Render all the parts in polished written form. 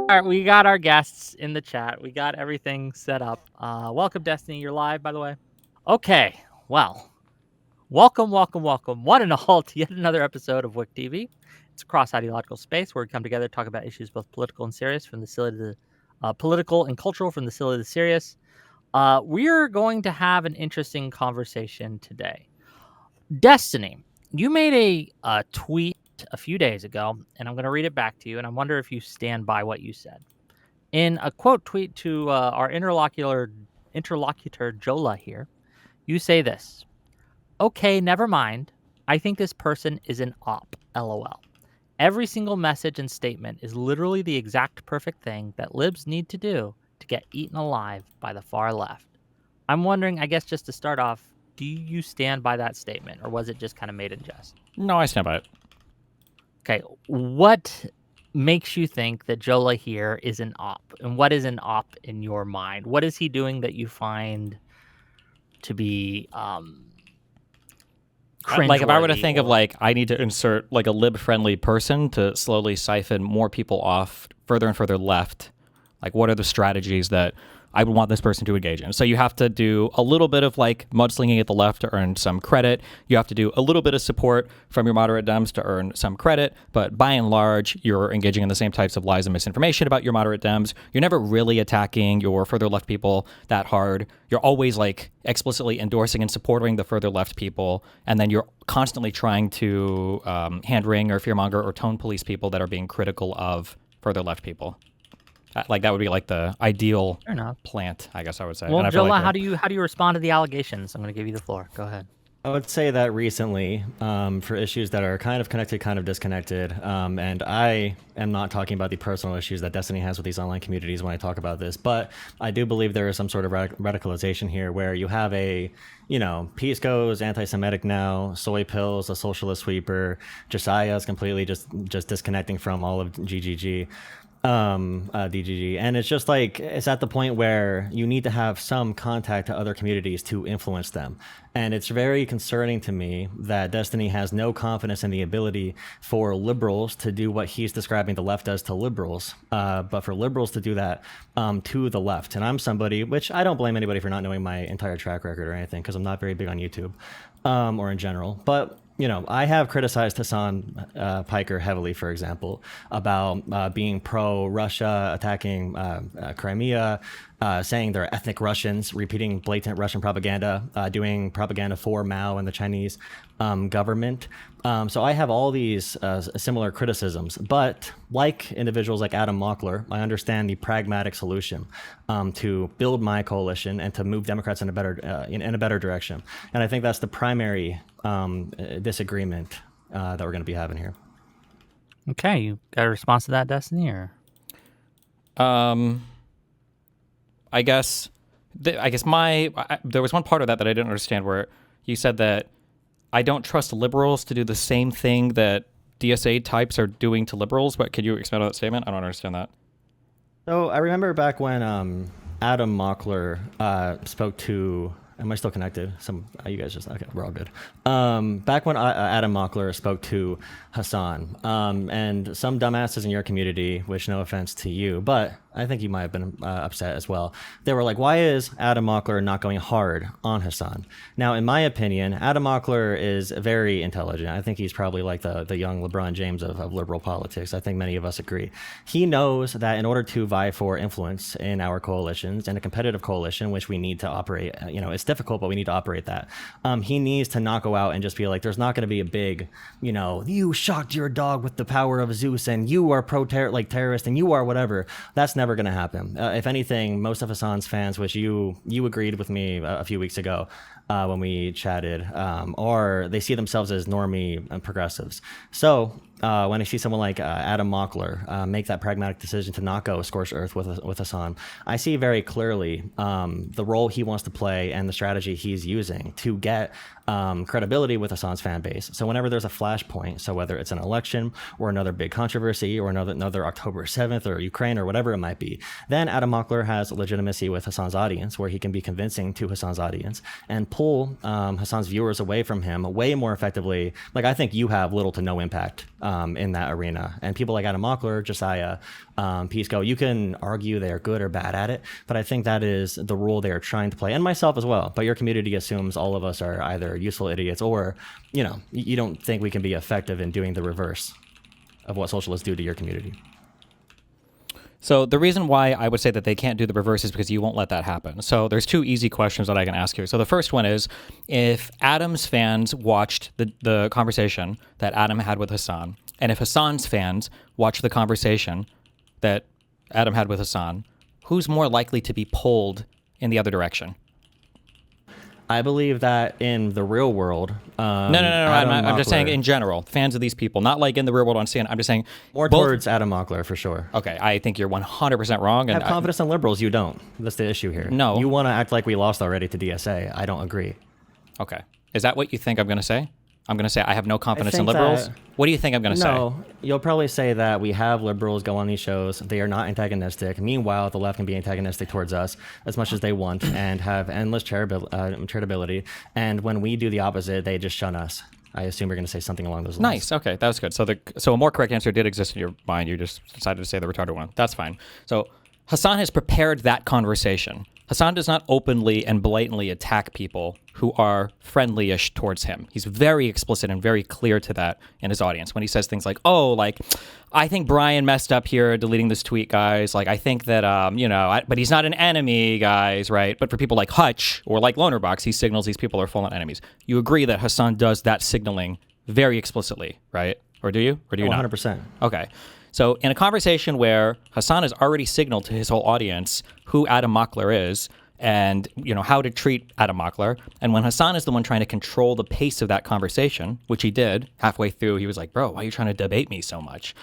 All right, we got our guests in the chat. We got everything set up. Welcome, Destiny. You're live, by the way. Okay, well, welcome, one and all, to yet another episode of WIC TV. It's a cross-ideological space where we come together to talk about issues both political and serious, from the silly to the political and cultural, from the silly to the serious. We're going to have an interesting conversation today. Destiny, you made a tweet a few days ago, and I'm going to read it back to you, and I wonder if you stand by what you said. In a quote tweet to our interlocutor Jolah here, you say this: "Okay, never mind. I think this person is an op. LOL. Every single message and statement is literally the exact perfect thing that libs need to do to get eaten alive by the far left." I'm wondering, I guess, just to start off, do you stand by that statement, or was it just kind of made in jest? No, I stand by it. Okay, what makes you think that Jolah here is an op? And what is an op in your mind? What is he doing that you find to be Like if I were to cringeworthy think of like I need to insert like a lib-friendly person to slowly siphon more people off further and further left, like what are the strategies that I would want this person to engage in? So you have to do a little bit of like mudslinging at the left to earn some credit. You have to do a little bit of support from your moderate Dems to earn some credit. But by and large, you're engaging in the same types of lies and misinformation about your moderate Dems. You're never really attacking your further left people that hard. You're always like explicitly endorsing and supporting the further left people. And then you're constantly trying to hand wring or fearmonger or tone police people that are being critical of further left people. Like that would be like the ideal plant, I guess I would say. Well, Jolah, like how do you respond to the allegations? I'm going to give you the floor. Go ahead. I would say that recently, for issues that are kind of connected, kind of disconnected, and I am not talking about the personal issues that Destiny has with these online communities when I talk about this, but I do believe there is some sort of radicalization here where you have Peace Goes, anti-Semitic now, soy pills, a socialist sweeper, Josiah is completely just disconnecting from all of GGG. DGG, and it's just like it's at the point where you need to have some contact to other communities to influence them, and it's very concerning to me that Destiny has no confidence in the ability for liberals to do what he's describing the left does to liberals, but for liberals to do that to the left. And I'm somebody, which I don't blame anybody for not knowing my entire track record or anything, because I'm not very big on YouTube or in general, but I have criticized Hassan Piker heavily, for example, about being pro-Russia, attacking Crimea, saying they're ethnic Russians, repeating blatant Russian propaganda, doing propaganda for Mao and the Chinese government. So I have all these similar criticisms, but like individuals like Adam Mockler, I understand the pragmatic solution to build my coalition and to move Democrats in a better direction. And I think that's the primary disagreement that we're going to be having here. Okay, you got a response to that, Destiny, or? I guess there was one part of that I didn't understand where you said that I don't trust liberals to do the same thing that DSA types are doing to liberals. But could you expand on that statement? I don't understand that. So I remember back when Adam Mockler spoke to. Am I still connected? You guys just okay. We're all good. Back when Adam Mockler spoke to Hassan, and some dumbasses in your community, which no offense to you, but I think you might have been upset as well. They were like, why is Adam Mockler not going hard on Hassan? Now, in my opinion, Adam Mockler is very intelligent. I think he's probably like the young LeBron James of liberal politics. I think many of us agree. He knows that in order to vie for influence in our coalitions, in a competitive coalition, which we need to operate, it's difficult, but we need to operate that. He needs to not go out and just be like, there's not going to be a big, you shocked your dog with the power of Zeus and you are terrorist and you are whatever. That's never going to happen. If anything, most of Hassan's fans, which you agreed with me a few weeks ago when we chatted, or they see themselves as normie progressives. So when I see someone like Adam Mockler make that pragmatic decision to not go scorched earth with Hassan, I see very clearly the role he wants to play and the strategy he's using to get credibility with Hassan's fan base. So whenever there's a flashpoint, so whether it's an election or another big controversy or another October 7th or Ukraine or whatever it might be, then Adam Mockler has legitimacy with Hassan's audience where he can be convincing to Hassan's audience and pull Hassan's viewers away from him way more effectively. Like, I think you have little to no impact in that arena. And people like Adam Mockler, Josiah, Pisco, you can argue they are good or bad at it, but I think that is the role they are trying to play, and myself as well. But your community assumes all of us are either useful idiots or, you don't think we can be effective in doing the reverse of what socialists do to your community. So the reason why I would say that they can't do the reverse is because you won't let that happen. So there's two easy questions that I can ask you. So the first one is, if Adam's fans watched the conversation that Adam had with Hassan, and if Hassan's fans watched the conversation that Adam had with Hassan, who's more likely to be pulled in the other direction? I believe that in the real world. No. I'm just saying Mockler- in general, fans of these people, not like in the real world on CNN. I'm just saying more both- towards Adam Mockler for sure. Okay, I think you're 100% wrong. I And have confidence in liberals. You don't. That's the issue here. No. You want to act like we lost already to DSA. I don't agree. Okay, is that what you think I'm going to say? I'm going to say I have no confidence in think liberals. that- What do you think I'm going to say? No, you'll probably say that we have liberals go on these shows. They are not antagonistic. Meanwhile, the left can be antagonistic towards us as much as they want and have endless charitability. And when we do the opposite, they just shun us. I assume you're going to say something along those lines. Nice. Okay, that was good. So a more correct answer did exist in your mind. You just decided to say the retarded one. That's fine. So Hassan has prepared that conversation. Hassan does not openly and blatantly attack people who are friendly-ish towards him. He's very explicit and very clear to that in his audience when he says things like, I think Brian messed up here deleting this tweet, guys. Like, I think that, but he's not an enemy, guys, right? But for people like Hutch or like Lonerbox, he signals these people are full-on enemies. You agree that Hassan does that signaling very explicitly, right? Or do you? Or do you not? 100%. Okay. So in a conversation where Hassan has already signaled to his whole audience who Adam Mockler is and, how to treat Adam Mockler, and when Hassan is the one trying to control the pace of that conversation, which he did halfway through, he was like, bro, why are you trying to debate me so much?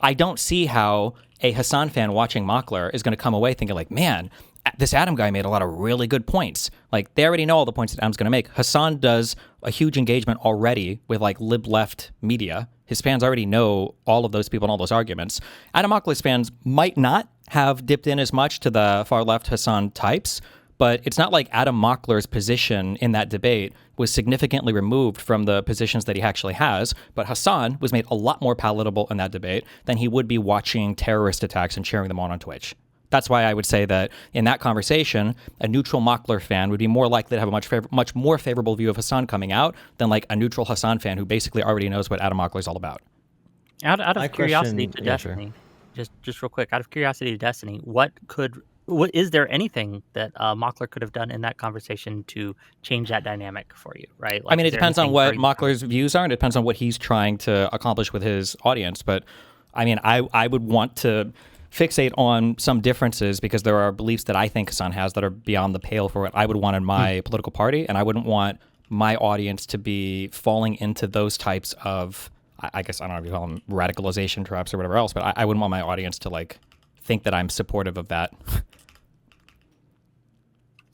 I don't see how a Hassan fan watching Mockler is going to come away thinking like, man, this Adam guy made a lot of really good points. Like, they already know all the points that Adam's going to make. Hassan does a huge engagement already with like lib-left media. His fans already know all of those people and all those arguments. Adam Mockler's fans might not have dipped in as much to the far-left Hassan types, but it's not like Adam Mockler's position in that debate was significantly removed from the positions that he actually has. But Hassan was made a lot more palatable in that debate than he would be watching terrorist attacks and cheering them on Twitch. That's why I would say that in that conversation, a neutral Mockler fan would be more likely to have a much more favorable view of Hassan coming out than like a neutral Hassan fan who basically already knows what Adam Mockler is all about. Out of curiosity to yeah, sure. Destiny, just real quick, out of curiosity to Destiny, what is there anything that Mockler could have done in that conversation to change that dynamic for you, right? Like, I mean, it is there depends on anything what where you- Mockler's views are, and it depends on what he's trying to accomplish with his audience. But I mean, I would want to fixate on some differences because there are beliefs that I think Hassan has that are beyond the pale for what I would want in my political party, and I wouldn't want my audience to be falling into those types of, I guess, I don't know if you call them radicalization traps or whatever else, but I wouldn't want my audience to like think that I'm supportive of that.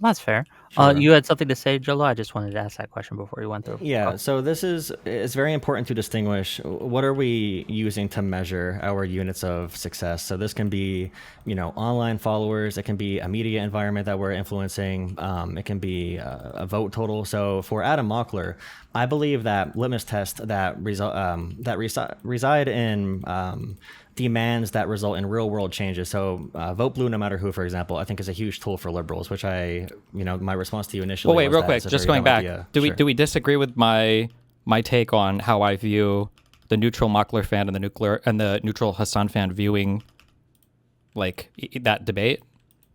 That's fair. Sure. You had something to say, Jolah? I just wanted to ask that question before you went through. Yeah, so it's very important to distinguish what are we using to measure our units of success. So this can be, online followers. It can be a media environment that we're influencing. It can be a vote total. So for Adam Mockler, I believe that litmus tests that reside in demands that result in real world changes. So vote blue no matter who, for example, I think is a huge tool for liberals, which my response to you initially Well, wait, was real that quick, it's a just very going dumb back. idea. Do Sure. we disagree with my take on how I view the neutral Mockler fan and the neutral Hassan fan viewing like that debate?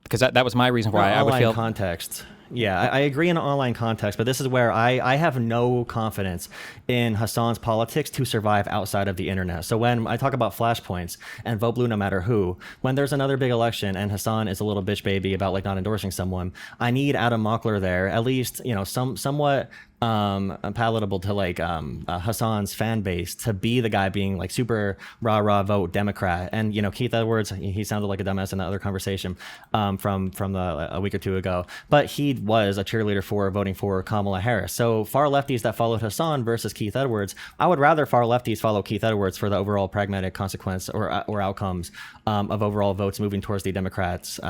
Because that was my reason why I would Online feel context. Yeah, I agree in an online context, but this is where I have no confidence in Hassan's politics to survive outside of the internet. So when I talk about flashpoints and vote blue no matter who, when there's another big election and Hassan is a little bitch baby about like not endorsing someone, I need Adam Mockler there, at least, somewhat palatable to like Hassan's fan base to be the guy being like super rah vote Democrat. And Keith Edwards, he sounded like a dumbass in that other conversation from a week or two ago, but he was a cheerleader for voting for Kamala Harris. So far lefties that followed Hassan versus Keith Edwards, I would rather far lefties follow Keith Edwards for the overall pragmatic consequence or outcomes of overall votes moving towards the Democrats'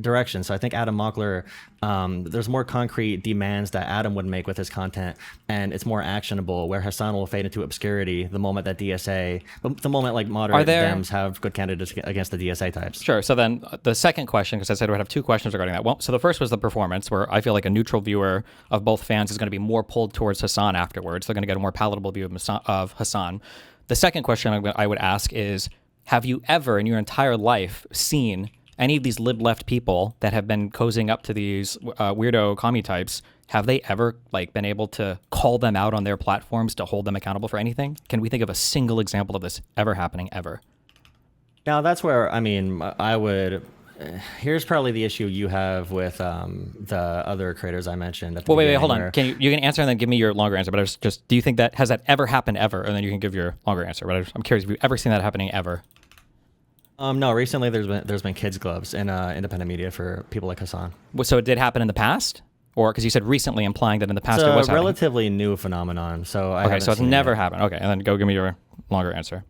direction. So I think Adam Mockler There's more concrete demands that Adam would make with his content, and it's more actionable. Where Hassan will fade into obscurity the moment that DSA, the moment like moderate Dems have good candidates against the DSA types. Sure. So then the second question, because I said we'd have two questions regarding that. Well, so the first was the performance, where I feel like a neutral viewer of both fans is going to be more pulled towards Hassan afterwards. They're going to get a more palatable view of Hassan. The second question I would ask is, have you ever in your entire life seen any of these lib-left people that have been cozying up to these weirdo commie types? Have they ever like been able to call them out on their platforms to hold them accountable for anything? Can we think of a single example of this ever happening ever? Now that's where, I mean, I would. Here's probably the issue you have with the other creators I mentioned. At the Wait, hold where, on. You can answer and then give me your longer answer. But I was just, do you think that has that ever happened ever? And then you can give your longer answer. But I'm curious if you've ever seen that happening ever. No, recently there's been kids gloves in independent media for people like Hassan. So it did happen in the past, or because you said recently, implying that in the past it's it was a relatively new phenomenon. So so it's never happened. Okay, and then go give me your longer answer.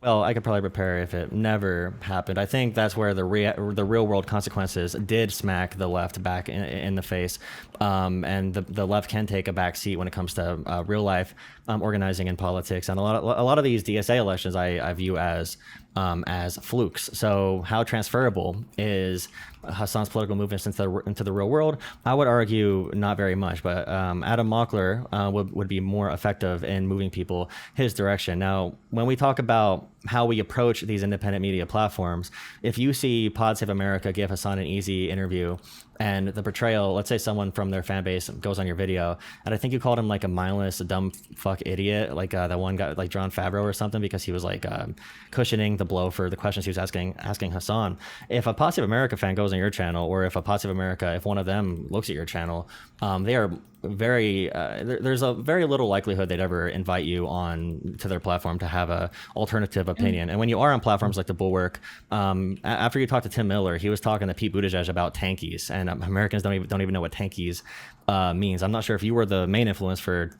Well, I could probably prepare if it never happened. I think that's where the real world consequences did smack the left back in the face, and the left can take a back seat when it comes to real life organizing and politics. And a lot of these DSA elections I view as flukes. So how transferable is Hassan's political movements into the real world? I would argue not very much, but Adam Mockler would be more effective in moving people his direction. Now, when we talk about how we approach these independent media platforms, if you see Pod Save America give Hassan an easy interview, and the portrayal, let's say someone from their fan base goes on your video, and I think you called him like a mindless, dumb fuck idiot, like that one guy, like Jon Favreau or something, because he was like cushioning the blow for the questions he was asking Hassan. If a Pod Save America fan goes on your channel, or if a Pod Save America, if one of them looks at your channel, they are there's a very little likelihood they'd ever invite you on to their platform to have a alternative opinion. And when you are on platforms like the Bulwark, after you talk to Tim Miller, he was talking to Pete Buttigieg about tankies, and Americans don't even know what tankies means. I'm not sure if you were the main influence for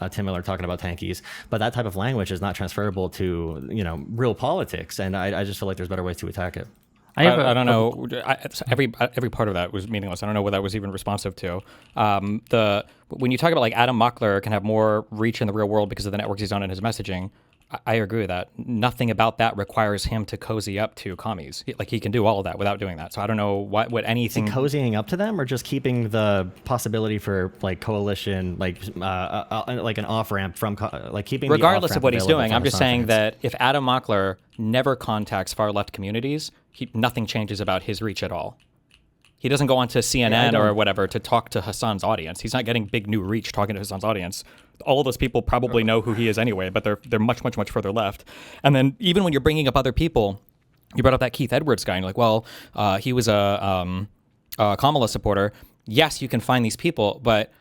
Tim Miller talking about tankies, but that type of language is not transferable to real politics, and I just feel like there's better ways to attack it. I don't know. Every part of that was meaningless. I don't know what that was even responsive to. When you talk about like Adam Mockler can have more reach in the real world because of the networks he's on in his messaging, I agree with that. Nothing about that requires him to cozy up to commies. He can do all of that without doing that. So I don't know what anything. Is he cozying up to them, or just keeping the possibility for like coalition, like an off ramp from keeping. Regardless of what he's doing, I'm just saying that if Adam Mockler never contacts far left communities, nothing changes about his reach at all. He doesn't go on to CNN or whatever to talk to Hassan's audience. He's not getting big new reach talking to Hassan's audience. All of those people probably know who he is anyway, but they're much, much, much further left. And then even when you're bringing up other people, you brought up that Keith Edwards guy, and you're like, well, he was a Kamala supporter. Yes, you can find these people, but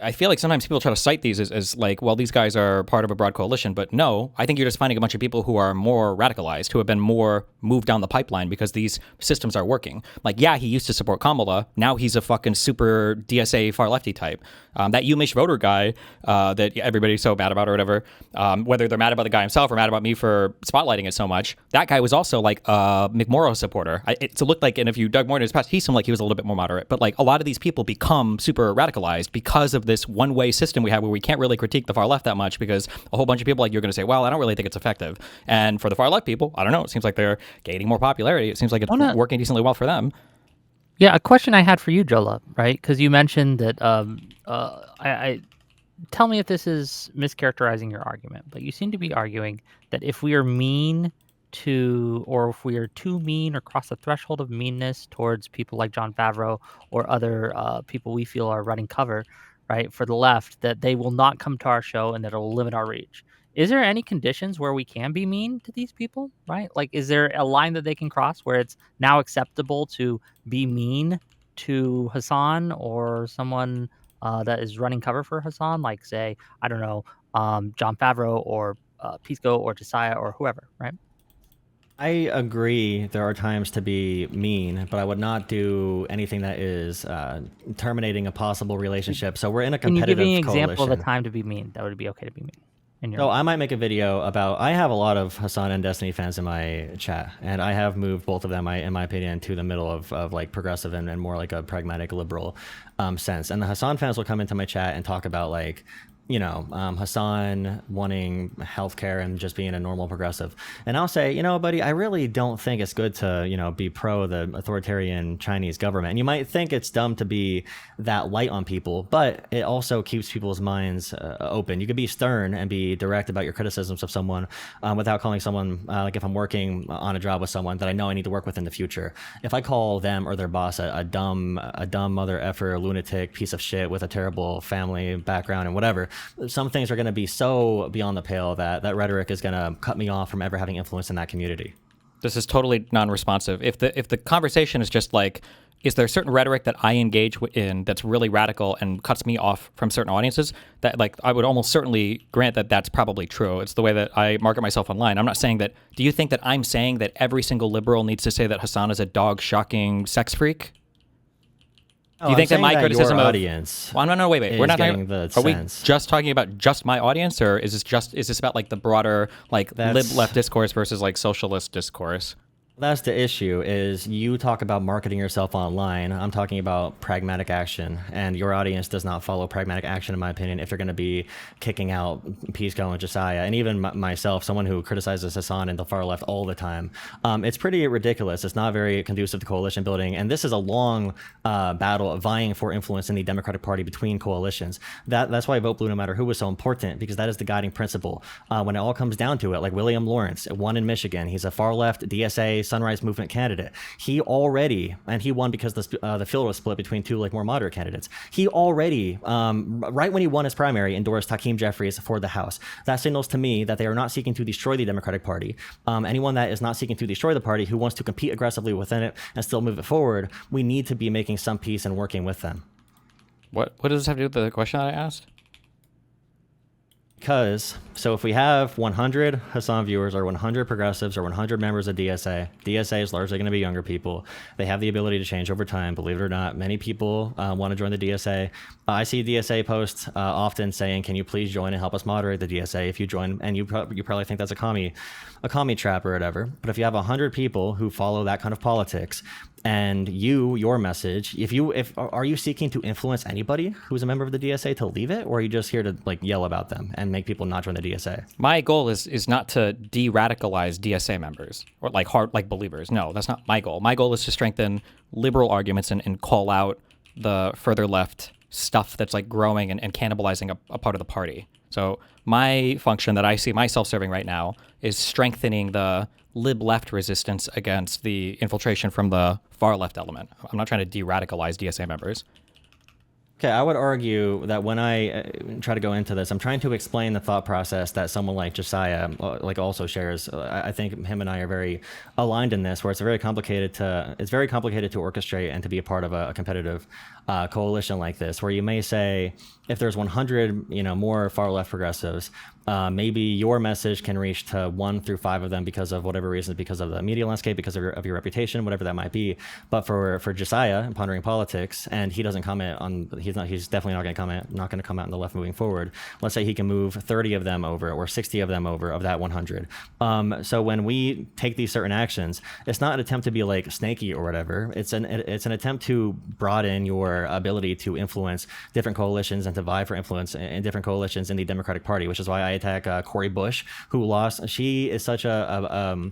I feel like sometimes people try to cite these as like, well, these guys are part of a broad coalition. But no, I think you're just finding a bunch of people who are more radicalized, who have been more moved down the pipeline because these systems are working. Like, yeah, he used to support Kamala. Now he's a fucking super DSA far lefty type. That Umesh voter guy that everybody's so mad about or whatever, whether they're mad about the guy himself or mad about me for spotlighting it so much, that guy was also like a McMorrow supporter. It looked like, and if you dug more into his past, he seemed like he was a little bit more moderate. But like a lot of these people become super radicalized because of this one-way system we have where we can't really critique the far left that much because a whole bunch of people like you're going to say, well, I don't really think it's effective. And for the far left people, I don't know. It seems like they're gaining more popularity. It seems like it's working decently well for them. Yeah, a question I had for you, Jolah, right? Because you mentioned that I tell me if this is mischaracterizing your argument, but you seem to be arguing that if we are mean to, or if we are too mean or cross the threshold of meanness towards people like Jon Favreau or other people we feel are running cover, right, for the left, that they will not come to our show and that it will limit our reach. Is there any conditions where we can be mean to these people, right? Like, is there a line that they can cross where it's now acceptable to be mean to Hassan or someone that is running cover for Hassan, like, say, I don't know, Jon Favreau or Pisco or Josiah or whoever, right? I agree there are times to be mean, but I would not do anything that is terminating a possible relationship. So we're in a competitive coalition. Can you give me an coalition. example of a time to be mean that would be okay to be mean? in your So life? I might make a video about. I have a lot of Hassan and Destiny fans in my chat, and I have moved both of them, in my opinion, to the middle of like progressive and more like a pragmatic liberal sense. And the Hassan fans will come into my chat and talk about like, Hassan wanting healthcare and just being a normal progressive. And I'll say, buddy, I really don't think it's good to, be pro the authoritarian Chinese government. And you might think it's dumb to be that light on people, but it also keeps people's minds open. You could be stern and be direct about your criticisms of someone without calling someone, like if I'm working on a job with someone that I know I need to work with in the future. If I call them or their boss a dumb mother effer, lunatic piece of shit with a terrible family background and whatever, some things are going to be so beyond the pale that rhetoric is going to cut me off from ever having influence in that community. This is totally non-responsive. If the conversation is just like, is there certain rhetoric that I engage in that's really radical and cuts me off from certain audiences, that like I would almost certainly grant that that's probably true. It's the way that I market myself online. I'm not saying that. Do you think that I'm saying that every single liberal needs to say that Hassan is a dog-shocking sex freak? Do you think that my criticism your of audience? Well, no, wait. We're not getting talking. the Are we sense. just talking about just my audience, or is this about like the broader like lib left discourse versus like socialist discourse? That's the issue, is you talk about marketing yourself online. I'm talking about pragmatic action, and your audience does not follow pragmatic action, in my opinion, if they're going to be kicking out Pisco and Josiah. And even myself, someone who criticizes Hassan and the far left all the time. It's pretty ridiculous. It's not very conducive to coalition building. And this is a long battle of vying for influence in the Democratic Party between coalitions. That's why Vote Blue No Matter Who was so important, because that is the guiding principle. When it all comes down to it, like William Lawrence won in Michigan. He's a far left DSA Sunrise Movement candidate. He won because the field was split between two like more moderate candidates. He already, right when he won his primary, endorsed Hakeem Jeffries for the House. That signals to me that they are not seeking to destroy the Democratic Party. Anyone that is not seeking to destroy the party, who wants to compete aggressively within it and still move it forward, we need to be making some peace and working with them. What does this have to do with the question that I asked? Because, so if we have 100 Hassan viewers or 100 progressives or 100 members of DSA is largely going to be younger people. They have the ability to change over time, believe it or not. Many people want to join the DSA. I see DSA posts often saying, can you please join and help us moderate the DSA if you join? And you probably think that's a commie trap or whatever. But if you have 100 people who follow that kind of politics, and your message, are you seeking to influence anybody who's a member of the DSA to leave it, or are you just here to like yell about them and make people not join the DSA? My goal is not to de-radicalize DSA members or like believers. No, that's not my goal. My goal is to strengthen liberal arguments and call out the further left stuff that's like growing and cannibalizing a part of the party. So my function that I see myself serving right now is strengthening the lib-left resistance against the infiltration from the far-left element. I'm not trying to de-radicalize DSA members. Okay, I would argue that when I try to go into this, I'm trying to explain the thought process that someone like Josiah also shares. I think him and I are very aligned in this, where it's very complicated to orchestrate and to be a part of a competitive coalition like this, where you may say, if there's 100, more far left progressives, maybe your message can reach to 1 through 5 of them because of whatever reasons, because of the media landscape, because of your reputation, whatever that might be. But for Josiah and Pondering Politics, and he doesn't comment on, he's definitely not going to come out in the left moving forward. Let's say he can move 30 of them over or 60 of them over of that 100. So when we take these certain actions, it's not an attempt to be like snaky or whatever. It's an attempt to broaden your ability to influence different coalitions and to vie for influence in different coalitions in the Democratic Party, which is why I attack Cori Bush, who lost. She is such a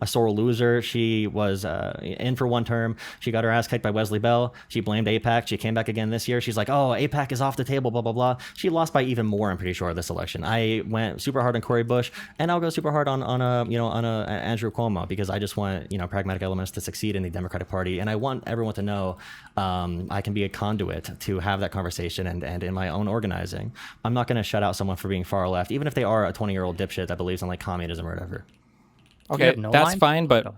sore loser. She was in for one term. She got her ass kicked by Wesley Bell. She blamed AIPAC. She came back again this year. She's like, oh, AIPAC is off the table, blah, blah, blah. She lost by even more, I'm pretty sure, this election. I went super hard on Cori Bush, and I'll go super hard on Andrew Cuomo, because I just want, pragmatic elements to succeed in the Democratic Party. And I want everyone to know I can be a conduit to have that conversation, and in my own organizing, I'm not going to shut out someone for being far left, even if they are a 20-year-old dipshit that believes in like communism or whatever. Okay, that's fine, but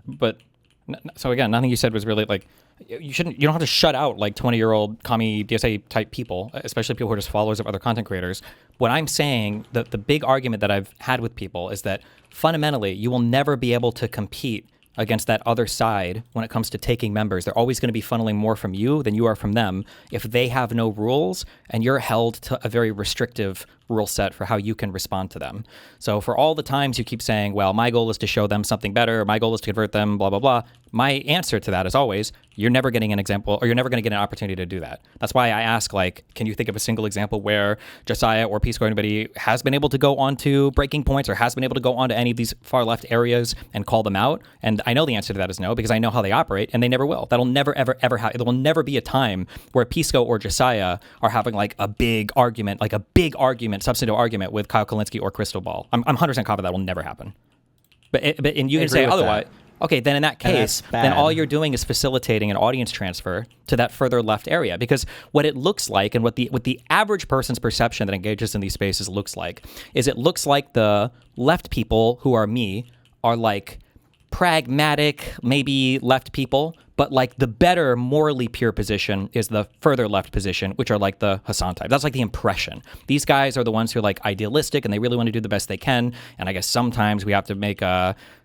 so again, nothing you said was really like, you don't have to shut out like 20-year-old commie DSA type people, especially people who are just followers of other content creators. What I'm saying, the big argument that I've had with people is that fundamentally you will never be able to compete against that other side when it comes to taking members. They're always going to be funneling more from you than you are from them if they have no rules and you're held to a very restrictive rule set for how you can respond to them. So for all the times you keep saying, well, my goal is to show them something better, my goal is to convert them, blah, blah, blah, my answer to that is always, you're never getting an example, or you're never going to get an opportunity to do that. That's why I ask, like, can you think of a single example where Josiah or Peace Corps or anybody has been able to go onto breaking points or has been able to go onto any of these far left areas and call them out? And I know the answer to that is no, because I know how they operate, and they never will. That'll never, ever, ever happen. There will never be a time where Pisco or Josiah are having like a big argument, substantive argument with Kyle Kalinske or Crystal Ball. I'm 100% confident that will never happen. And you can say otherwise. Okay, then in that case, then all you're doing is facilitating an audience transfer to that further left area. Because what it looks like, and what the average person's perception that engages in these spaces looks like, is it looks like the left people who are me are like pragmatic, maybe left people, but like the better morally pure position is the further left position, which are like the Hassan type. That's like the impression. These guys are the ones who are like idealistic and they really want to do the best they can. And I guess sometimes we have to make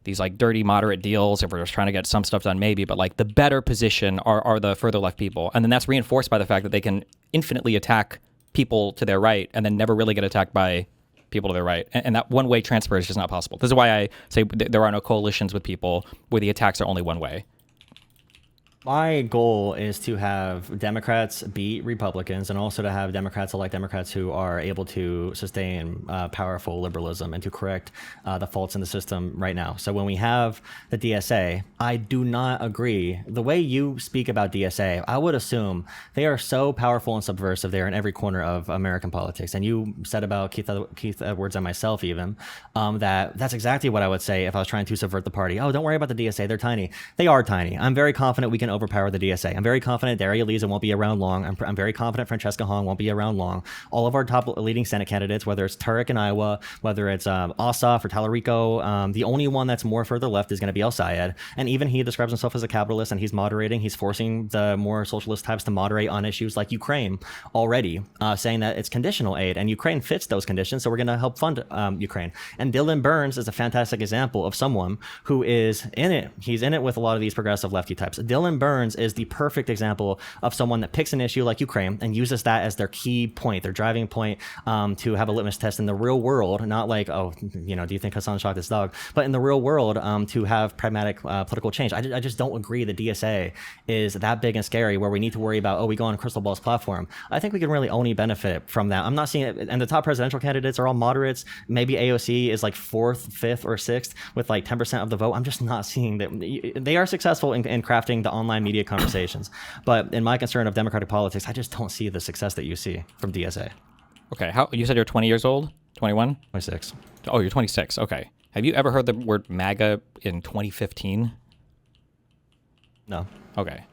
these like dirty moderate deals if we're just trying to get some stuff done maybe, but like the better position are the further left people. And then that's reinforced by the fact that they can infinitely attack people to their right and then never really get attacked by people to their right. And that one-way transfer is just not possible. This is why I say there are no coalitions with people where the attacks are only one way. My goal is to have Democrats beat Republicans and also to have Democrats elect Democrats who are able to sustain powerful liberalism and to correct the faults in the system right now. So when we have the DSA, I do not agree. The way you speak about DSA, I would assume they are so powerful and subversive. They're in every corner of American politics. And you said about Keith Edwards and myself even, that's exactly what I would say if I was trying to subvert the party. Oh, don't worry about the DSA. They're tiny. They are tiny. I'm very confident we can overpower the DSA. I'm very confident Daria Eliza won't be around long. I'm very confident Francesca Hong won't be around long. All of our top leading Senate candidates, whether it's Turek in Iowa, whether it's Ossoff or Tallarico, the only one that's more further left is going to be El Sayed. And even he describes himself as a capitalist, and he's moderating. He's forcing the more socialist types to moderate on issues like Ukraine already, saying that it's conditional aid, and Ukraine fits those conditions, so we're going to help fund Ukraine. And Dylan Burns is a fantastic example of someone who is in it. He's in it with a lot of these progressive lefty types. Dylan Burns is the perfect example of someone that picks an issue like Ukraine and uses that as their key point, their driving point, to have a litmus test in the real world, not like, oh, do you think Hassan shot this dog? But in the real world, to have pragmatic political change. I just don't agree the DSA is that big and scary where we need to worry about, we go on Crystal Ball's platform. I think we can really only benefit from that. I'm not seeing it, and the top presidential candidates are all moderates. Maybe AOC is like 4th, 5th, or 6th with like 10% of the vote. I'm just not seeing that. They are successful in crafting the online media conversations. But in my concern of democratic politics, I just don't see the success that you see from DSA. Okay, you said you're 20 years old? 21? 26. Oh, you're 26. Okay. Have you ever heard the word MAGA in 2015? No. Okay.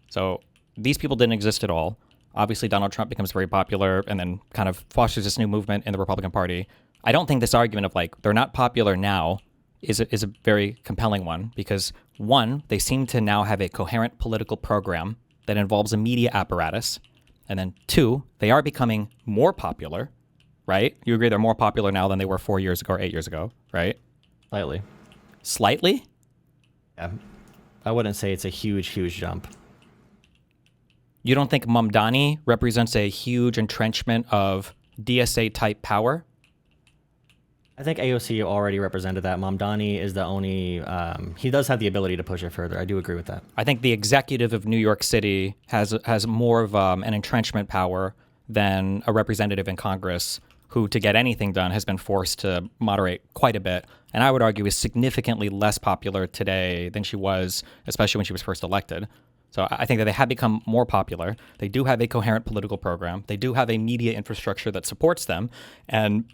So these people didn't exist at all. Obviously, Donald Trump becomes very popular and then kind of fosters this new movement in the Republican Party. I don't think this argument of like, they're not popular now is a very compelling one because, one, they seem to now have a coherent political program that involves a media apparatus. And then 2, they are becoming more popular, right? You agree they're more popular now than they were 4 years ago or 8 years ago, right? Slightly. Slightly? Yeah. I wouldn't say it's a huge, huge jump. You don't think Mamdani represents a huge entrenchment of DSA-type power? I think AOC already represented that. Mamdani is the only, he does have the ability to push it further. I do agree with that. I think the executive of New York City has more of an entrenchment power than a representative in Congress who, to get anything done, has been forced to moderate quite a bit. And I would argue is significantly less popular today than she was, especially when she was first elected. So I think that they have become more popular. They do have a coherent political program. They do have a media infrastructure that supports them. And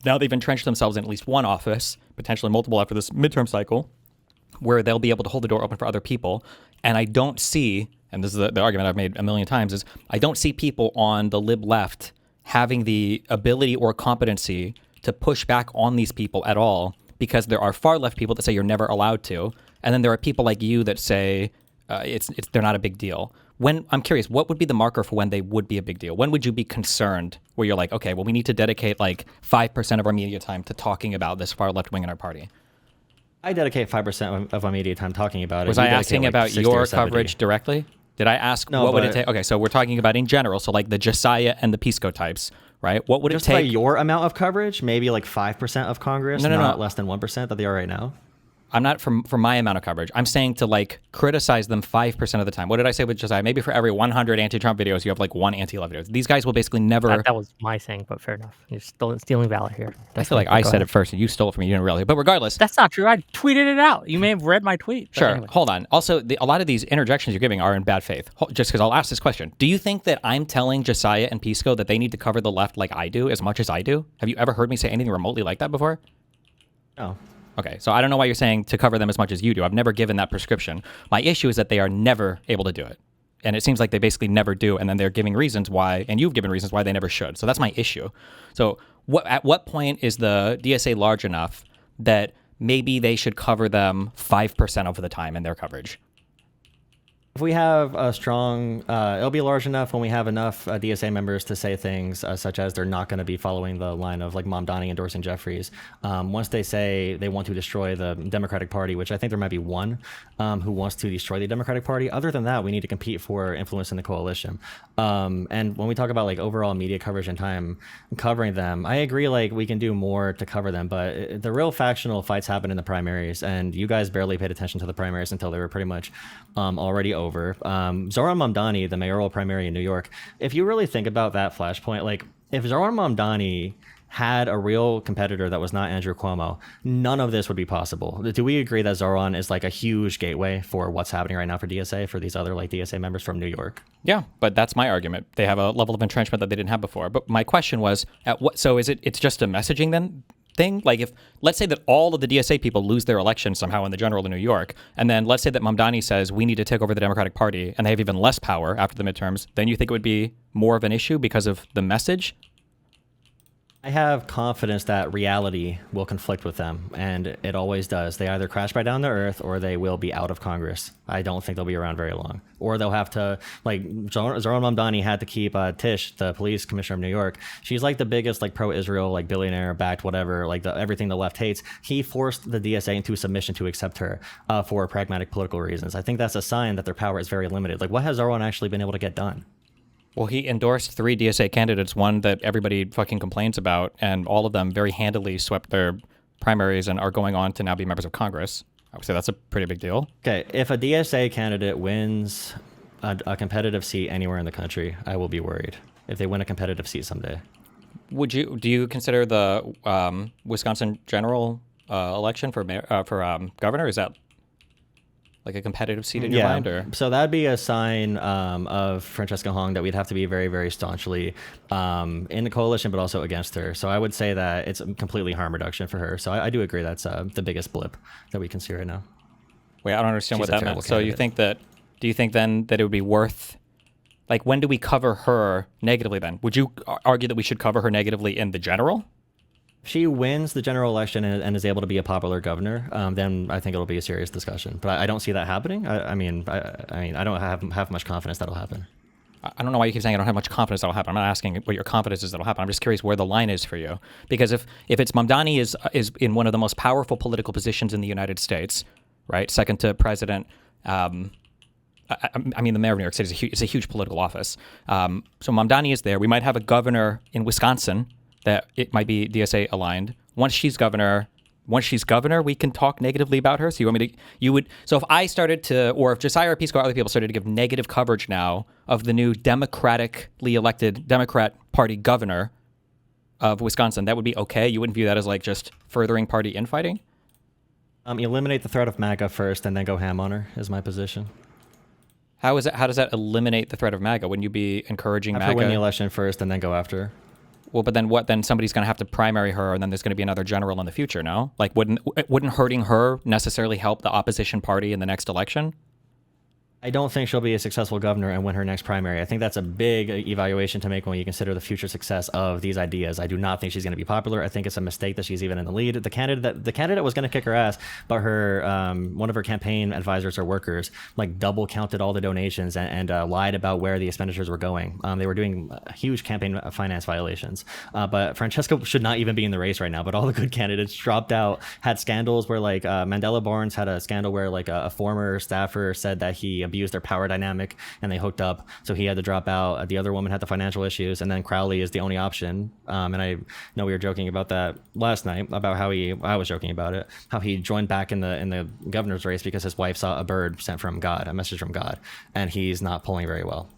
now they've entrenched themselves in at least one office, potentially multiple after this midterm cycle, where they'll be able to hold the door open for other people. And I don't see, and this is the argument I've made a million times, is I don't see people on the lib left having the ability or competency to push back on these people at all, because there are far left people that say you're never allowed to. And then there are people like you that say they're not a big deal. I'm curious, what would be the marker for when they would be a big deal? When would you be concerned where you're like, okay, well, we need to dedicate like 5% of our media time to talking about this far left wing in our party? I dedicate 5% of my media time talking about it. Was I asking about your coverage directly? Did I ask what would it take? Okay, so we're talking about in general, so like the Josiah and the Pisco types, right? What would Just it by take? your amount of coverage, maybe like 5% of Congress, No, no, not no. less than 1% that they are right now. I'm not for my amount of coverage. I'm saying to like criticize them 5% of the time. What did I say with Josiah? Maybe for every 100 anti-Trump videos, you have like one anti-love video. These guys will basically never. That was my saying, but fair enough. You're still stealing valor here. I feel like I said it first and you stole it from me. You didn't realize it. But regardless. That's not true. I tweeted it out. You may have read my tweet. Sure. Anyway. Hold on. Also, a lot of these interjections you're giving are in bad faith. Just because I'll ask this question. Do you think that I'm telling Josiah and Pisco that they need to cover the left like I do as much as I do? Have you ever heard me say anything remotely like that before? No. Okay, so I don't know why you're saying to cover them as much as you do. I've never given that prescription. My issue is that they are never able to do it. And it seems like they basically never do, and then they're giving reasons why, and you've given reasons why they never should. So that's my issue. So at what point is the DSA large enough that maybe they should cover them 5% of the time in their coverage? If we have a strong, it'll be large enough when we have enough DSA members to say things such as they're not going to be following the line of like Mamdani endorsing Jeffries. Once they say they want to destroy the Democratic Party, which I think there might be one who wants to destroy the Democratic Party. Other than that, we need to compete for influence in the coalition. And when we talk about like overall media coverage and time covering them, I agree like we can do more to cover them, but the real factional fights happen in the primaries, and you guys barely paid attention to the primaries until they were pretty much already over. Zoran Mamdani, the mayoral primary in New York, if you really think about that flashpoint, like if Zoran Mamdani had a real competitor that was not Andrew Cuomo, none of this would be possible. Do we agree that Zoran is like a huge gateway for what's happening right now for DSA, for these other like DSA members from New York? Yeah, but that's my argument. They have a level of entrenchment that they didn't have before. But my question was, so it's just a messaging then? Thing? Like if, let's say that all of the DSA people lose their election somehow in the general in New York, and then let's say that Mamdani says we need to take over the Democratic Party and they have even less power after the midterms, then you think it would be more of an issue because of the message? I have confidence that reality will conflict with them, and it always does. They either crash back down to earth or they will be out of Congress. I don't think they'll be around very long. Or they'll have to, like, Zoran Mamdani had to keep Tish, the police commissioner of New York. She's like the biggest, like, pro-Israel, like, billionaire-backed whatever, like, everything the left hates. He forced the DSA into submission to accept her for pragmatic political reasons. I think that's a sign that their power is very limited. Like, what has Zoran actually been able to get done? Well, he endorsed 3 DSA candidates, one that everybody fucking complains about, and all of them very handily swept their primaries and are going on to now be members of Congress. I would say that's a pretty big deal. Okay, if a DSA candidate wins a competitive seat anywhere in the country, I will be worried if they win a competitive seat someday. Do you consider the Wisconsin general election for governor? Is that like a competitive seat in your mind? Or? So that'd be a sign of Francesca Hong that we'd have to be very, very staunchly in the coalition, but also against her. So I would say that it's completely harm reduction for her. So I do agree that's the biggest blip that we can see right now. Wait, I don't understand She's what a that meant. terrible So do you think then that it would be worth, like, when do we cover her negatively then? Would you argue that we should cover her negatively in the general? If she wins the general election and is able to be a popular governor, then I think it'll be a serious discussion. But I don't see that happening. I mean, I don't have much confidence that'll happen. I don't know why you keep saying I don't have much confidence that'll happen. I'm not asking what your confidence is that'll happen. I'm just curious where the line is for you. Because if it's Mamdani is in one of the most powerful political positions in the United States, right, second to President. I mean, the mayor of New York City is a huge political office. So Mamdani is there. We might have a governor in Wisconsin that it might be DSA aligned. Once she's governor, we can talk negatively about her. So so if I started to, or if Josiah or Pisco or other people started to give negative coverage now of the new democratically elected Democrat Party governor of Wisconsin, that would be okay? You wouldn't view that as like just furthering party infighting? Eliminate the threat of MAGA first and then go ham on her is my position. How does that eliminate the threat of MAGA? Wouldn't you be encouraging Have MAGA? her win the election first and then go after her. Well, but then what? Then somebody's going to have to primary her, and then there's going to be another general in the future, no? Like, wouldn't hurting her necessarily help the opposition party in the next election? I don't think she'll be a successful governor and win her next primary. I think that's a big evaluation to make when you consider the future success of these ideas. I do not think she's going to be popular. I think it's a mistake that she's even in the lead. The candidate was going to kick her ass, but her one of her campaign advisors or workers like double counted all the donations and lied about where the expenditures were going. They were doing huge campaign finance violations. But Francesca should not even be in the race right now. But all the good candidates dropped out, had scandals where like Mandela Barnes had a scandal where like a former staffer said that he abused abused their power dynamic and they hooked up. So he had to drop out. The other woman had the financial issues, and then Crowley is the only option. And I know we were joking about that last night about how I was joking about it, how he joined back in the governor's race because his wife saw a bird sent from God, a message from God, and he's not polling very well.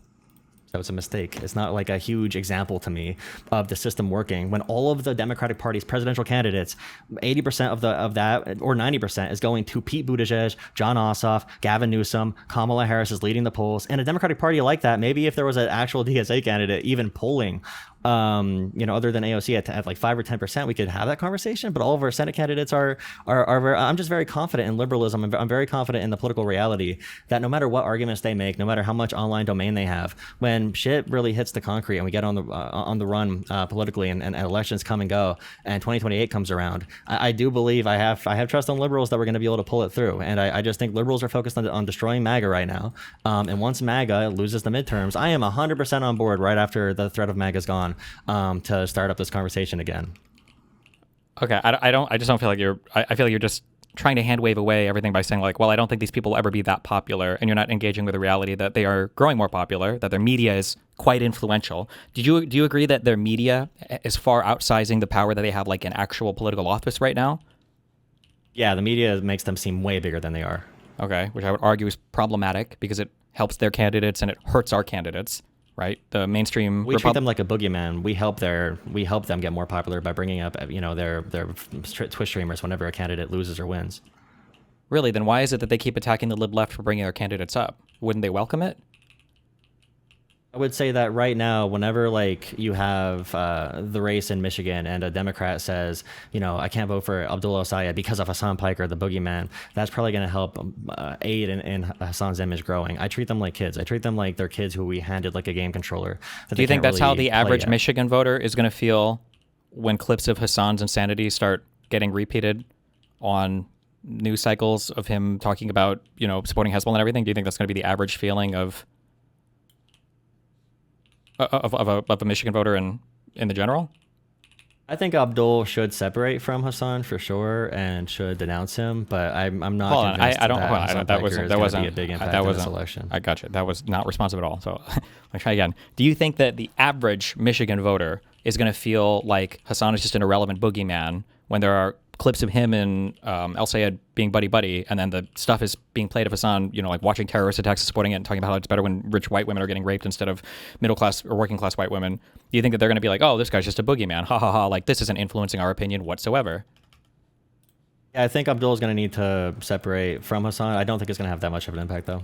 So it's a mistake. It's not like a huge example to me of the system working when all of the Democratic Party's presidential candidates, 80% of that or 90% is going to Pete Buttigieg, John Ossoff, Gavin Newsom, Kamala Harris is leading the polls. And a Democratic Party like that, maybe if there was an actual DSA candidate even polling, other than AOC at like 5 or 10%, we could have that conversation. But all of our Senate candidates are very, I'm just very confident in liberalism. I'm very confident in the political reality that no matter what arguments they make, no matter how much online domain they have, when shit really hits the concrete and we get on the run politically and elections come and go and 2028 comes around, I do believe I have trust in liberals that we're going to be able to pull it through. And I just think liberals are focused on destroying MAGA right now. And once MAGA loses the midterms, I am 100% on board right after the threat of MAGA is gone. To start up this conversation again. Okay, I just don't feel like I feel like you're just trying to hand wave away everything by saying like, well, I don't think these people will ever be that popular, and you're not engaging with the reality that they are growing more popular, that their media is quite influential. Do you agree that their media is far outsizing the power that they have like in actual political office right now? Yeah, the media makes them seem way bigger than they are. Okay, which I would argue is problematic because it helps their candidates and it hurts our candidates. Right, the mainstream. We treat them like a boogeyman. We help them get more popular by bringing up, their Twitch streamers whenever a candidate loses or wins. Really? Then why is it that they keep attacking the lib left for bringing their candidates up? Wouldn't they welcome it? I would say that right now, whenever like you have the race in Michigan and a Democrat says, I can't vote for Abdullah Sayed because of Hassan Piker, the boogeyman, that's probably going to help aid in Hassan's image growing. I treat them like kids. I treat them like they're kids who we handed like a game controller. Do you think that's how the average Michigan voter is going to feel when clips of Hassan's insanity start getting repeated on news cycles of him talking about, supporting Hezbollah and everything? Do you think that's going to be the average feeling of a Michigan voter in the general? I think Abdul should separate from Hassan for sure and should denounce him, but I'm not convinced that wasn't be a big impact in this election. I got you. That was not responsive at all. So I'll try again. Do you think that the average Michigan voter is going to feel like Hassan is just an irrelevant boogeyman when there are clips of him and El Sayed being buddy-buddy, and then the stuff is being played of Hassan, like watching terrorist attacks and supporting it and talking about how it's better when rich white women are getting raped instead of middle-class or working-class white women? Do you think that they're going to be like, oh, this guy's just a boogeyman, ha ha ha, like this isn't influencing our opinion whatsoever? Yeah, I think Abdul is going to need to separate from Hassan. I don't think it's going to have that much of an impact, though.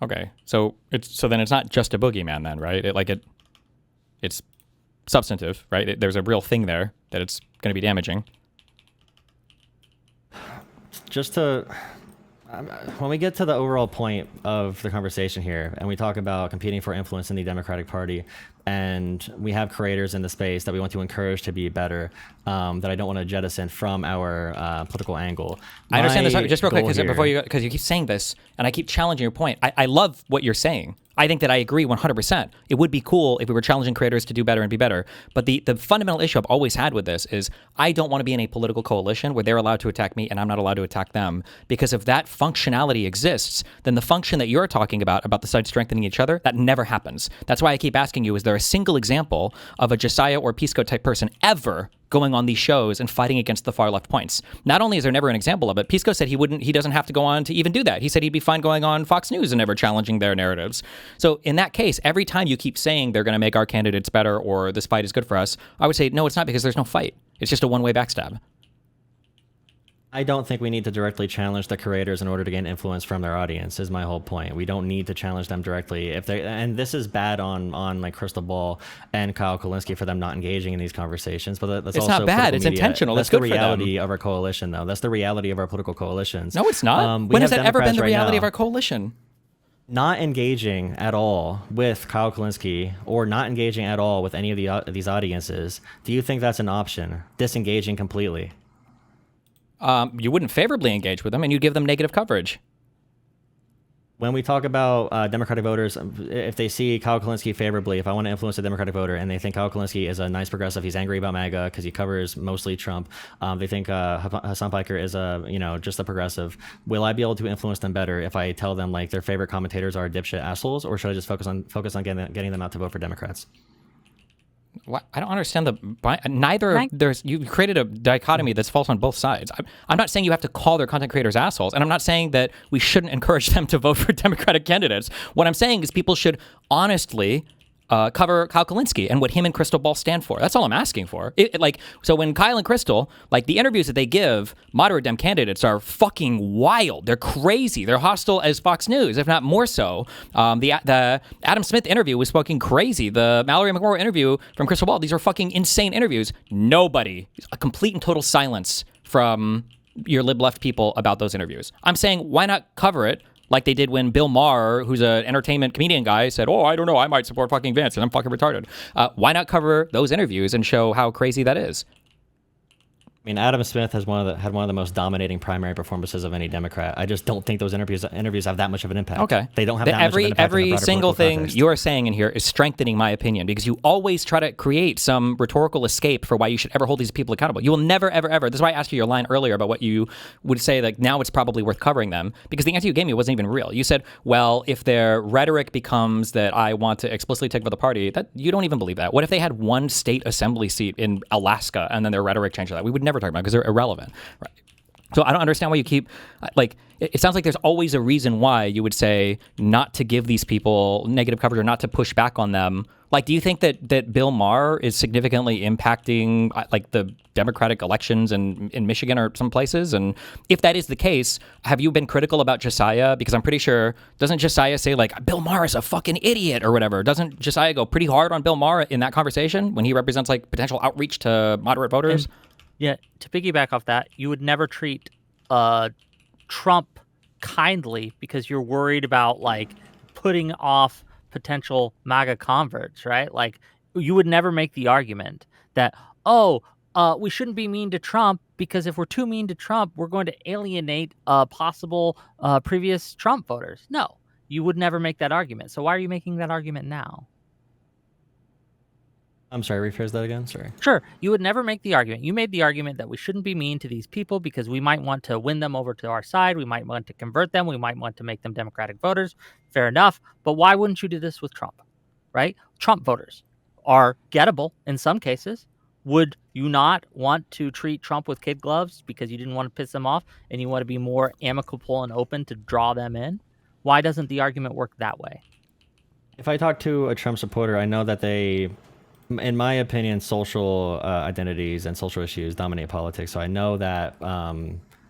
Okay, so then it's not just a boogeyman then, right? It's substantive, right? There's a real thing there that it's going to be damaging. When we get to the overall point of the conversation here, and we talk about competing for influence in the Democratic Party, and we have creators in the space that we want to encourage to be better, that I don't want to jettison from our political angle. I understand this just real quick because you keep saying this, and I keep challenging your point. I love what you're saying. I think that I agree 100%. It would be cool if we were challenging creators to do better and be better. But the fundamental issue I've always had with this is I don't want to be in a political coalition where they're allowed to attack me and I'm not allowed to attack them. Because if that functionality exists, then the function that you're talking about the sides strengthening each other, that never happens. That's why I keep asking you, is there a single example of a Josiah or Pisco type person ever going on these shows and fighting against the far left points? Not only is there never an example of it, Pisco said he doesn't have to go on to even do that. He said he'd be fine going on Fox News and never challenging their narratives. So in that case, every time you keep saying they're going to make our candidates better or this fight is good for us, I would say, no, it's not, because there's no fight. It's just a one-way backstab. I don't think we need to directly challenge the creators in order to gain influence from their audience, is my whole point. We don't need to challenge them directly. And this is bad on like Crystal Ball and Kyle Kulinski for them not engaging in these conversations. But that's it's also not bad. It's media. Intentional. That's good the reality for them. of our coalition, though. That's the reality of our political coalitions. No, it's not. When has that ever been the reality of our coalition? Not engaging at all with Kyle Kulinski or not engaging at all with any of these audiences. Do you think that's an option? Disengaging completely? You wouldn't favorably engage with them, and you'd give them negative coverage. When we talk about Democratic voters, if they see Kyle Kalinske favorably, if I want to influence a Democratic voter and they think Kyle Kalinske is a nice progressive, he's angry about MAGA because he covers mostly Trump, they think Hassan Piker is just a progressive, will I be able to influence them better if I tell them like their favorite commentators are dipshit assholes, or should I just focus on getting them out to vote for Democrats? What? I don't understand neither. You created a dichotomy that's false on both sides. I'm not saying you have to call their content creators assholes, and I'm not saying that we shouldn't encourage them to vote for Democratic candidates. What I'm saying is people should honestly cover Kyle Kalinske and what him and Crystal Ball stand for. That's all I'm asking for. So when Kyle and Crystal, like the interviews that they give moderate Dem candidates are fucking wild. They're crazy. They're hostile as Fox News, if not more so. The Adam Smith interview was fucking crazy. The Mallory McMorrow interview from Crystal Ball, these are fucking insane interviews. Nobody, a complete and total silence from your lib-left people about those interviews. I'm saying, why not cover it like they did when Bill Maher, who's an entertainment comedian guy, said, oh, I don't know, I might support fucking Vance and I'm fucking retarded. Why not cover those interviews and show how crazy that is? I mean, Adam Smith had one of the most dominating primary performances of any Democrat. I just don't think those interviews have that much of an impact. Okay, they don't have that much of an impact. Every single thing context. you are saying in here is strengthening my opinion, because you always try to create some rhetorical escape for why you should ever hold these people accountable. You will never, ever, ever. This is why I asked you your line earlier about what you would say, like, now it's probably worth covering them, because the answer you gave me wasn't even real. You said, well, if their rhetoric becomes that I want to explicitly take over the party, that you don't even believe that. What if they had one state assembly seat in Alaska and then their rhetoric changed to that? We would never talk about it because they're irrelevant. Right. So I don't understand why you keep, like, it sounds like there's always a reason why you would say not to give these people negative coverage or not to push back on them. Like, do you think that Bill Maher is significantly impacting like the Democratic elections in Michigan or some places? And if that is the case, have you been critical about Josiah? Because I'm pretty sure, doesn't Josiah say like, Bill Maher is a fucking idiot or whatever? Doesn't Josiah go pretty hard on Bill Maher in that conversation when he represents like potential outreach to moderate voters? Yeah, to piggyback off that, you would never treat Trump kindly because you're worried about like putting off potential MAGA converts, right? Like you would never make the argument that, we shouldn't be mean to Trump because if we're too mean to Trump, we're going to alienate possible previous Trump voters. No, you would never make that argument. So why are you making that argument now? I'm sorry, rephrase that again? Sorry. Sure. You would never make the argument. You made the argument that we shouldn't be mean to these people because we might want to win them over to our side. We might want to convert them. We might want to make them Democratic voters. Fair enough. But why wouldn't you do this with Trump, right? Trump voters are gettable in some cases. Would you not want to treat Trump with kid gloves because you didn't want to piss them off and you want to be more amicable and open to draw them in? Why doesn't the argument work that way? If I talk to a Trump supporter, I know that they, in my opinion, social identities and social issues dominate politics. So I know that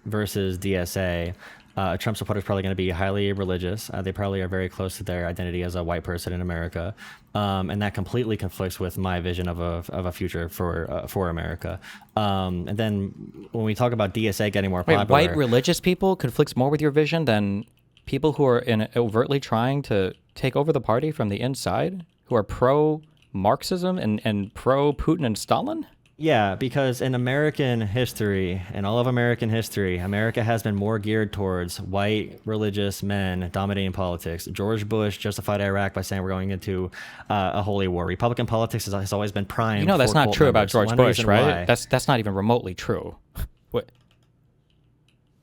versus DSA, a Trump supporter is probably going to be highly religious. They probably are very close to their identity as a white person in America, and that completely conflicts with my vision of a future for America. And then when we talk about DSA getting more popular, white religious people conflicts more with your vision than people who are overtly trying to take over the party from the inside, who are pro-Marxism and pro-Putin and Stalin? Yeah, because in American history, in all of American history, America has been more geared towards white religious men dominating politics. George Bush justified Iraq by saying we're going into a holy war. Republican politics has always been primed. You know that's for not cult true about members. George One Bush, reason right? why- That's not even remotely true. What?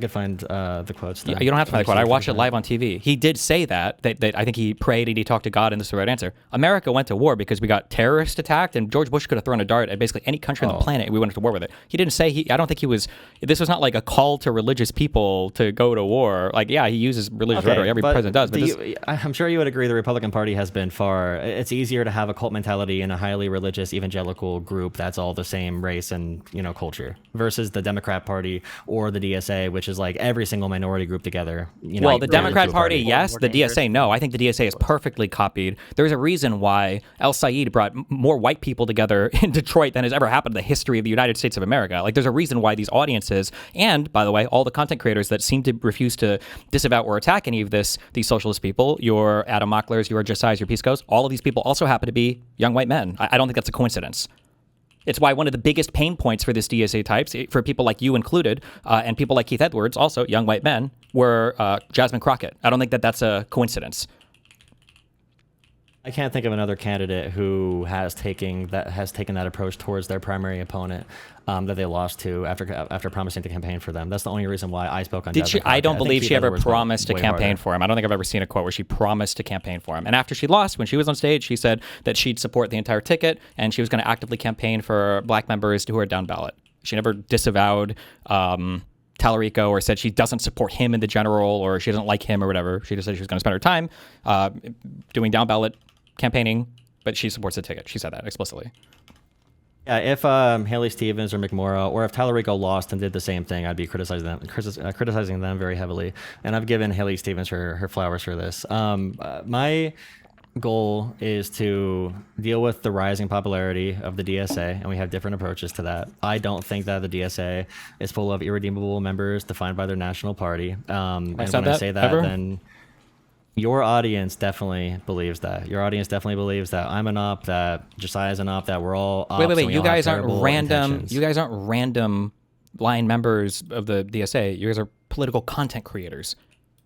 You could find the quotes. You don't have to find the quote. I watched it live on TV. He did say that I think he prayed and he talked to God, and this is the right answer. America went to war because we got terrorist attacked, and George Bush could have thrown a dart at basically any country on the planet, and we went to war with it. He didn't say I don't think he was. This was not like a call to religious people to go to war. Like, yeah, he uses religious rhetoric. Every president does. But I'm sure you would agree the Republican Party has been far. It's easier to have a cult mentality in a highly religious evangelical group that's all the same race and culture versus the Democrat Party or the DSA, which is like every single minority group together. Well, the Democrat Party, party. yes. The DSA, no. I think the DSA is perfectly copied. There's a reason why El Sayed brought more white people together in Detroit than has ever happened in the history of the United States of America. Like, there's a reason why these audiences, and by the way, all the content creators that seem to refuse to disavow or attack any of these socialist people, your Adam Mocklers, your Josiahs, your Piscos, all of these people also happen to be young white men. I don't think that's a coincidence. It's why one of the biggest pain points for this DSA types, for people like you included, and people like Keith Edwards, also young white men, were Jasmine Crockett. I don't think that that's a coincidence. I can't think of another candidate who has taken that approach towards their primary opponent that they lost to after promising to campaign for them. That's the only reason why I spoke on. Did she? I don't believe she ever promised to campaign harder. for him. I don't think I've ever seen a quote where she promised to campaign for him. And after she lost, when she was on stage, she said that she'd support the entire ticket and she was going to actively campaign for black members who are down ballot. She never disavowed Tallarico or said she doesn't support him in the general or she doesn't like him or whatever. She just said she was going to spend her time doing down ballot campaigning, but she supports the ticket. She said that explicitly. Yeah, if Haley Stevens or McMorrow, or if Tallarico lost and did the same thing, I'd be criticizing them very heavily. And I've given Haley Stevens her flowers for this. My goal is to deal with the rising popularity of the DSA, and we have different approaches to that. I don't think that the DSA is full of irredeemable members defined by their national party. And when I say that, then your audience definitely believes that. Your audience definitely believes that I'm an op, that Josiah's an op, that we're all ops. Wait. You guys aren't random. Intentions. You guys aren't random blind members of the DSA. You guys are political content creators.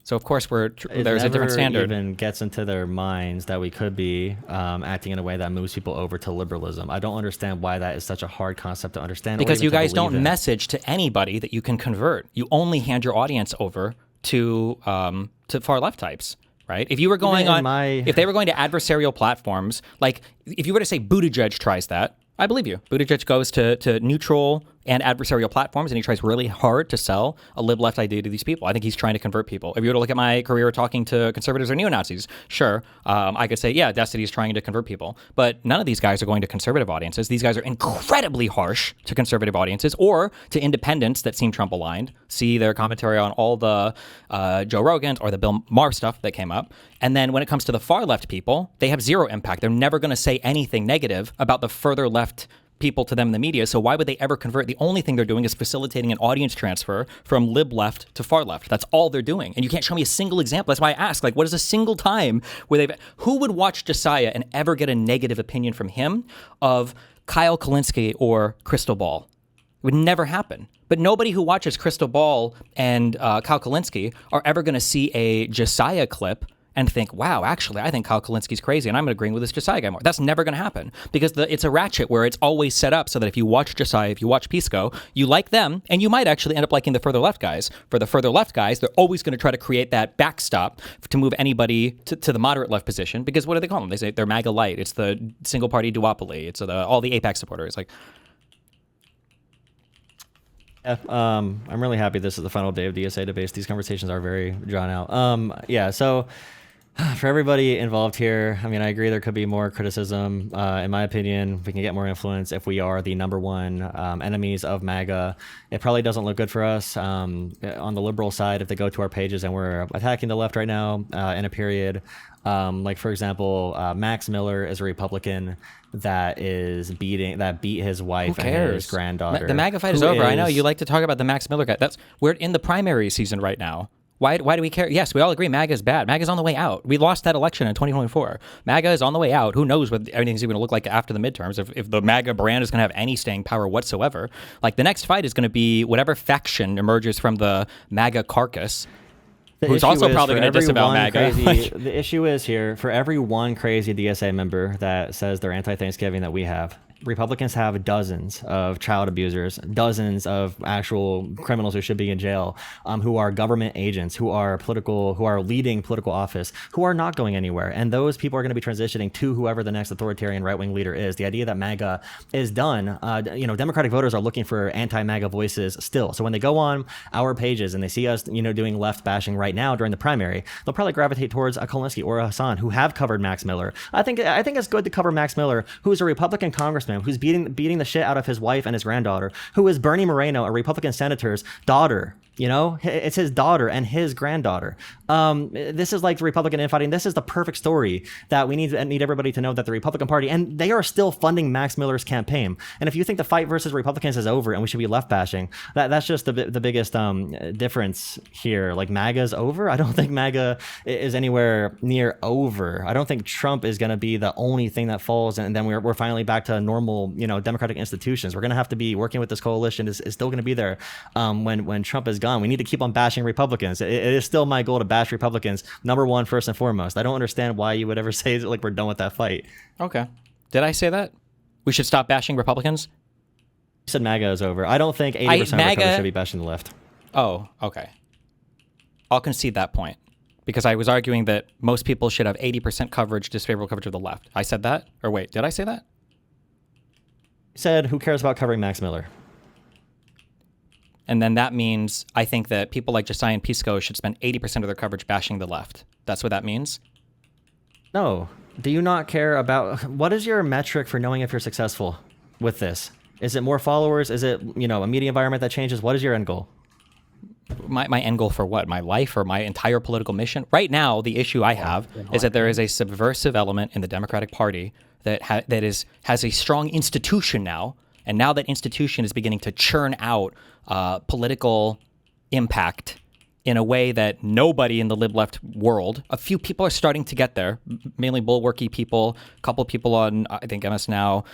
So of course there's a different standard. It even gets into their minds that we could be acting in a way that moves people over to liberalism. I don't understand why that is such a hard concept to understand. Because you guys don't message to anybody that you can convert. You only hand your audience over to far left types. Right? If you were going if they were going to adversarial platforms, like if you were to say Buttigieg tries that, I believe you. Buttigieg goes to neutral and adversarial platforms, and he tries really hard to sell a lib-left idea to these people. I think he's trying to convert people. If you were to look at my career talking to conservatives or neo-Nazis, sure, I could say, yeah, Destiny's trying to convert people. But none of these guys are going to conservative audiences. These guys are incredibly harsh to conservative audiences or to independents that seem Trump-aligned. See their commentary on all the Joe Rogans or the Bill Maher stuff that came up. And then when it comes to the far-left people, they have zero impact. They're never going to say anything negative about the further left people to them in the media, so why would they ever convert? The only thing they're doing is facilitating an audience transfer from lib left to far left. That's all they're doing. And you can't show me a single example. That's why I ask, like, what is a single time where who would watch Josiah and ever get a negative opinion from him of Kyle Kalinske or Crystal Ball? It would never happen. But nobody who watches Crystal Ball and Kyle Kalinske are ever going to see a Josiah clip and think, wow, actually, I think Kyle Kalinski's crazy, and I'm agreeing with this Josiah guy more. That's never going to happen because it's a ratchet where it's always set up so that if you watch Josiah, if you watch Pisco, you like them, and you might actually end up liking the further left guys. For the further left guys, they're always going to try to create that backstop to move anybody to the moderate left position because what do they call them? They say they're MAGA light. It's the single party duopoly. It's all the AIPAC supporters. Like, yeah, I'm really happy this is the final day of DSA debates. These conversations are very drawn out. So for everybody involved here, I mean, I agree there could be more criticism. In my opinion, we can get more influence if we are the number one enemies of MAGA. It probably doesn't look good for us on the liberal side if they go to our pages and we're attacking the left right now in a period. Like, for example, Max Miller is a Republican that beat his wife and his granddaughter. The MAGA fight is over. I know you like to talk about the Max Miller guy. We're in the primary season right now. Why do we care? Yes, we all agree MAGA is bad. MAGA is on the way out. We lost that election in 2024. MAGA is on the way out. Who knows what everything's even going to look like after the midterms, if the MAGA brand is going to have any staying power whatsoever. Like, the next fight is going to be whatever faction emerges from the MAGA carcass, who's also probably going to disavow MAGA. The issue is here, for every one crazy DSA member that says they're anti-Thanksgiving that we have, Republicans have dozens of child abusers, dozens of actual criminals who should be in jail, who are government agents, who are leading political office, who are not going anywhere. And those people are going to be transitioning to whoever the next authoritarian right-wing leader is. The idea that MAGA is done, Democratic voters are looking for anti-MAGA voices still. So when they go on our pages and they see us, doing left bashing right now during the primary, they'll probably gravitate towards a Kalinske or a Hassan who have covered Max Miller. I think it's good to cover Max Miller, who is a Republican congressman, who's beating the shit out of his wife and his granddaughter, who is Bernie Moreno, a Republican senator's daughter. It's his daughter and his granddaughter. This is like the Republican infighting. This is the perfect story that we need everybody to know that the Republican Party, and they are still funding Max Miller's campaign. And if you think the fight versus Republicans is over and we should be left bashing, that's just the biggest difference here. Like MAGA's over. I don't think MAGA is anywhere near over. I don't think Trump is going to be the only thing that falls, and then we're finally back to normal, democratic institutions. We're going to have to be working with this coalition. Is still going to be there when Trump is gone. We need to keep on bashing Republicans. It is still my goal to bash Republicans, number one, first and foremost. I don't understand why you would ever say like we're done with that fight. Okay. Did I say that? We should stop bashing Republicans? You said MAGA is over. I don't think 80% of Republicans should be bashing the left. Oh, okay. I'll concede that point because I was arguing that most people should have 80% coverage, disfavorable coverage of the left. I said that? Or wait, did I say that? You said, who cares about covering Max Miller? And then that means I think that people like Josiah and Pisco should spend 80% of their coverage bashing the left. That's what that means? No. Do you not care about... What is your metric for knowing if you're successful with this? Is it more followers? Is it, a media environment that changes? What is your end goal? My end goal for what? My life or my entire political mission? Right now, the issue I have is that there is a subversive element in the Democratic Party that has a strong institution now. And now that institution is beginning to churn out political impact in a way that nobody in the lib-left world, a few people are starting to get there, mainly bulwarky people, a couple people on, I think, MS Now.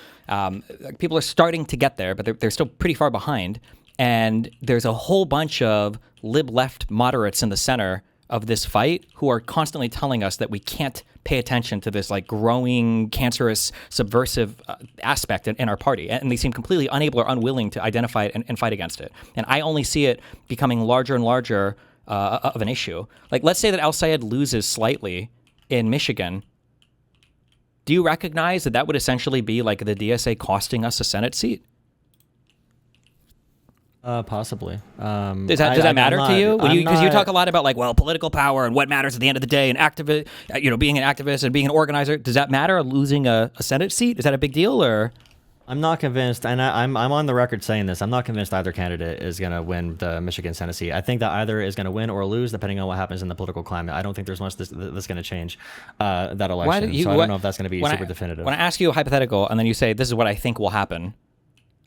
People are starting to get there, but they're still pretty far behind. And there's a whole bunch of lib-left moderates in the center of this fight who are constantly telling us that we can't pay attention to this like growing cancerous subversive aspect in our party, and they seem completely unable or unwilling to identify it and fight against it. And I only see it becoming larger and larger of an issue. Like, let's say that Al Sayed loses slightly in Michigan. Do you recognize that would essentially be like the DSA costing us a Senate seat? Possibly. Does that matter to you? Because you talk a lot about like, well, political power and what matters at the end of the day, and being an activist and being an organizer. Does that matter? Losing a Senate seat, is that a big deal? Or I'm not convinced, and I'm on the record saying this. I'm not convinced either candidate is going to win the Michigan Senate seat. I think that either is going to win or lose, depending on what happens in the political climate. I don't think there's much that's going to change that election. I don't know if that's going to be super definitive. When I ask you a hypothetical, and then you say this is what I think will happen,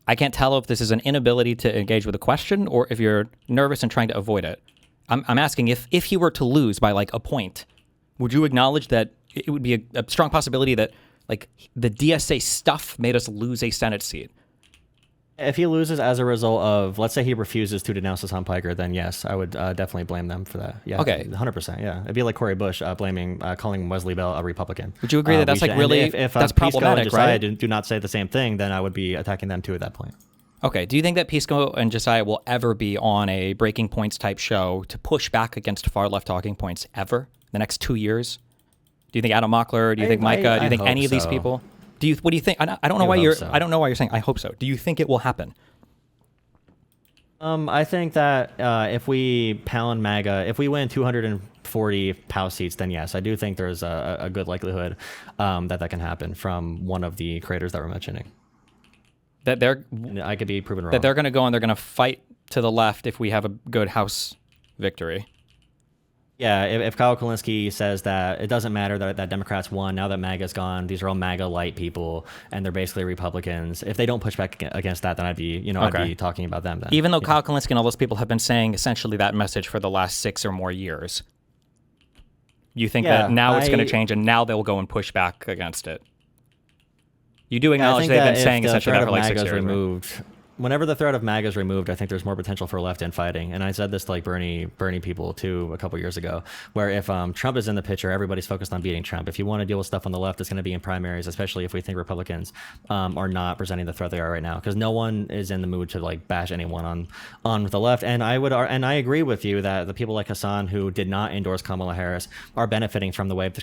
I can't tell if this is an inability to engage with a question or if you're nervous and trying to avoid it. I'm asking if he were to lose by like a point, would you acknowledge that it would be a strong possibility that like the DSA stuff made us lose a Senate seat? If he loses as a result of, let's say he refuses to denounce Hassan Piker, then yes, I would definitely blame them for that. Yeah. Okay. 100%. Yeah. It'd be like Cori Bush calling Wesley Bell a Republican. Would you agree that that's like really, if that's Pisco problematic, and Josiah right? do not say the same thing, then I would be attacking them too at that point. Okay. Do you think that Pisco and Josiah will ever be on a Breaking Points type show to push back against far left talking points ever? The next 2 years? Do you think Adam Mockler? Do you think Micah? Do you think any of these people? What do you think? I don't know why you're. I don't know why you're saying I hope so. Do you think it will happen? I think that if we pound MAGA, if we win 240 House seats, then yes, I do think there's a good likelihood that can happen from one of the creators that we're mentioning. I could be proven wrong. That they're going to go and they're going to fight to the left if we have a good House victory. Yeah, if Kyle Kulinski says that it doesn't matter that Democrats won, now that MAGA's gone, these are all MAGA light people, and they're basically Republicans. If they don't push back against that, then I'd be talking about them then. Even though Kyle Kulinski and all those people have been saying essentially that message for the last 6 or more years. You think that now it's going to change and now they'll go and push back against it? You do acknowledge they've been saying essentially that for like 6 years. Whenever the threat of MAGA is removed, I think there's more potential for left infighting. And I said this to like Bernie people too a couple years ago, where if Trump is in the picture, everybody's focused on beating Trump. If you want to deal with stuff on the left, it's going to be in primaries, especially if we think Republicans are not presenting the threat they are right now, because no one is in the mood to like bash anyone on the left. And I agree with you that the people like Hassan who did not endorse Kamala Harris are benefiting from the wave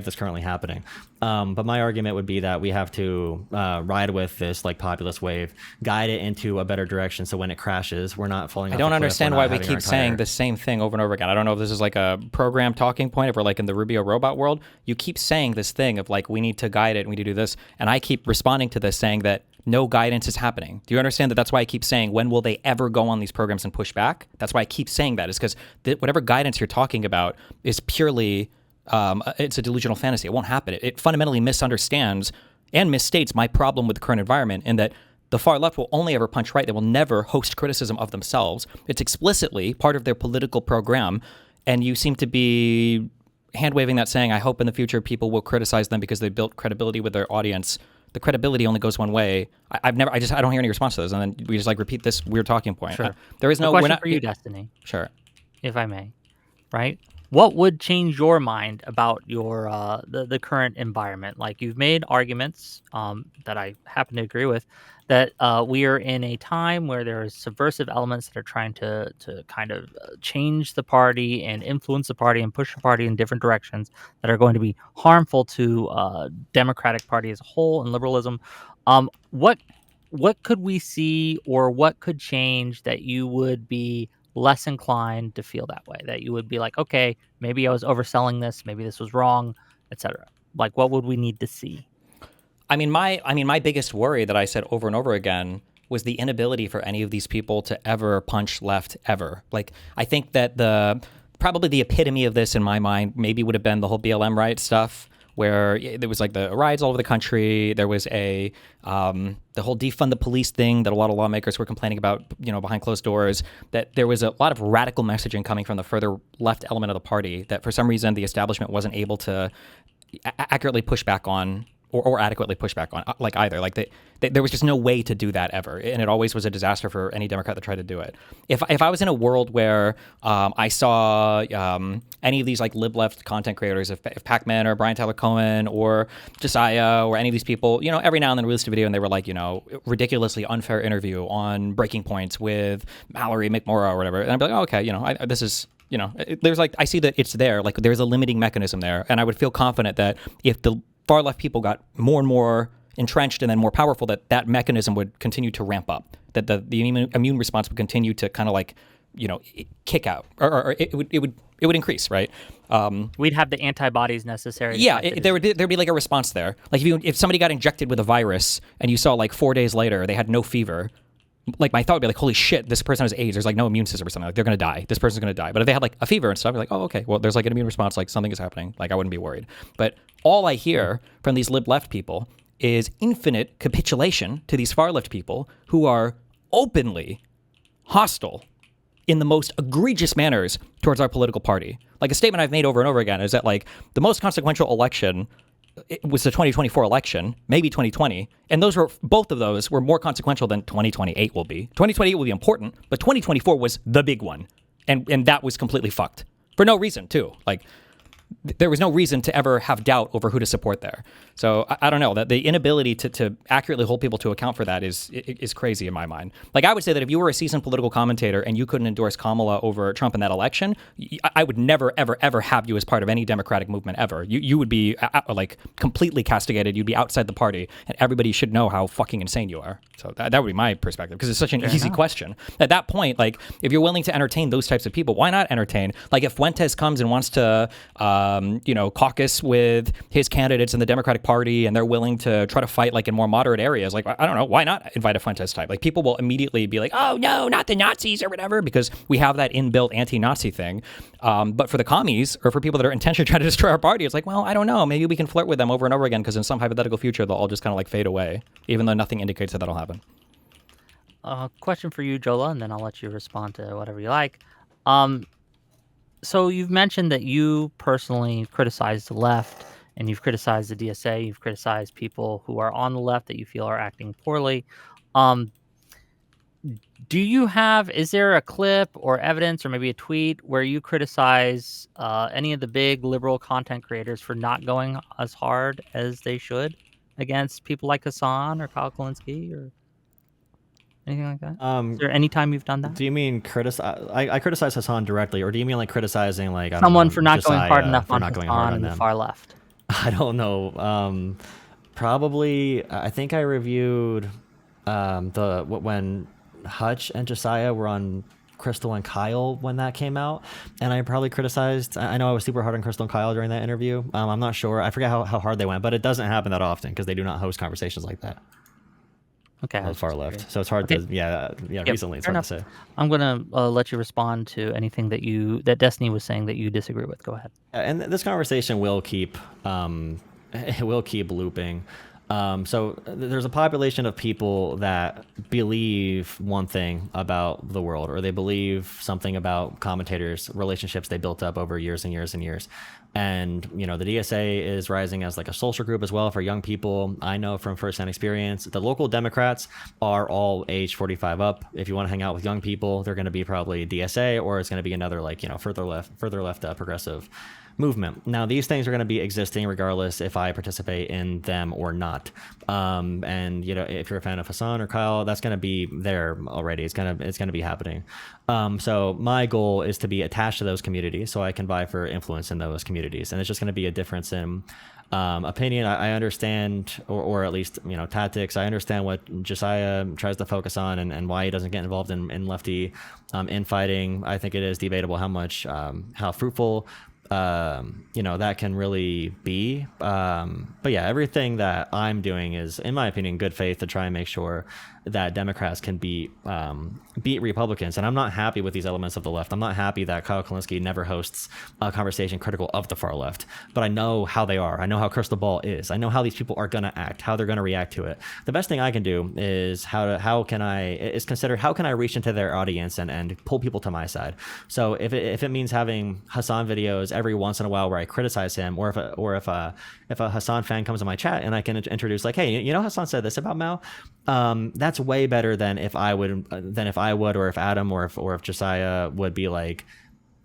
that's currently happening. But my argument would be that we have to ride with this like populist wave, guide it into a better direction, so when it crashes, we're not falling off the cliff. I don't understand why we keep saying the same thing over and over again. I don't know if this is like a program talking point, if we're like in the Rubio robot world. You keep saying this thing of like, we need to guide it, and we need to do this. And I keep responding to this saying that no guidance is happening. Do you understand that? That's why I keep saying, when will they ever go on these programs and push back? That's why I keep saying that, is because whatever guidance you're talking about is purely, it's a delusional fantasy. It won't happen. It fundamentally misunderstands and misstates my problem with the current environment, in that the far left will only ever punch right. They will never host criticism of themselves. It's explicitly part of their political program, and you seem to be hand-waving that, saying, I hope in the future people will criticize them because they built credibility with their audience. The credibility only goes one way. I don't hear any response to those, and then we just like repeat this weird talking point. Sure. There is no question for you, Destiny. Sure. If I may, right? What would change your mind about your the current environment? Like, you've made arguments that I happen to agree with, that we are in a time where there are subversive elements that are trying to kind of change the party and influence the party and push the party in different directions that are going to be harmful to Democratic Party as a whole and liberalism. What could we see, or what could change that you would be less inclined to feel that way, that you would be like, okay, maybe I was overselling this, maybe this was wrong, etc.? Like, what would we need to see? I mean, my biggest worry that I said over and over again was the inability for any of these people to ever punch left ever. Like, I think that probably the epitome of this in my mind maybe would have been the whole BLM riot stuff, where there was like the riots all over the country. There was the whole defund the police thing that a lot of lawmakers were complaining about, behind closed doors, that there was a lot of radical messaging coming from the further left element of the party that for some reason the establishment wasn't able to accurately push back on, or adequately push back on, like either. Like there was just no way to do that ever, and it always was a disaster for any Democrat that tried to do it. If I was in a world where I saw any of these like lib left content creators, if Pac-Man or Brian Tyler Cohen or Josiah or any of these people, every now and then released a video and they were like, ridiculously unfair interview on Breaking Points with Mallory McMorrow or whatever, and I'd be like, oh, okay, this is. There's like, I see that it's there, like there's a limiting mechanism there, and I would feel confident that if the far left people got more and more entrenched and then more powerful, that mechanism would continue to ramp up, that the immune response would continue to kind of like, kick out, or it would increase, right? We'd have the antibodies necessary. Yeah, there'd be like a response there. Like if somebody got injected with a virus and you saw like 4 days later they had no fever, like my thought would be like, holy shit, this person has AIDS. There's like no immune system or something. Like they're going to die. This person's going to die. But if they had like a fever and stuff, you're like, oh, okay, well, there's like an immune response. Like something is happening. Like I wouldn't be worried. But all I hear from these lib left people is infinite capitulation to these far left people who are openly hostile in the most egregious manners towards our political party. Like a statement I've made over and over again is that like the most consequential election, it was the 2024 election, maybe 2020, and both of those were more consequential than 2028 will be. 2028 will be important, but 2024 was the big one, and that was completely fucked for no reason too. Like there was no reason to ever have doubt over who to support there. So I don't know, that the inability to accurately hold people to account for that is crazy in my mind. Like I would say that if you were a seasoned political commentator and you couldn't endorse Kamala over Trump in that election, I would never, ever, ever have you as part of any Democratic movement ever. You would be like completely castigated. You'd be outside the party, and everybody should know how fucking insane you are. So that would be my perspective, because it's such an easy question. At that point, like if you're willing to entertain those types of people, why not entertain? Like if Fuentes comes and wants to caucus with his candidates in the Democratic Party, and they're willing to try to fight like in more moderate areas, like I don't know, why not invite a Fuentes type? Like people will immediately be like, oh no, not the Nazis or whatever, because we have that inbuilt anti-Nazi thing. But for the commies, or for people that are intentionally trying to destroy our party, it's like, well, I don't know, maybe we can flirt with them over and over again, because in some hypothetical future they'll all just kind of like fade away, even though nothing indicates that that'll happen. Question for you, Jolah, and then I'll let you respond to whatever you like. So you've mentioned that you personally criticized the left, and you've criticized the DSA, you've criticized people who are on the left that you feel are acting poorly. Is there a clip or evidence or maybe a tweet where you criticize any of the big liberal content creators for not going as hard as they should against people like Hassan or Kyle Kalinske or anything like that? Is there any time you've done that? Do you mean criticize? I criticize Hassan directly, or do you mean like criticizing like someone for not going hard enough on not going Hassan hard on and the them? far left? I don't know. Probably. I think I reviewed when Hutch and Josiah were on Crystal and Kyle when that came out, and I probably criticized. I know I was super hard on Crystal and Kyle during that interview. I'm not sure. I forget how hard they went, but it doesn't happen that often because they do not host conversations like that. Okay, I on the was far just left. curious. So it's hard Okay. to, yeah. Yep, Recently, it's fair hard enough. to say. I'm gonna let you respond to anything that Destiny was saying that you disagree with. Go ahead. And this conversation will keep it will keep looping. So there's a population of people that believe one thing about the world, or they believe something about commentators, relationships they built up over years and years and years. And the DSA is rising as like a social group as well for young people. I know from firsthand experience, the local Democrats are all age 45 up. If you want to hang out with young people, they're going to be probably DSA, or it's going to be another like further left progressive movement. Now, these things are going to be existing regardless if I participate in them or not. And if you're a fan of Hassan or Kyle, that's going to be there already. It's going to be happening. So my goal is to be attached to those communities so I can vie for influence in those communities. And it's just going to be a difference in opinion. I understand, or at least tactics. I understand what Josiah tries to focus on and why he doesn't get involved in lefty infighting. I think it is debatable how fruitful that can really be. But yeah, everything that I'm doing is, in my opinion, good faith to try and make sure that Democrats can beat Republicans. And I'm not happy with these elements of the left. I'm not happy that Kyle Kalinske never hosts a conversation critical of the far left. But I know how they are. I know how Crystal Ball is. I know how these people are going to act, how they're going to react to it. The best thing I can do is how can I reach into their audience and pull people to my side. So if it means having Hassan videos every once in a while where I criticize him, or if a Hassan fan comes in my chat and I can introduce like, hey, Hassan said this about Mao. That's way better than if I would, or if Adam or if Josiah would be like,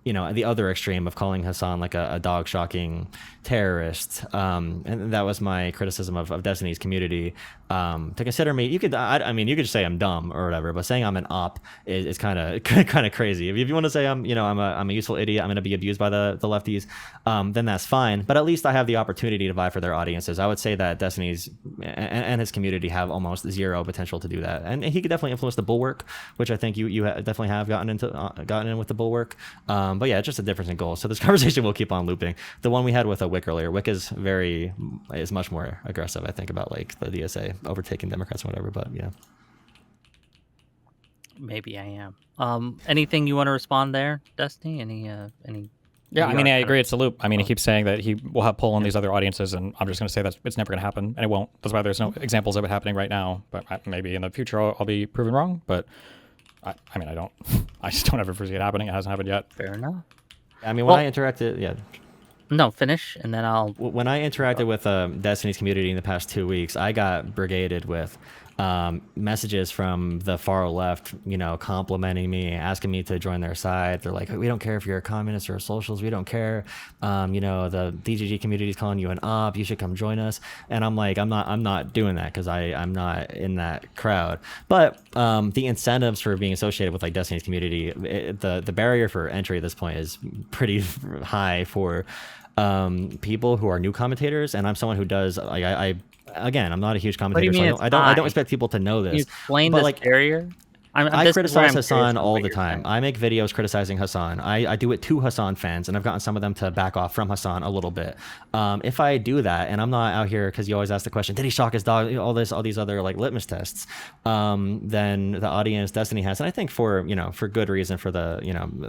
the other extreme of calling Hassan like a dog shocking terrorist. And that was my criticism of Destiny's community. To consider me, you could just say I'm dumb or whatever, but saying I'm an op is kind of crazy. If you want to say I'm a useful idiot, I'm going to be abused by the lefties, then that's fine. But at least I have the opportunity to vie for their audiences. I would say that Destiny's and his community have almost zero potential to do that, and he could definitely influence the Bulwark, which I think you definitely have gotten in with the Bulwark. But yeah, it's just a difference in goals. So this conversation will keep on looping. The one we had with a Wick earlier, Wick is much more aggressive, I think, about like the DSA overtaking Democrats or whatever. But yeah, Maybe I am. Anything you want to respond there, Destiny? Any? Yeah, I agree. It's a loop. He keeps saying that he will have pull on these other audiences, and I'm just going to say that it's never going to happen, and it won't. That's why there's no examples of it happening right now. But maybe in the future I'll be proven wrong. But I don't. I just don't ever foresee it happening. It hasn't happened yet. Fair enough. I interacted, yeah. No, finish, and then I'll... When I interacted with Destiny's community in the past 2 weeks, I got brigaded with messages from the far left, complimenting me, asking me to join their side. They're like, we don't care if you're a communist or a socialist. We don't care. The DGG community is calling you an op. You should come join us. And I'm like, I'm not doing that because I'm not in that crowd. But the incentives for being associated with like Destiny's community, the barrier for entry at this point is pretty high for people who are new commentators. And I'm someone who does again, I'm not a huge commentator, so I don't expect people to know this. Can you explain this barrier? I criticize Hassan all the time. I make videos criticizing Hassan. I do it to Hassan fans, and I've gotten some of them to back off from Hassan a little bit. If I do that, and I'm not out here because you always ask the question, did he shock his dog? All these other like litmus tests. Then the audience Destiny has, and I think for good reason, for the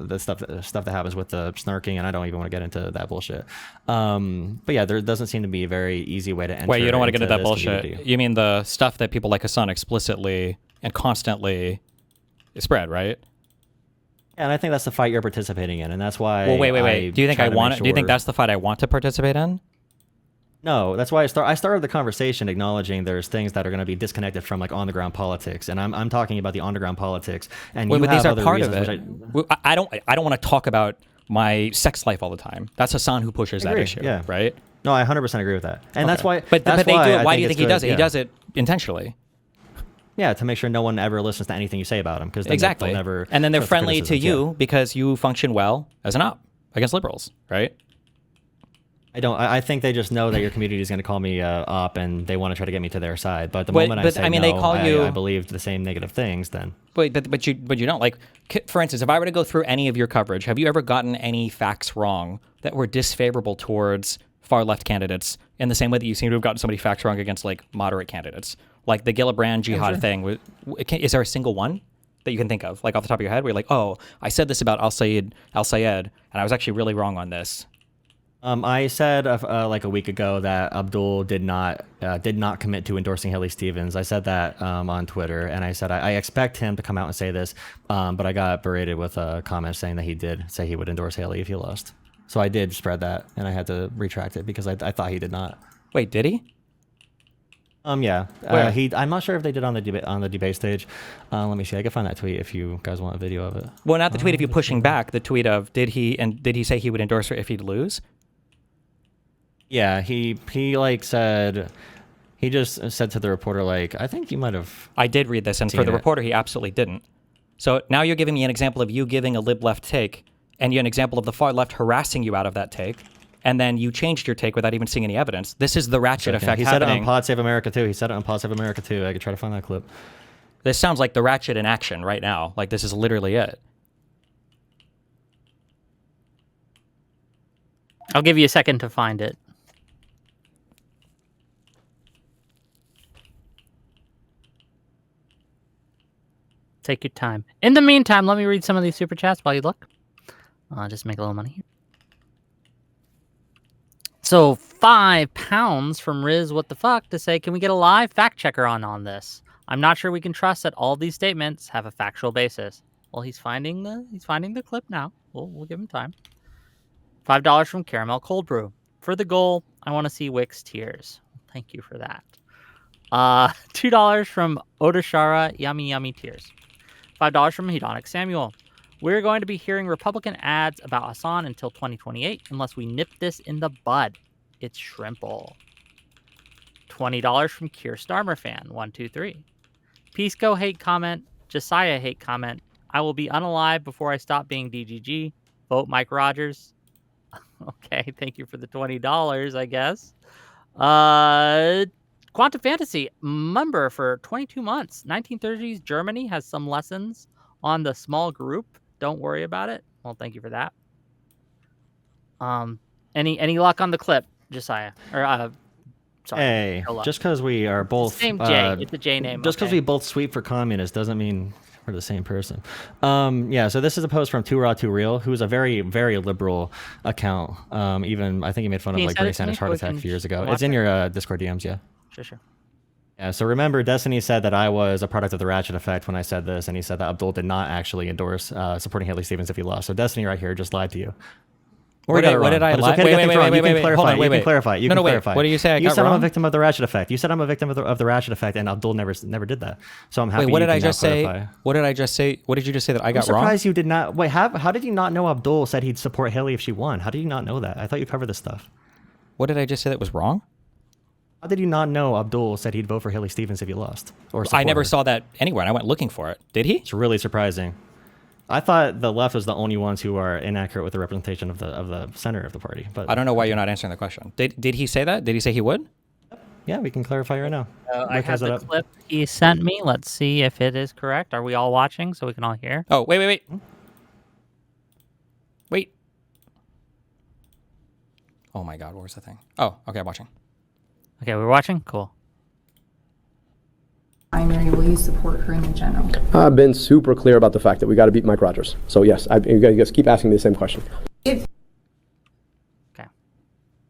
the stuff that happens with the snarking, and I don't even want to get into that bullshit. But yeah, there doesn't seem to be a very easy way to enter. Wait, you don't want to get into that bullshit? Community. You mean the stuff that people like Hassan explicitly and constantly spread, right? And I think that's the fight you're participating in, and that's why. Well, wait. Do you think Do you think that's the fight I want to participate in? No, that's why I started the conversation acknowledging there's things that are going to be disconnected from like on the ground politics, and I'm talking about the on the ground politics. And but have these are other part of reasons, it. I don't want to talk about my sex life all the time. That's Hassan who pushes that issue, yeah. Right? No, I 100% agree with that, and that's why. But that's they do it. Why do you think he does it? Yeah. He does it intentionally. Yeah, to make sure no one ever listens to anything you say about him, because exactly. they'll never. And then they're friendly to you yeah. because you function well as an op against liberals, right? I don't. I think they just know that your community is going to call me op, and they want to try to get me to their side. But the moment I say no, they call you. I believe the same negative things. Then. But you don't, like, for instance, if I were to go through any of your coverage, have you ever gotten any facts wrong that were disfavorable towards far left candidates in the same way that you seem to have gotten somebody facts wrong against like moderate candidates. Like the Gillibrand jihad thing. Is there a single one that you can think of, like off the top of your head, where you're like, oh, I said this about Al Sayed, and I was actually really wrong on this? I said like a week ago that Abdul did not commit to endorsing Haley Stevens. I said that on Twitter, and I said I expect him to come out and say this, but I got berated with a comment saying that he did say he would endorse Haley if he lost. So I did spread that, and I had to retract it because I thought he did not. Wait, did he? Yeah. I'm not sure if they did on the debate stage. Let me see. I can find that tweet if you guys want a video of it. Well, not the tweet of you pushing back. The tweet of did he say he would endorse her if he'd lose? Yeah, he like said, he just said to the reporter, like, I think you might have. I did read this, and for the reporter, he absolutely didn't. So now you're giving me an example of you giving a lib left take, and you're an example of the far left harassing you out of that take, and then you changed your take without even seeing any evidence. This is the ratchet effect He happening. said it on Pod Save America too. I could try to find that clip. This sounds like the ratchet in action right now. Like this is literally it. I'll give you a second to find it. Take your time. In the meantime, let me read some of these super chats while you look. Just make a little money here. So £5 from Riz What the Fuck to say, can we get a live fact checker on this? I'm not sure we can trust that all these statements have a factual basis. Well, he's finding the clip now. We'll give him time. $5 from Caramel Cold Brew. For the goal, I want to see Wick's tears. Thank you for that. $2 from Odashara, Yummy Yummy Tears. $5 from Hedonic Samuel. We're going to be hearing Republican ads about Hassan until 2028 unless we nip this in the bud. It's shrimple. $20 from Keir Starmer fan, 123. Pisco hate comment, Josiah hate comment. I will be unalive before I stop being DGG. Vote Mike Rogers. Okay, thank you for the $20, I guess. Quantum Fantasy, member for 22 months. 1930s Germany has some lessons on the small group. Don't worry about it. Well, thank you for that. Any luck on the clip, Josiah? Or sorry. Hey, just because we are both same J. It's a J name. Just because we both sweep for communists doesn't mean we're the same person. Yeah. So this is a post from Too Raw Too Real, who's a very very liberal account. Even I think he made fun of like Bernie Sanders' heart attack a few years ago. It's in your Discord DMs. Yeah. Sure. Yeah, so remember, Destiny said that I was a product of the ratchet effect when I said this, and he said that Abdul did not actually endorse supporting Haley Stevens if he lost. So Destiny right here just lied to you. What did I lie? Wait. You can clarify. No, wait. What do you say I got wrong? You said I'm a victim of the ratchet effect. You said I'm a victim of the ratchet effect, and Abdul never did that. So I'm happy. Wait, what did I just say? Clarify. What did I just say? What did you just say that I got wrong? I'm surprised you did not. Wait, how did you not know Abdul said he'd support Haley if she won? How did you not know that? I thought you covered this stuff. What did I just say that was wrong? How did you not know Abdul said he'd vote for Haley Stevens if he lost? Or I never saw that anywhere, and I went looking for it. Did he? It's really surprising. I thought the left was the only ones who are inaccurate with the representation of the center of the party. But I don't know why you're not answering the question. Did he say that? Did he say he would? Yeah, we can clarify right now. I have the clip he sent me. Let's see if it is correct. Are we all watching so we can all hear? Oh, wait. Wait. Oh my God, where's the thing? Oh, okay, I'm watching. Okay, we're watching? Cool. Primary, will you support her in the general? I've been super clear about the fact that we got to beat Mike Rogers. So yes, you guys keep asking me the same question.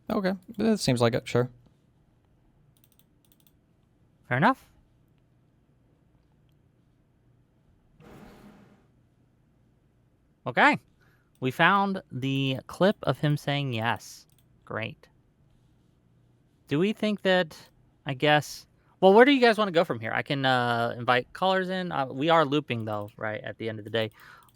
Okay. That seems like it. Sure. Fair enough. Okay. We found the clip of him saying yes. Great. Do we think that, I guess... Well, where do you guys want to go from here? I can invite callers in. We are looping, though, right, at the end of the day.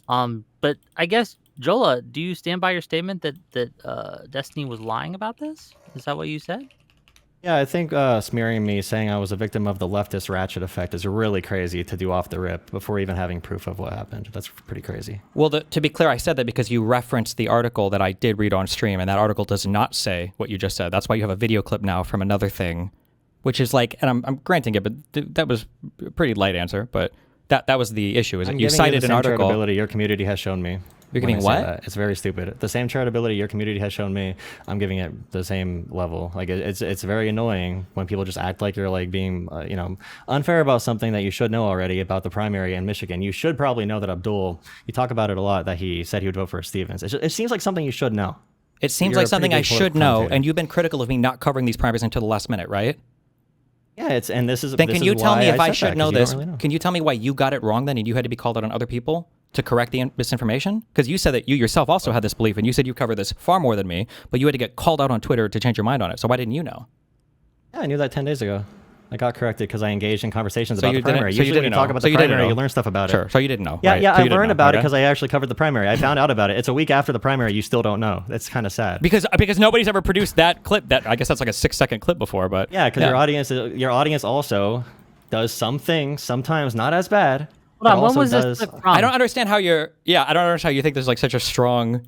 But I guess, Jolah, do you stand by your statement that Destiny was lying about this? Is that what you said? Yeah, I think smearing me, saying I was a victim of the leftist ratchet effect is really crazy to do off the rip before even having proof of what happened. That's pretty crazy. Well, to be clear, I said that because you referenced the article that I did read on stream, and that article does not say what you just said. That's why you have a video clip now from another thing, which is like, and I'm granting it, but that was a pretty light answer, but That was the issue. Is I'm you giving cited the an same article. charitability your community has shown me. You're when getting I say what? that. It's very stupid. The same charitability your community has shown me, I'm giving it the same level. Like it's very annoying when people just act like you're like being unfair about something that you should know already about the primary in Michigan. You should probably know that Abdul. You talk about it a lot that he said he would vote for Stevens. It seems like something you should know. It seems You're like a pretty something I big should political know, commentator. and you've been critical of me not covering these primaries until the last minute, right? Yeah, and this is. Then this can is you tell why me if I said should that, know 'cause you don't this? really know. Can you tell me why you got it wrong then, and you had to be called out on other people to correct the misinformation? Because you said that you yourself also had this belief, and you said you cover this far more than me, but you had to get called out on Twitter to change your mind on it. So why didn't you know? Yeah, I knew that 10 days ago. I got corrected because I engaged in conversations So about you the primary. didn't- so you Usually when didn't you talk know. about So the you didn't primary, know. you learn stuff about Sure. it. So you didn't know. Yeah, right? yeah, So I you didn't learned know, about it okay? because I actually covered the primary. I found out about it. It's a week after the primary. You still don't know. That's kind of sad. Because nobody's ever produced that clip. That I guess that's like a 6-second clip before, but Yeah, because your audience also does some things, sometimes not as bad. Hold on, but when also was does- this clip from? I don't understand how you're. Yeah, I don't understand how you think there's like such a strong.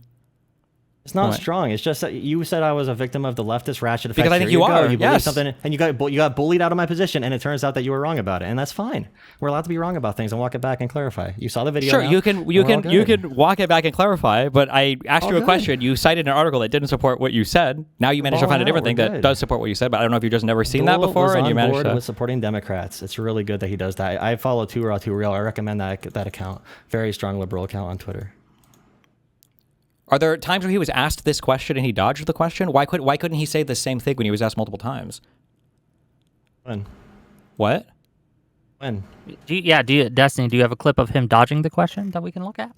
It's not What? strong. It's just that you said I was a victim of the leftist ratchet effect. Because I think Here you go. are, You believe yes. something, and you got bullied out of my position, and it turns out that you were wrong about it, and that's fine. We're allowed to be wrong about things and walk it back and clarify. You saw the video. Sure, now, you can and we're all good. walk it back and clarify. But I asked All you a good. question. You cited an article that didn't support what you said. Now you managed to Ball find a out, different thing we're that good. does support what you said. But I don't know if you've just never seen that Dole before, was and you on managed board to. with supporting Democrats. It's really good that he does that. I follow Too Raw Too Real. I recommend that account. Very strong liberal account on Twitter. Are there times where he was asked this question and he dodged the question? Why couldn't he say the same thing when he was asked multiple times? When? What? When? Destiny, do you have a clip of him dodging the question that we can look at?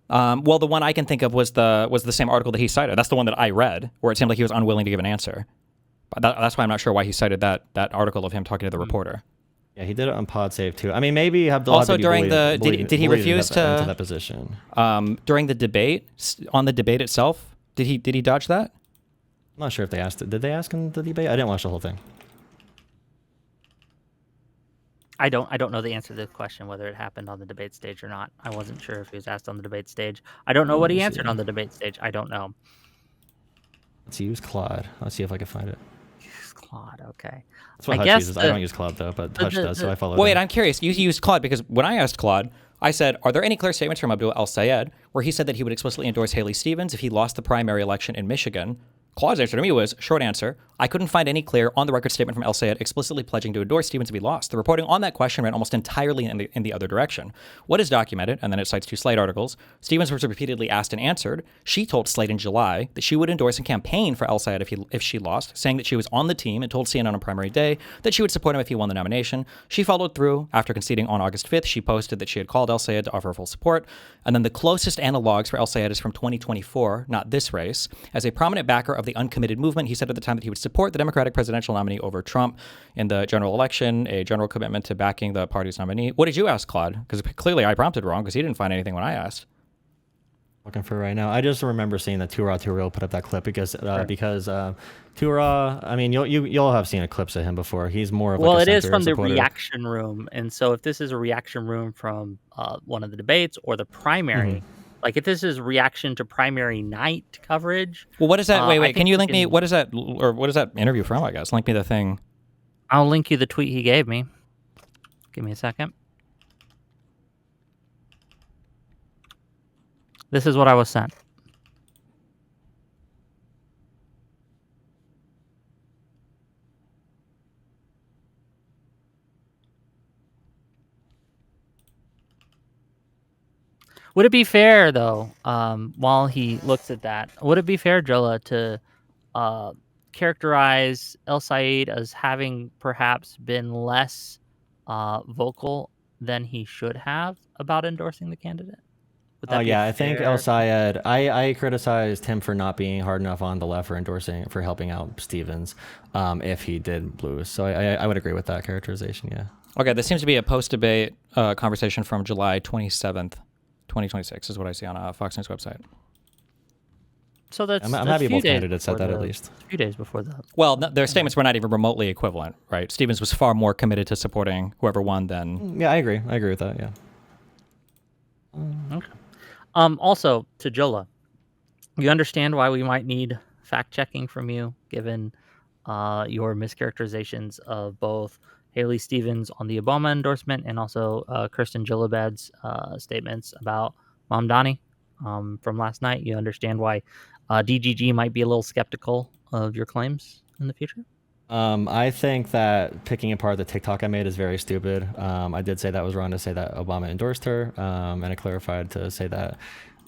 Well, the one I can think of was the same article that he cited. That's the one that I read, where it seemed like he was unwilling to give an answer. But that's why I'm not sure why he cited that article of him talking to the reporter. Yeah, he did it on PodSave too. I mean, maybe Abdullah Also, had to be during bullied- the- did he bullied into refuse that- into to- that position? During the debate, on the debate itself, did he dodge that? I'm not sure if they asked it. Did they ask in the debate? I didn't watch the whole thing. I don't know the answer to the question whether it happened on the debate stage or not. I wasn't sure if he was asked on the debate stage. I don't know what he Let's answered see. on the debate stage. I don't know. Let's use Claude. Let's see if I can find it. Claude, okay. That's what I Hutch guess uses. I the- don't use Claude though, but Hutch does, so I follow. Well, wait, him. I'm curious. You used Claude because when I asked Claude, I said, are there any clear statements from Abdul El-Sayed where he said that he would explicitly endorse Haley Stevens if he lost the primary election in Michigan? Claude's answer to me was, short answer, I couldn't find any clear on-the-record statement from El-Sayed explicitly pledging to endorse Stevens if he lost. The reporting on that question ran almost entirely in the other direction. What is documented, and then it cites 2 Slate articles, Stevens was repeatedly asked and answered. She told Slate in July that she would endorse and campaign for El-Sayed if she lost, saying that she was on the team and told CNN on primary day that she would support him if he won the nomination. She followed through. After conceding on August 5th, she posted that she had called El-Sayed to offer full support. And then the closest analogs for El-Sayed is from 2024, not this race. As a prominent backer of the uncommitted movement, he said at the time that he would support the Democratic presidential nominee over Trump in the general election, a general commitment to backing the party's nominee. What did you ask, Claude? Because clearly I prompted wrong because he didn't find anything when I asked. Looking for it right now. I just remember seeing that Too Raw Too Real put up that clip because Too Raw. I mean, you'll have seen clips of him before. He's more of Well, like a it is center from the supporter. reaction room, and so if this is a reaction room from one of the debates or the primary, like if this is reaction to primary night coverage, Well, what is that? I Wait, think can you we link me? can- What is that? Or what is that interview from? I guess link me the thing. I'll link you the tweet he gave me. Give me a second. This is what I was sent. Would it be fair, though, while he looks at that, would it be fair, Jolah, to characterize El Sayed as having perhaps been less vocal than he should have about endorsing the candidate? Would Oh that be yeah, I think fair? El Sayed. I criticized him for not being hard enough on the left for helping out Stevens, if he did lose. So I would agree with that characterization. Yeah. Okay, this seems to be a post-debate conversation from July 27th, 2026, is what I see on Fox News website. So that's I'm that's happy a few both days candidates said before that at the- least. a few days before the. Well, their statements were not even remotely equivalent, right? Stevens was far more committed to supporting whoever won than. Yeah, I agree. I agree with that. Yeah. Okay. Also, to Jolah, you understand why we might need fact checking from you, given your mischaracterizations of both Haley Stevens on the Obama endorsement, and also Kirsten Gillibad's statements about Mamdani from last night. You understand why DGG might be a little skeptical of your claims in the future? I think that picking apart the TikTok I made is very stupid. I did say that was wrong to say that Obama endorsed her, and I clarified to say that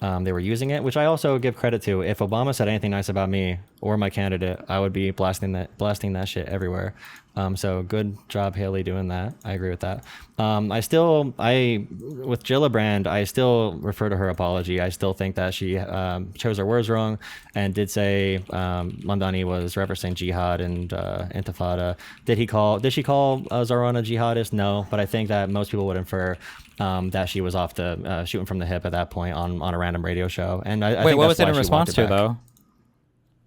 they were using it, which I also give credit to. If Obama said anything nice about me or my candidate, I would be blasting that shit everywhere. So good job, Haley, doing that. I agree with that. With Gillibrand, I still refer to her apology. I still think that she chose her words wrong and did say Mamdani was referencing jihad and intifada. Did she call Zoran a jihadist? No, but I think that most people would infer that she was off the shooting from the hip at that point on a random radio show. And I Wait, think what that's was it why in she response walked to it back. though?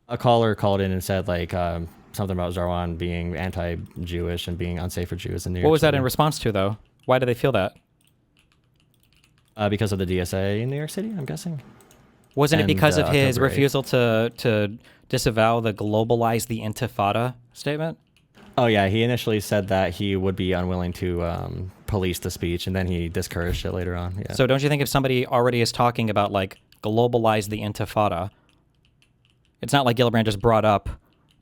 A caller called in and said like something about Zarwan being anti-Jewish and being unsafe for Jews in New York What was that City. in response to though? Why do they feel that? Because of the DSA in New York City, I'm guessing. Wasn't it And, because of his October 8th. refusal to disavow the globalize the intifada statement? Oh yeah, he initially said that he would be unwilling to police the speech, and then he discouraged it later on. Yeah. So don't you think if somebody already is talking about like globalize the intifada, it's not like Gillibrand just brought up,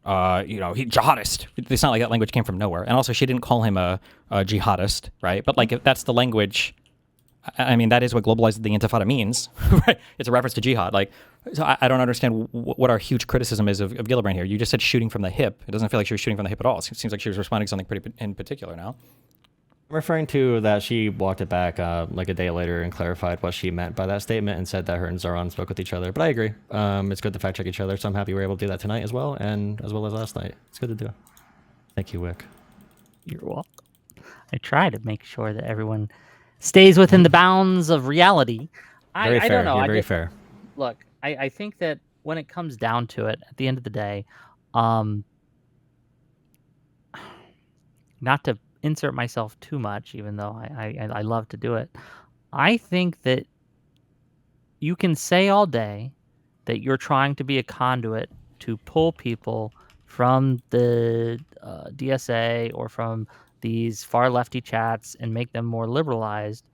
he jihadist. It's not like that language came from nowhere. And also, she didn't call him a jihadist, right? But like, if that's the language, I mean, that is what globalize the intifada means, right? It's a reference to jihad. Like, so I don't understand what our huge criticism is of Gillibrand here. You just said shooting from the hip. It doesn't feel like she was shooting from the hip at all. It seems like she was responding to something pretty in particular now. I'm referring to that she walked it back like a day later and clarified what she meant by that statement and said that her and Zoran spoke with each other. But I agree. It's good to fact check each other. So I'm happy we were able to do that tonight as well, and as well as last night. It's good to do. Thank you, Wick. You're welcome. I try to make sure that everyone stays within the bounds of reality. Very I fair. don't know. You're very fair. Look, I think that when it comes down to it, at the end of the day, not to insert myself too much, even though I love to do it, I think that you can say all day that you're trying to be a conduit to pull people from the DSA or from these far lefty chats and make them more liberalized.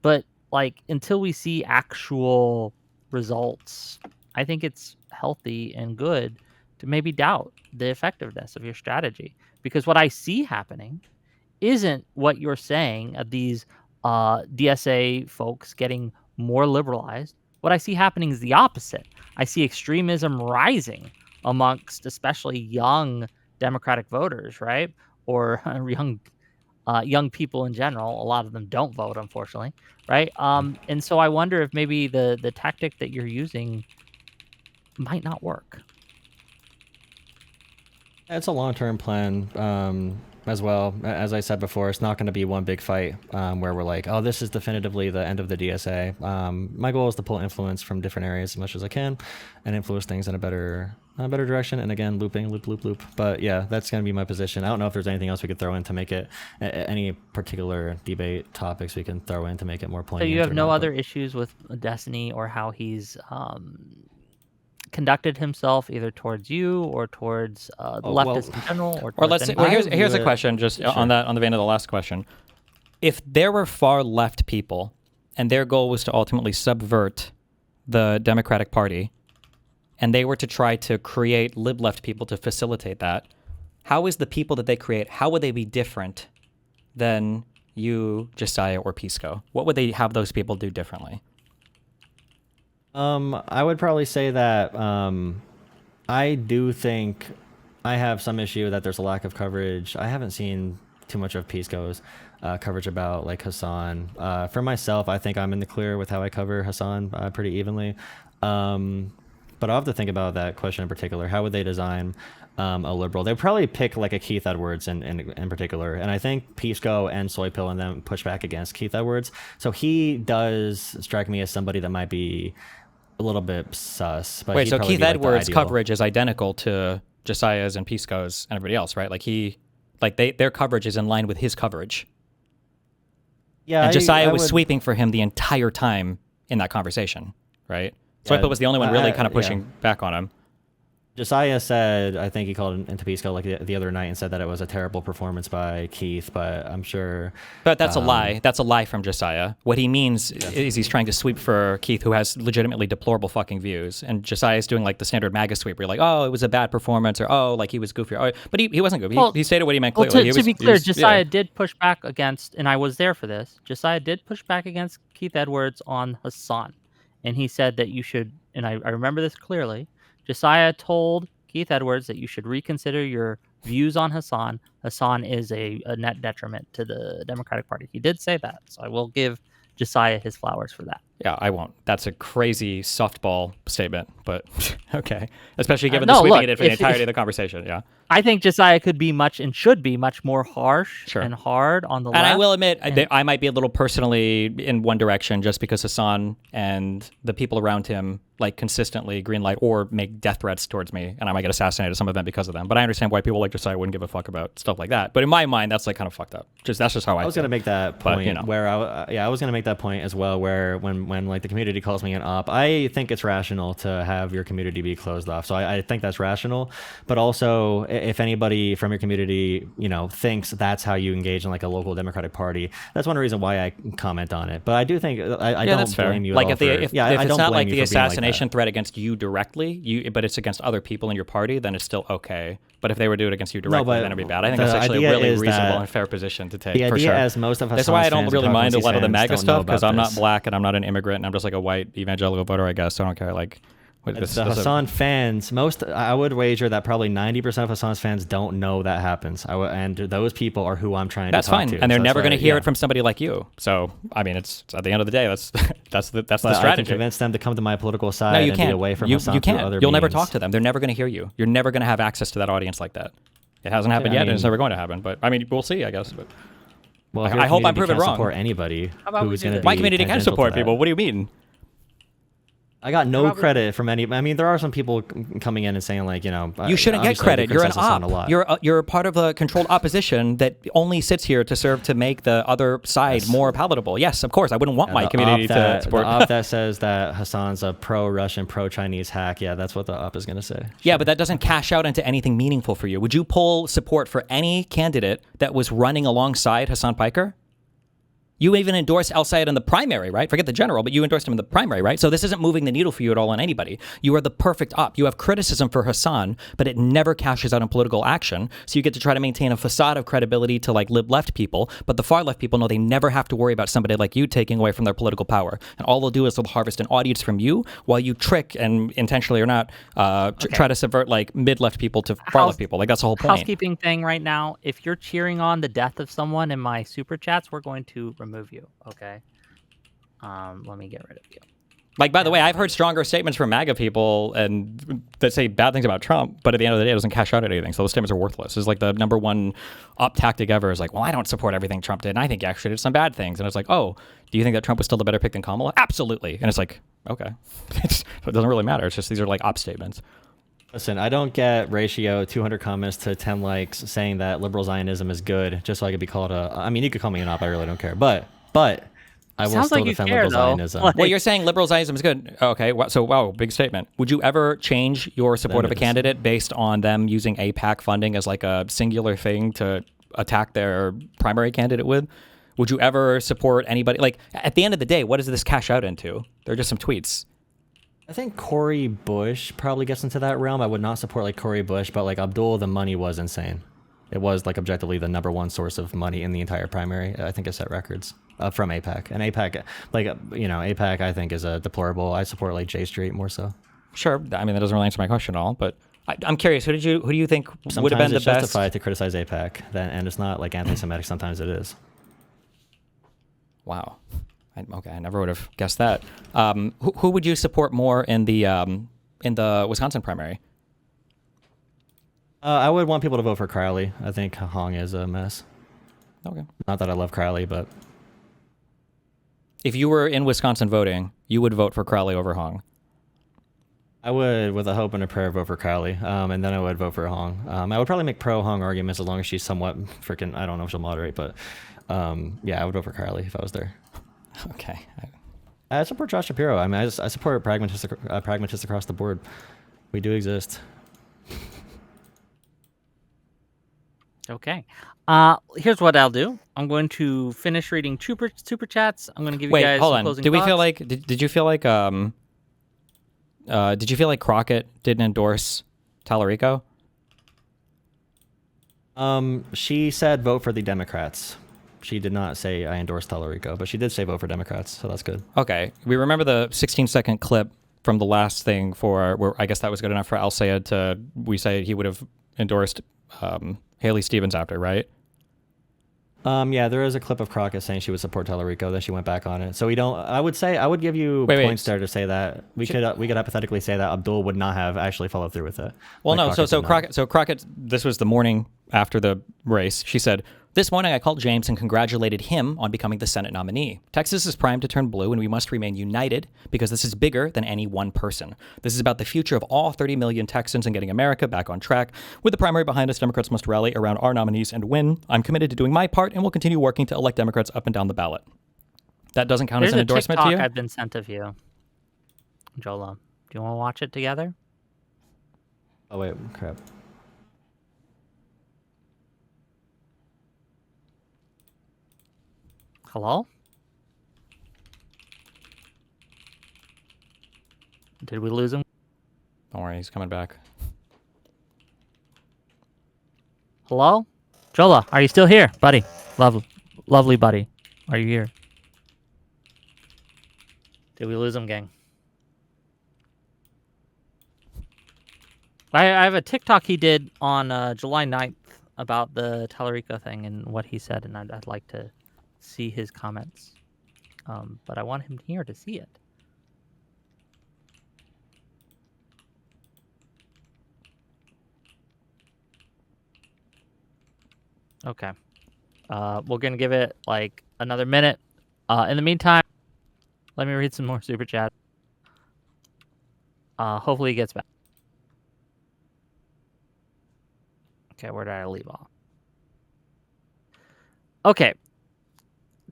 But like until we see actual results, I think it's healthy and good to maybe doubt the effectiveness of your strategy, because what I see happening isn't what you're saying of these DSA folks getting more liberalized. What I see happening is the opposite. I see extremism rising amongst especially young Democratic voters, right? Or young people in general. A lot of them don't vote, unfortunately, right? And so I wonder if maybe the tactic that you're using might not work. It's a long-term plan as well. As I said before, it's not going to be one big fight where we're like, oh, this is definitively the end of the DSA. My goal is to pull influence from different areas as much as I can and influence things in a better direction. And again, loop. But yeah, that's going to be my position. I don't know if there's anything else we could throw in to make it any particular debate topics we can throw in to make it more poignant. So you have or no not, other issues with Destiny or how he's conducted himself either towards you or towards the leftists in general, or let's say, anybody? here's a question just on the vein of the last question. If there were far left people and their goal was to ultimately subvert the Democratic Party, and they were to try to create lib-left people to facilitate that, how is the people that they create, how would they be different than you, Josiah, or Pisco? What would they have those people do differently? I would probably say that I do think I have some issue that there's a lack of coverage. I haven't seen too much of Pisco's coverage about like Hassan. For myself, I think I'm in the clear with how I cover Hassan pretty evenly. But I'll have to think about that question in particular. How would they design a liberal? They'd probably pick like a Keith Edwards in particular. And I think Pisco and Soypill and them push back against Keith Edwards. So he does strike me as somebody that might be a little bit sus. But wait, so Keith Edwards' ideal coverage is identical to Josiah's and Pisco's and everybody else, right? Like their coverage is in line with his coverage. Yeah, and Josiah I was would, sweeping for him the entire time in that conversation, right? Yeah, Soypill was the only one really kind of pushing back on him. Josiah said, I think he called into Pisco like the other night and said that it was a terrible performance by Keith, but I'm sure. But that's a lie. That's a lie from Josiah. What he means is he's trying to sweep for Keith, who has legitimately deplorable fucking views. And Josiah's doing like the standard MAGA sweep where you're like, oh, it was a bad performance, or oh, like he was goofy. Oh, but he wasn't goofy. Well, he stated what he meant Well, clearly. to be clear, Josiah yeah. did push back against, and I was there for this. Josiah did push back against Keith Edwards on Hassan, and he said that you should. And I remember this clearly. Josiah told Keith Edwards that you should reconsider your views on Hassan. Hassan is a net detriment to the Democratic Party. He did say that, so I will give Josiah his flowers for that. Yeah, I won't. That's a crazy softball statement, but okay. Especially given no, the sweeping look, it in for the if- entirety of the conversation. Yeah. I think Josiah could be much and should be much more harsh Sure. and hard on the And left. I will admit, I might be a little personally in one direction just because Hassan and the people around him like consistently green light or make death threats towards me, and I might get assassinated at some event because of them. But I understand why people like Josiah wouldn't give a fuck about stuff like that. But in my mind, that's like kind of fucked up. That's just how I I was going to make that point But, you know. where I was going to make that point as well, where when like the community calls me an op, I think it's rational to have your community be closed off. So I think that's rational. But also, if anybody from your community, thinks that's how you engage in like a local Democratic Party, that's one reason why I comment on it. But I do think I don't that's fair. blame you. Like at all if I it's don't not blame like you the for being like assassination that. threat against you directly, but it's against other people in your party, then it's still okay. But if they were to do it against you directly, but then it'd be bad. I think the that's actually a idea really is reasonable that and fair position to take. The for idea, sure. as most of That's why I don't Hassan's really fans, mind a lot of the fans MAGA don't know stuff because about I'm not this. black and I'm not an immigrant and I'm just like a white evangelical voter, I guess. So I don't care. Like, The Hassan fans, I would wager that probably 90% of Hassan's fans don't know that happens. And those people are who I'm trying that's to talk fine, to. and they're So that's never going to why- hear yeah. it from somebody like you. So I mean, it's at the end of the day, that's the But I can strategy. convince them to come to my political side No, you and can't. be away from you Hassan you through can't. other You'll never means. talk to them. They're never going to hear you. You're never going to have access to that audience like that. It hasn't happened I yet, and it's mean- never going to happen. But I mean, we'll see, I guess. But Well, if I your hope I'm community proven can't wrong. support anybody about we who's do going to this? be my community can tangential to support that. people. What do you mean? I got no about we- credit from any. I mean, there are some people coming in and saying like, You shouldn't get obviously I do credit. You're an criticize Hassan op. a lot. You're part of a controlled opposition that only sits here to serve to make the other side more palatable. Yes, of course. I wouldn't want my community to support. The op that says that Hassan's a pro-Russian, pro-Chinese hack. Yeah, that's what the op is going to say. Yeah, but that doesn't cash out into anything meaningful for you. Would you poll support for any candidate that was running alongside Hassan Piker? You even endorsed El Sayed in the primary, right? Forget the general, but you endorsed him in the primary, right? So this isn't moving the needle for you at all on anybody. You are the perfect op. You have criticism for Hassan, but it never cashes out in political action. So you get to try to maintain a facade of credibility to like lib-left people, but the far-left people know they never have to worry about somebody like you taking away from their political power. And all they'll do is they'll harvest an audience from you while you trick and intentionally or not try to subvert like mid-left people to far-left people. Like that's the whole point. Housekeeping thing right now. If you're cheering on the death of someone in my super chats, we're going to remove you. Okay. Let me get rid of you. Like, by the way, I've heard stronger statements from MAGA people and that say bad things about Trump, but at the end of the day, it doesn't cash out at anything. So those statements are worthless. It's like the number one op tactic ever is like, well, I don't support everything Trump did, and I think he actually did some bad things. And it's like, oh, do you think that Trump was still the better pick than Kamala? Absolutely. And it's like, okay. It doesn't really matter. It's just these are like op statements. Listen, I don't get ratio 200 comments to 10 likes saying that liberal Zionism is good just so I could be called I mean, you could call me an op. I really don't care. But I will Sounds still like you defend care, liberal though. Zionism. Like- Well, you're saying liberal Zionism is good. Okay, so wow, big statement. Would you ever change your support of a it is. candidate based on them using APAC funding as like a singular thing to attack their primary candidate with? Would you ever support anybody? Like, at the end of the day, what does this cash out into? They're just some tweets. I think Cory Bush probably gets into that realm. I would not support like Cory Bush, but like Abdul, the money was insane. It was like objectively the number one source of money in the entire primary. I think it set records from APAC. And APAC, APAC I think is a deplorable. I support like J Street more so. Sure, I mean that doesn't really answer my question at all. But I'm curious. Who do you think would have Sometimes been the it's best? justified to criticize APAC, and it's not like anti-Semitic. Sometimes it is. Wow. I never would have guessed that. Who would you support more in the Wisconsin primary? I would want people to vote for Crowley. I think Hong is a mess. Okay. Not that I love Crowley, but If you were in Wisconsin voting, you would vote for Crowley over Hong. I would, with a hope and a prayer, vote for Crowley, and then I would vote for Hong. I would probably make pro-Hong arguments as long as she's somewhat freaking, I don't know if she'll moderate, but yeah, I would vote for Crowley if I was there. Okay. I support Josh Shapiro. I mean, I support pragmatists across the board. We do exist. Okay. Here's what I'll do. I'm going to finish reading super chats. I'm going to give you Wait, guys hold some on. closing Did we feel thoughts. like did you feel like did you feel like Crockett didn't endorse Tallarico? She said vote for the Democrats. She did not say I endorse Tallarico, but she did say vote for Democrats, so that's good. Okay. We remember the 16-second clip from the last thing for where I guess that was good enough for Al Sayed to we say he would have endorsed Haley Stevens after, right? Yeah, there is a clip of Crockett saying she would support Tallarico, then she went back on it. So we don't. I would give you Wait. points there to say that we could hypothetically say that Abdul would not have actually followed through with it. Well, like no. Crockett did not. So Crockett. This was the morning after the race. She said, "This morning I called James and congratulated him on becoming the Senate nominee. Texas is primed to turn blue, and we must remain united because this is bigger than any one person. This is about the future of all 30 million Texans and getting America back on track. With the primary behind us, Democrats must rally around our nominees and win. I'm committed to doing my part, and will continue working to elect Democrats up and down the ballot." That doesn't count There's as an a endorsement TikTok to you? I've been sent of you, Jolah. Do you want to watch it together? Oh wait, crap. Hello? Did we lose him? Don't worry, he's coming back. Hello? Jolah, are you still here, buddy? Lovely buddy. Are you here? Did we lose him, gang? I have a TikTok he did on July 9th about the Tallarico thing and what he said, and I'd like to see his comments. But I want him here to see it. Okay. We're going to give it like another minute. In the meantime, let me read some more super chat. Hopefully he gets back. Okay, where did I leave off? Okay.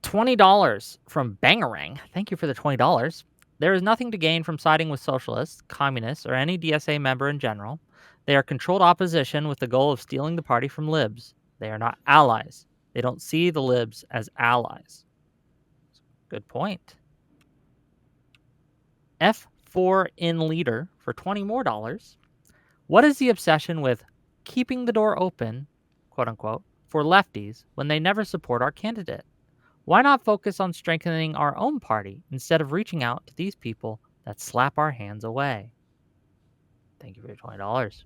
$20 from Bangarang. Thank you for the $20. There is nothing to gain from siding with socialists, communists, or any DSA member in general. They are controlled opposition with the goal of stealing the party from libs. They are not allies. They don't see the libs as allies. Good point. F4 in leader for $20 more. What is the obsession with keeping the door open, quote unquote, for lefties when they never support our candidate? Why not focus on strengthening our own party instead of reaching out to these people that slap our hands away? Thank you for your $20.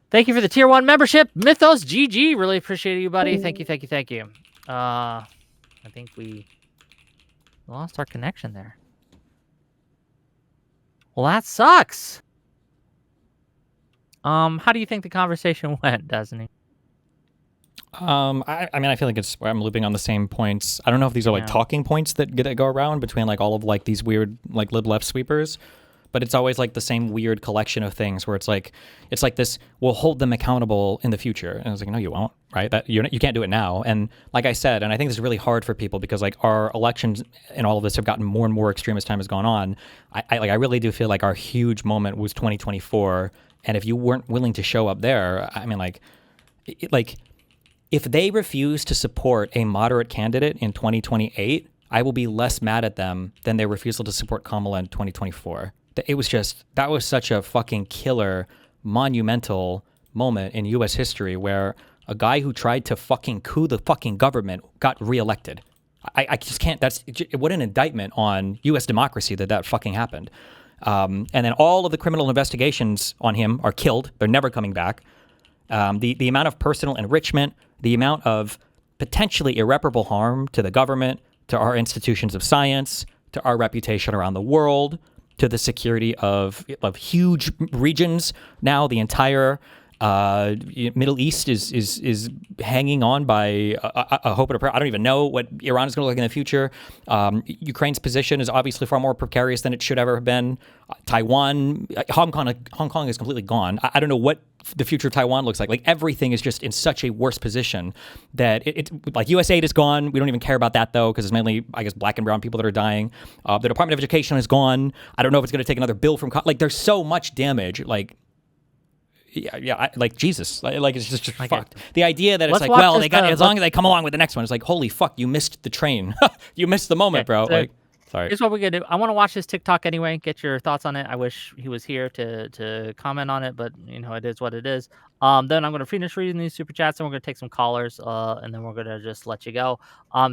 Thank you for the tier 1 membership, Mythos GG. Really appreciate you, buddy. Thank you. I think we lost our connection there. Well, that sucks. How do you think the conversation went, Destiny? I mean, I feel like I'm looping on the same points. I don't know if these are like talking points that go around between like all of like these weird like lib left sweepers, but it's always like the same weird collection of things where it's like this, we'll hold them accountable in the future. And I was like, no, you won't, right? That you can't do it now. And like I said, and I think this is really hard for people because like our elections and all of this have gotten more and more extreme as time has gone on. I really do feel like our huge moment was 2024. And if you weren't willing to show up there, I mean, if they refuse to support a moderate candidate in 2028, I will be less mad at them than their refusal to support Kamala in 2024. That was such a fucking killer, monumental moment in U.S. history where a guy who tried to fucking coup the fucking government got reelected. I just can't, what an indictment on U.S. democracy that fucking happened. And then all of the criminal investigations on him are killed. They're never coming back. The amount of personal enrichment, the amount of potentially irreparable harm to the government, to our institutions of science, to our reputation around the world, to the security of huge regions. Now the entire Middle East is hanging on by a hope and a prayer. I don't even know what Iran is going to look like in the future. Ukraine's position is obviously far more precarious than it should ever have been. Taiwan, Hong Kong is completely gone. I don't know what the future of Taiwan looks like. Like everything is just in such a worse position that it like USAID is gone. We don't even care about that though because it's mainly, I guess, black and brown people that are dying. The Department of Education is gone. I don't know if it's going to take another bill from like there's so much damage. Like like Jesus, like it's just Okay. fucked. The idea that it's Let's like, watch well, this, they got uh, as long as they come along with the next one, it's like, holy fuck, you missed the train, you missed the moment, Okay, bro. so Like, sorry. here's what we're gonna do. I want to watch his TikTok anyway. Get your thoughts on it. I wish he was here to comment on it, but it is what it is. Then I'm gonna finish reading these super chats, and we're gonna take some callers, and then we're gonna just let you go.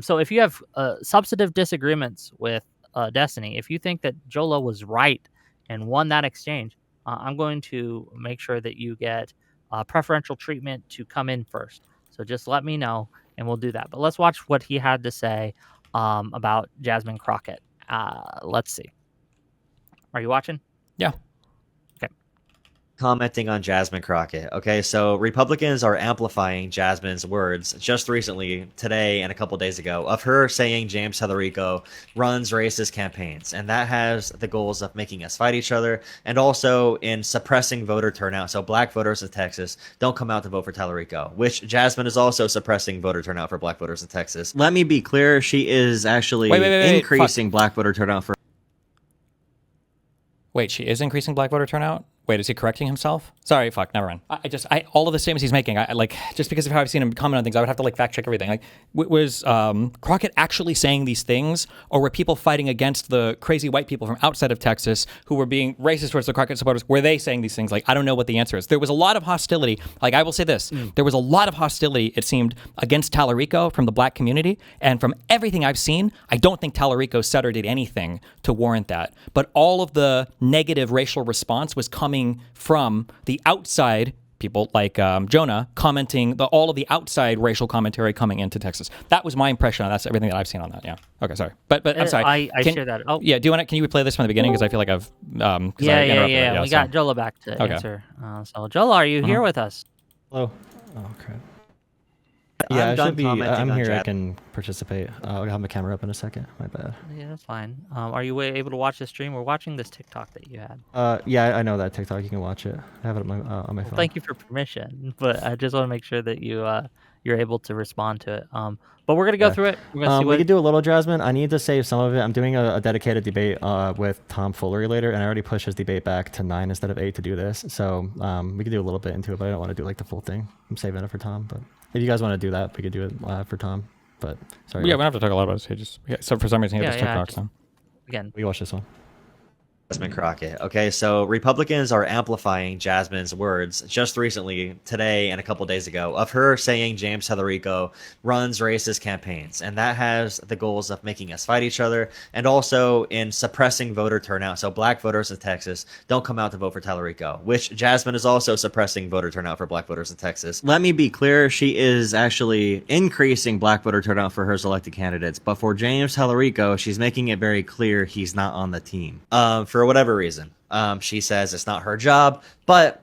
So if you have substantive disagreements with Destiny, if you think that Jolah was right and won that exchange, I'm going to make sure that you get preferential treatment to come in first. So just let me know, and we'll do that. But let's watch what he had to say about Jasmine Crockett. Let's see. Are you watching? Yeah. Okay. Commenting on Jasmine Crockett. Okay, so Republicans are amplifying Jasmine's words just recently, today and a couple days ago, of her saying James Tallarico runs racist campaigns, and that has the goals of making us fight each other and also in suppressing voter turnout. So black voters in Texas don't come out to vote for Tallarico, which Jasmine is also suppressing voter turnout for black voters in Texas. Let me be clear, she is actually Wait, increasing black voter turnout for Wait, she is increasing black voter turnout? Wait, is he correcting himself? Sorry, fuck, never mind. I all of the statements he's making, I like, just because of how I've seen him comment on things, I would have to like fact check everything. Like, was Crockett actually saying these things, or were people fighting against the crazy white people from outside of Texas who were being racist towards the Crockett supporters? Were they saying these things? Like, I don't know what the answer is. There was a lot of hostility. Like, I will say this, there was a lot of hostility, it seemed, against Tallarico from the black community, and from everything I've seen, I don't think Tallarico said or did anything to warrant that. But all of the negative racial response was coming from the outside people like Jonah commenting all of the outside racial commentary coming into Texas. That was my impression. That's everything that I've seen on that. Yeah. Okay. Sorry. But I'm sorry. I share that. Oh, Yeah. Do you want to? Can you replay this from the beginning? Because I feel like I've. 'Cause I yeah. interrupted it. We So- got Jolah back to Okay. answer. So Jolah, are you here with us? Hello. Oh crap. Yeah, I'm I done should be. commenting I'm on here. I Jas- can participate. I'll have my camera up in a second. My bad. Yeah, that's fine. Are you able to watch the stream? We're watching this TikTok that you had. Yeah, I know that TikTok. You can watch it. I have it on my phone. Thank you for permission, but I just want to make sure that you're able to respond to it. But we're gonna go Yeah. through it. We're gonna see We what. could do a little, Jasmine. I need to save some of it. I'm doing a dedicated debate with Tom Foolery later, and I already pushed his debate back to 9 instead of 8 to do this. So we could do a little bit into it, but I don't want to do like the full thing. I'm saving it for Tom. But if you guys want to do that, we could do it for Tom. But sorry. Yeah, we don't have to talk a lot about it. So for some reason, he had this TikTok. So. Again, We watch this one. Jasmine Crockett. Okay, so Republicans are amplifying Jasmine's words just recently, today and a couple days ago, of her saying James Tallarico runs racist campaigns, and that has the goals of making us fight each other and also in suppressing voter turnout. So black voters in Texas don't come out to vote for Tallarico, which Jasmine is also suppressing voter turnout for black voters in Texas. Let me be clear, she is actually increasing black voter turnout for her selected candidates, but for James Tallarico, she's making it very clear he's not on the team. For whatever reason. She says it's not her job, but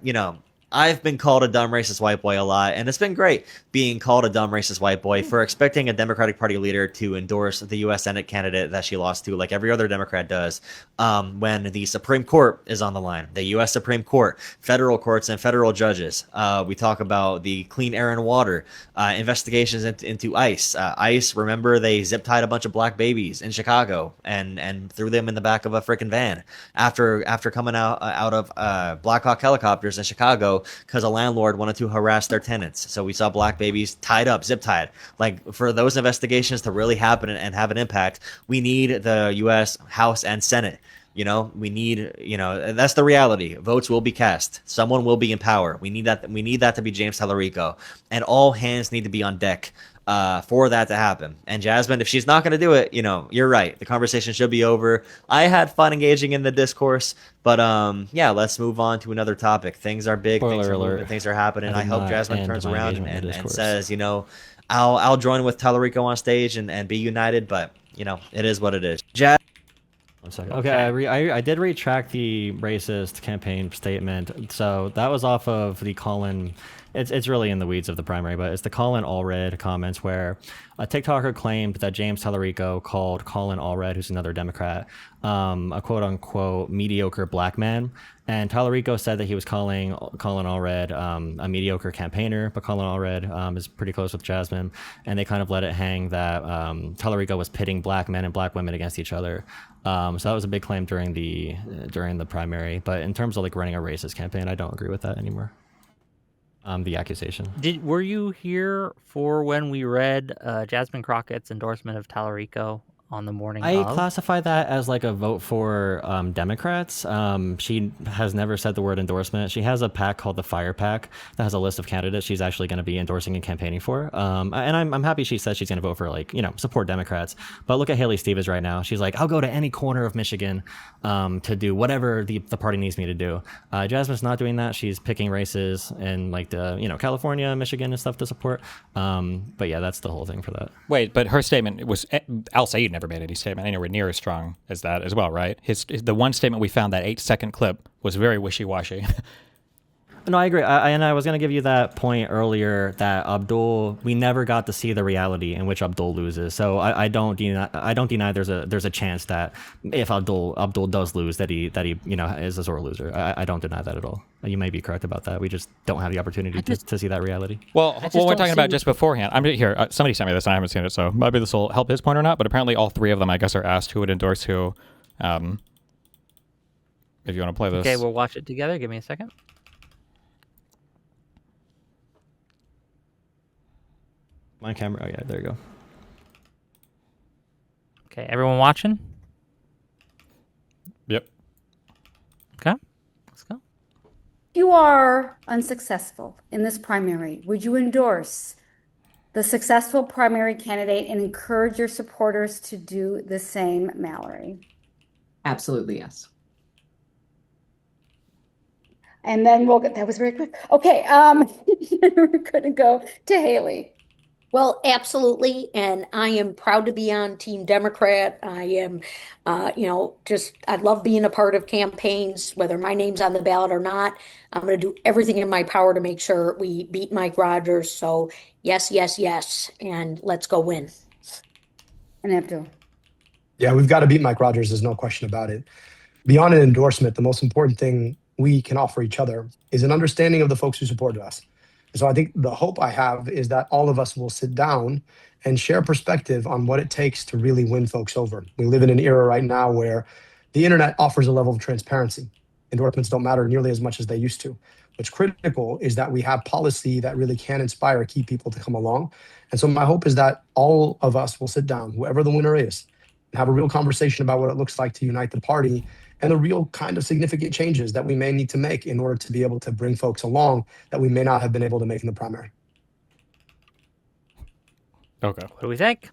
I've been called a dumb racist white boy a lot, and it's been great being called a dumb racist white boy for expecting a Democratic Party leader to endorse the U.S. Senate candidate that she lost to, like every other Democrat does, when the Supreme Court is on the line. The U.S. Supreme Court, federal courts, and federal judges. We talk about the clean air and water, investigations into ICE. ICE, remember, they zip-tied a bunch of black babies in Chicago and threw them in the back of a freaking van after coming out of Black Hawk helicopters in Chicago because a landlord wanted to harass their tenants. So we saw black babies tied up, zip tied. Like, for those investigations to really happen and have an impact, we need the U.S. House and Senate. We need, that's the reality. Votes will be cast. Someone will be in power. We need that. We need that to be James Tallarico, and all hands need to be on deck for that to happen. And Jasmine, if she's not going to do it, you're right. The conversation should be over. I had fun engaging in the discourse, but yeah, let's move on to another topic. Things are big. Spoiler things are alert. moving, things are happening. I I did hope not Jasmine end turns my around engagement in the and discourse. says, I'll join with Tallarico on stage and be united. But it is what it is. 1 second. Okay, I did retract the racist campaign statement. So that was off of the Colin. It's really in the weeds of the primary, but it's the Colin Allred comments where a TikToker claimed that James Tallarico called Colin Allred, who's another Democrat, a quote unquote mediocre black man. And Tallarico said that he was calling Colin Allred a mediocre campaigner, but Colin Allred is pretty close with Jasmine, and they kind of let it hang that Tallarico was pitting black men and black women against each other. So that was a big claim during the primary. But in terms of like running a racist campaign, I don't agree with that anymore. The accusation. Were you here for when we read Jasmine Crockett's endorsement of Tallarico on the morning I of? classify that as like a vote for Democrats. She has never said the word endorsement. She has a PAC called the Fire PAC that has a list of candidates she's actually going to be endorsing and campaigning for. And I'm happy she said she's going to vote for, like, support Democrats. But look at Haley Stevens right now. She's like, I'll go to any corner of Michigan to do whatever the party needs me to do. Jasmine's not doing that. She's picking races in like the California, Michigan, and stuff to support. But yeah, that's the whole thing for that. Wait, but her statement was Al Sayed never made any statement anywhere near as strong as that as well, right? The one statement we found, that 8-second clip, was very wishy-washy. No, I agree. I was going to give you that point earlier that Abdul, we never got to see the reality in which Abdul loses. So I don't deny there's a chance that if Abdul does lose, that he is a sore loser. I don't deny that at all. You may be correct about that. We just don't have the opportunity to see that reality. Well, what we're talking about see- just beforehand, I'm here. Somebody sent me this and I haven't seen it, so maybe this will help his point or not. But apparently, all three of them, I guess, are asked who would endorse who. If you want to play this, Okay, we'll watch it together. Give me a second. My camera. Oh yeah, there you go. Okay, everyone watching? Yep. Okay, let's go. You are unsuccessful in this primary. Would you endorse the successful primary candidate and encourage your supporters to do the same, Mallory? Absolutely, yes. And then that was very quick. Okay, we're gonna go to Haley. Well, absolutely. And I am proud to be on Team Democrat. I am, I love being a part of campaigns, whether my name's on the ballot or not. I'm going to do everything in my power to make sure we beat Mike Rogers. So yes, yes, yes. And let's go win. And Abdul. Yeah, we've got to beat Mike Rogers. There's no question about it. Beyond an endorsement, the most important thing we can offer each other is an understanding of the folks who supported us. So I think the hope I have is that all of us will sit down and share perspective on what it takes to really win folks over. We live in an era right now where the internet offers a level of transparency. Endorsements don't matter nearly as much as they used to. What's critical is that we have policy that really can inspire key people to come along. And so my hope is that all of us will sit down, whoever the winner is, and have a real conversation about what it looks like to unite the party and the real kind of significant changes that we may need to make in order to be able to bring folks along that we may not have been able to make in the primary. Okay. What do we think?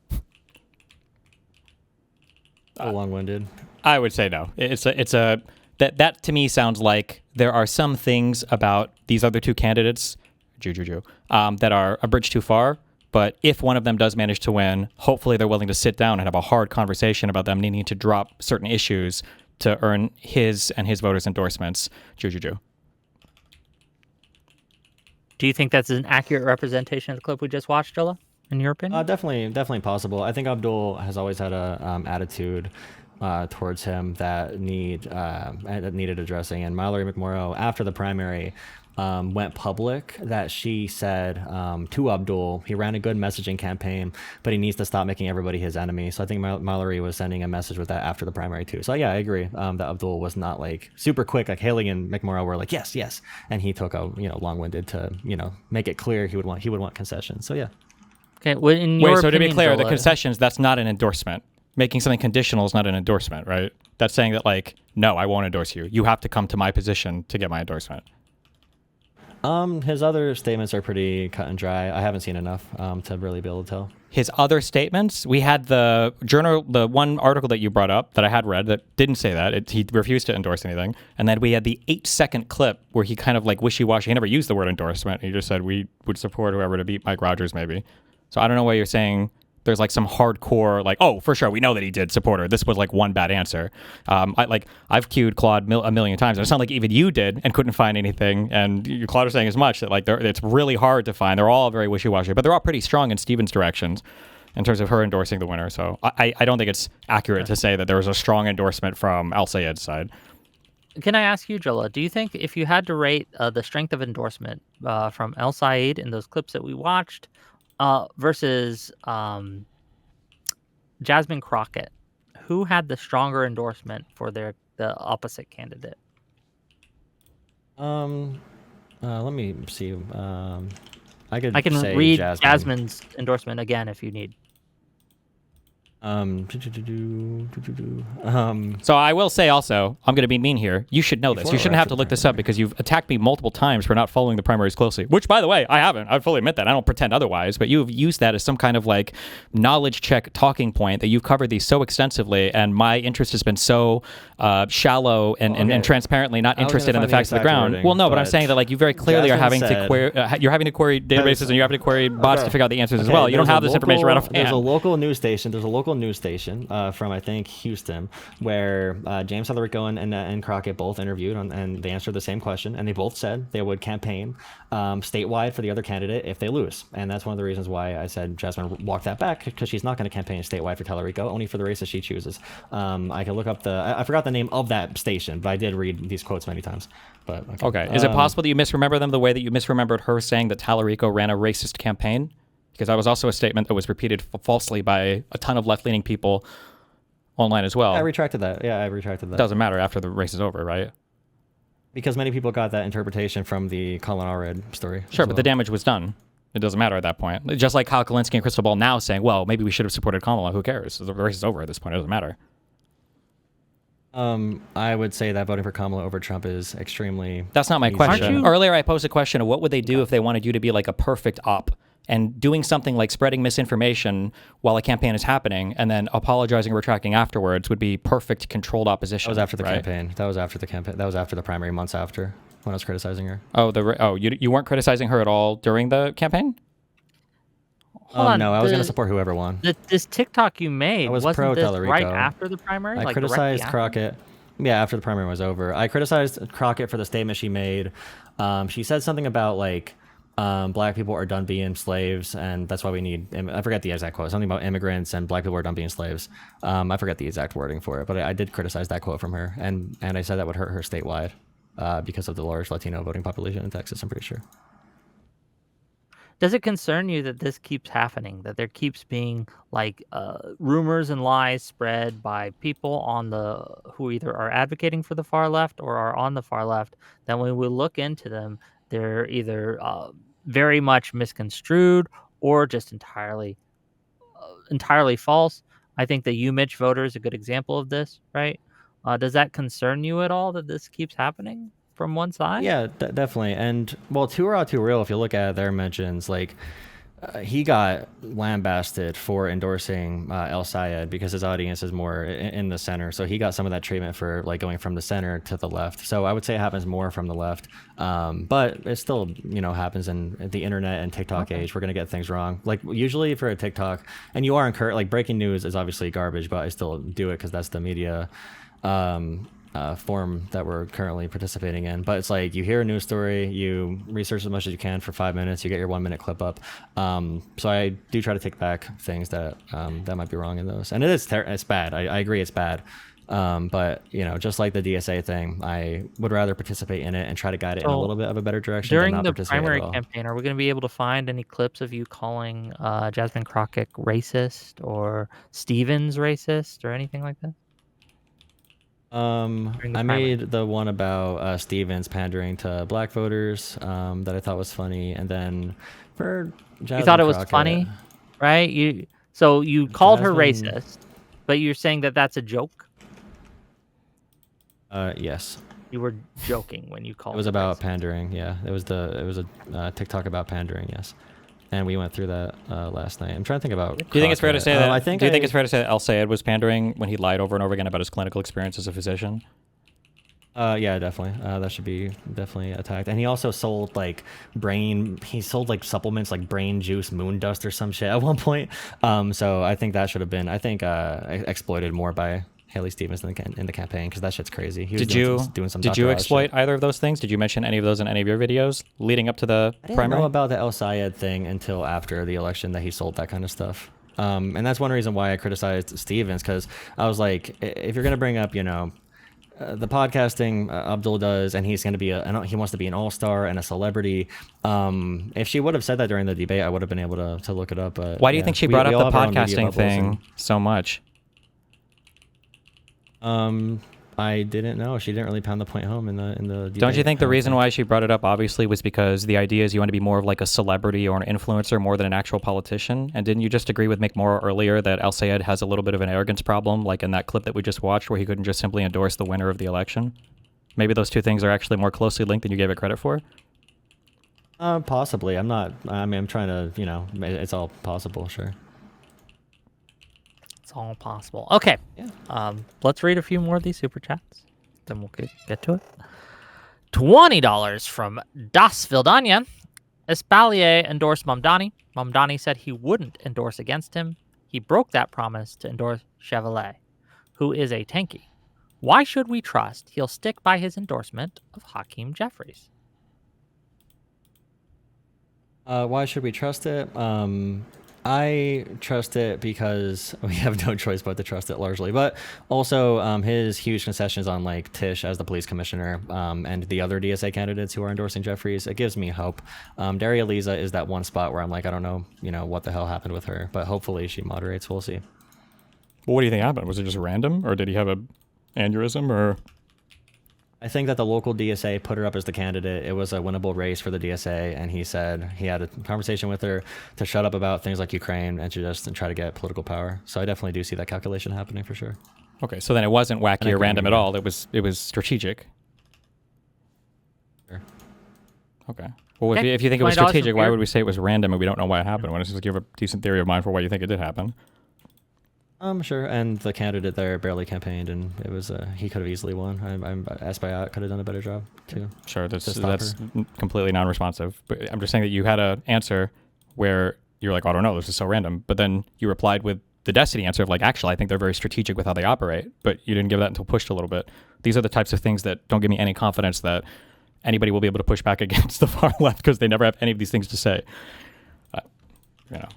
Long-winded. I would say no. That to me sounds like there are some things about these other two candidates, that are a bridge too far. But if one of them does manage to win, hopefully they're willing to sit down and have a hard conversation about them needing to drop certain issues to earn his and his voters' endorsements. Do you think that's an accurate representation of the clip we just watched, Jolah, in your opinion? Definitely possible. I think Abdul has always had a attitude towards him that needed addressing. And Mallory McMorrow, after the primary, went public that she said to Abdul, he ran a good messaging campaign, but he needs to stop making everybody his enemy. So I think Mallory was sending a message with that after the primary too. So yeah, I agree that Abdul was not like super quick. Like Haley and McMorrow were like yes, and he took a long-winded to make it clear he would want concessions. So yeah. Okay. Well, in your Wait, so to be opinion, clear, the Jolah, concessions, that's not an endorsement. Making something conditional is not an endorsement, right? That's saying that, like, no, I won't endorse you. You have to come to my position to get my endorsement. His other statements are pretty cut and dry. I haven't seen enough to really be able to tell. His other statements, we had the one article that you brought up that I had read that didn't say that. He refused to endorse anything. And then we had the 8-second clip where he kind of like wishy-washy. He never used the word endorsement. He just said we would support whoever to beat Mike Rogers maybe. So I don't know why you're saying there's like some hardcore, like, oh, for sure, we know that he did support her. This was like one bad answer. I've queued Claude a million times, and it's not like even you did and couldn't find anything. And Claude was saying as much that like it's really hard to find. They're all very wishy-washy, but they're all pretty strong in Steven's directions in terms of her endorsing the winner. So I don't think it's accurate to say that there was a strong endorsement from Al Sayed's side. Can I ask you, Jolah, do you think if you had to rate the strength of endorsement from El Sayed in those clips that we watched versus Jasmine Crockett, who had the stronger endorsement for the opposite candidate? I'm Let me see. I I can say read Jasmine. Jasmine's endorsement again if you need. So I will say also, I'm going to be mean here. You should know this. Before You or shouldn't have after to the look this up because you've attacked me multiple times for not following the primaries closely. Which, by the way, I haven't. I fully admit that. I don't pretend otherwise. But you've used that as some kind of like knowledge check talking point that you've covered these so extensively, and my interest has been so shallow and transparently not interested in the facts of the ground. Well, no, but I'm saying that like you very clearly are having to query. You're having to query databases and you're having to query bots to figure out the answers as well. You don't have this information right offhand. There's a local news station. From I think Houston, where James Federico and Crockett both interviewed, and they answered the same question, and they both said they would campaign statewide for the other candidate if they lose, and that's one of the reasons why I said Jasmine walk that back, because she's not going to campaign statewide for Tallarico, only for the races she chooses. I can look up I forgot the name of that station, but I did read these quotes many times. But okay. Is it possible that you misremember them the way that you misremembered her saying that Tallarico ran a racist campaign? Because that was also a statement that was repeated falsely by a ton of left-leaning people online as well. I retracted that. Yeah, I retracted that. Doesn't matter after the race is over, right? Because many people got that interpretation from the Colin Allred story. Sure, but the damage was done. It doesn't matter at that point. Just like Kyle Kalinske and Crystal Ball now saying, well, maybe we should have supported Kamala. Who cares? The race is over at this point. It doesn't matter. I would say that voting for Kamala over Trump is extremely... That's not my easy. question. Earlier I posed a question of what would they do if they wanted you to be like a perfect op, and doing something like spreading misinformation while a campaign is happening and then apologizing or retracting afterwards would be perfect controlled opposition. That was after the right? campaign. That was after the campaign. That was after the primary, months after, when I was criticizing her. Oh, you weren't criticizing her at all during the campaign? Hold on, no, I was going to support whoever won. This TikTok you made, I was wasn't pro this Tallarico. right after the primary? I like criticized directly Crockett. Yeah, after the primary was over. I criticized Crockett for the statement she made. She said something about like black people are done being slaves, and that's why we need... I forget the exact quote. Something about immigrants and black people are done being slaves. I forget the exact wording for it, but I did criticize that quote from her, and I said that would hurt her statewide because of the large Latino voting population in Texas, I'm pretty sure. Does it concern you that this keeps happening, that there keeps being like rumors and lies spread by people on who either are advocating for the far left or are on the far left, that when we look into them, they're either very much misconstrued or just entirely false? I think the UMitch voter is a good example of this, right? Does that concern you at all that this keeps happening from one side? Yeah, definitely. And well, Too Raw, Too Real, if you look at their mentions, like he got lambasted for endorsing El Sayed because his audience is more in the center. So he got some of that treatment for like going from the center to the left. So I would say it happens more from the left. But it still, happens in the internet and TikTok age. We're going to get things wrong. Like usually for a TikTok, and you are encouraged, like breaking news is obviously garbage, but I still do it because that's the media form that we're currently participating in. But it's like you hear a news story, you research as much as you can for 5 minutes, you get your 1 minute clip up. So I do try to take back things that that might be wrong in those, and it's bad. I agree it's bad. But just like the DSA thing, I would rather participate in it and try to guide it in a little bit of a better direction during than not the participate primary at all. campaign. Are we going to be able to find any clips of you calling Jasmine Crockett racist or Stevens racist or anything like that? I made the one about Stevens pandering to black voters that I thought was funny, and then for Jasmine you thought it was Crockett, funny, right? You called her Jasmine- racist, but you're saying that that's a joke. Yes. You were joking when you called. It was her about racist. pandering. Yeah, it was a TikTok about pandering. Yes, and we went through that last night. I'm trying to think about. Do you think it's fair to say that? Do you think it's fair to say that El Sayed was pandering when he lied over and over again about his clinical experience as a physician? Yeah, definitely. That should be definitely attacked. And he also sold he sold like supplements like brain juice, moon dust, or some shit at one point. So I think that should have been, exploited more by Haley Stevens in the campaign, because that shit's crazy. He was doing some Did you Dr. Oz exploit shit. either of those things? Did you mention any of those in any of your videos leading up to the I didn't primary? know about the El Sayed thing until after the election, that he sold that kind of stuff. And that's one reason why I criticized Stevens, because I was like, if you're going to bring up, the podcasting Abdul does, and he's going to be he wants to be an all-star and a celebrity. If she would have said that during the debate, I would have been able to look it up. But Why do you think she brought we up all the have our own media podcasting bubbles thing so much? I didn't know. She didn't really pound the point home in the. Don't you debate, think the I don't reason think. why she brought it up obviously was because the idea is you want to be more of like a celebrity or an influencer more than an actual politician? And didn't you just agree with McMorrow earlier that Al Sayed has a little bit of an arrogance problem, like in that clip that we just watched where he couldn't just simply endorse the winner of the election? Maybe those two things are actually more closely linked than you gave it credit for? Possibly. I'm not. I mean, I'm trying to. It's all possible. Sure. It's all possible. Okay. Yeah. Let's read a few more of these super chats. Then we'll get to it. $20 from Das Vildania. Espalier endorsed Mamdani. Mamdani said he wouldn't endorse against him. He broke that promise to endorse Chevrolet, who is a tanky. Why should we trust he'll stick by his endorsement of Hakeem Jeffries? Why should we trust it? I trust it because we have no choice but to trust it largely. But also his huge concessions on like Tish as the police commissioner and the other DSA candidates who are endorsing Jeffries, it gives me hope. Daria Lisa is that one spot where I'm like, I don't know, what the hell happened with her, but hopefully she moderates. We'll see. Well, what do you think happened? Was it just random, or did he have a aneurysm, or? I think that the local DSA put her up as the candidate. It was a winnable race for the DSA, and he said he had a conversation with her to shut up about things like Ukraine and to just try to get political power. So I definitely do see that calculation happening for sure. Okay, so then it wasn't wacky or random at yeah. all. It was strategic. Sure. Okay. Well, Okay. if you think it was $20 from strategic, why Peter. would we say it was random and we don't know why it happened? Why don't you just give a decent theory of mind for why you think it did happen? Sure. And the candidate there barely campaigned, and it was he could have easily won. I'm Aspayat could have done a better job too. Sure, to stop that's her. completely non-responsive. But I'm just saying that you had an answer where you're like, I don't know, this is so random. But then you replied with the Destiny answer of like, actually, I think they're very strategic with how they operate. But you didn't give that until pushed a little bit. These are the types of things that don't give me any confidence that anybody will be able to push back against the far left because they never have any of these things to say.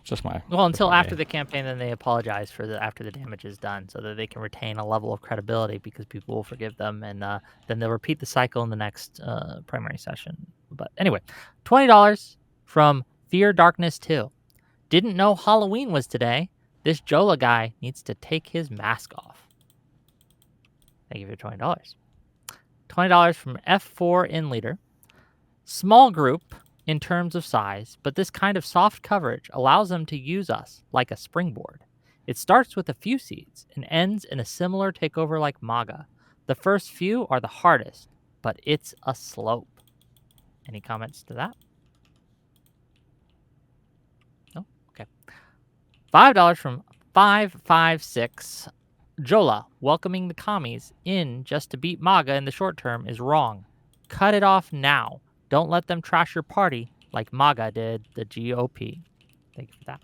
Just my... Well, until after the campaign, then they apologize for after the damage is done, so that they can retain a level of credibility because people will forgive them, and then they'll repeat the cycle in the next primary session. But anyway, $20 from Fear Darkness 2. Didn't know Halloween was today. This Jolah guy needs to take his mask off. Thank you for $20. $20 from F4 in leader. Small group in terms of size, but this kind of soft coverage allows them to use us like a springboard. It starts with a few seats and ends in a similar takeover like MAGA. The first few are the hardest, but it's a slope. Any comments to that? No? Okay. $5 from 556. Jolah, welcoming the commies in just to beat MAGA in the short term is wrong. Cut it off now. Don't let them trash your party like MAGA did the GOP. Thank you for that.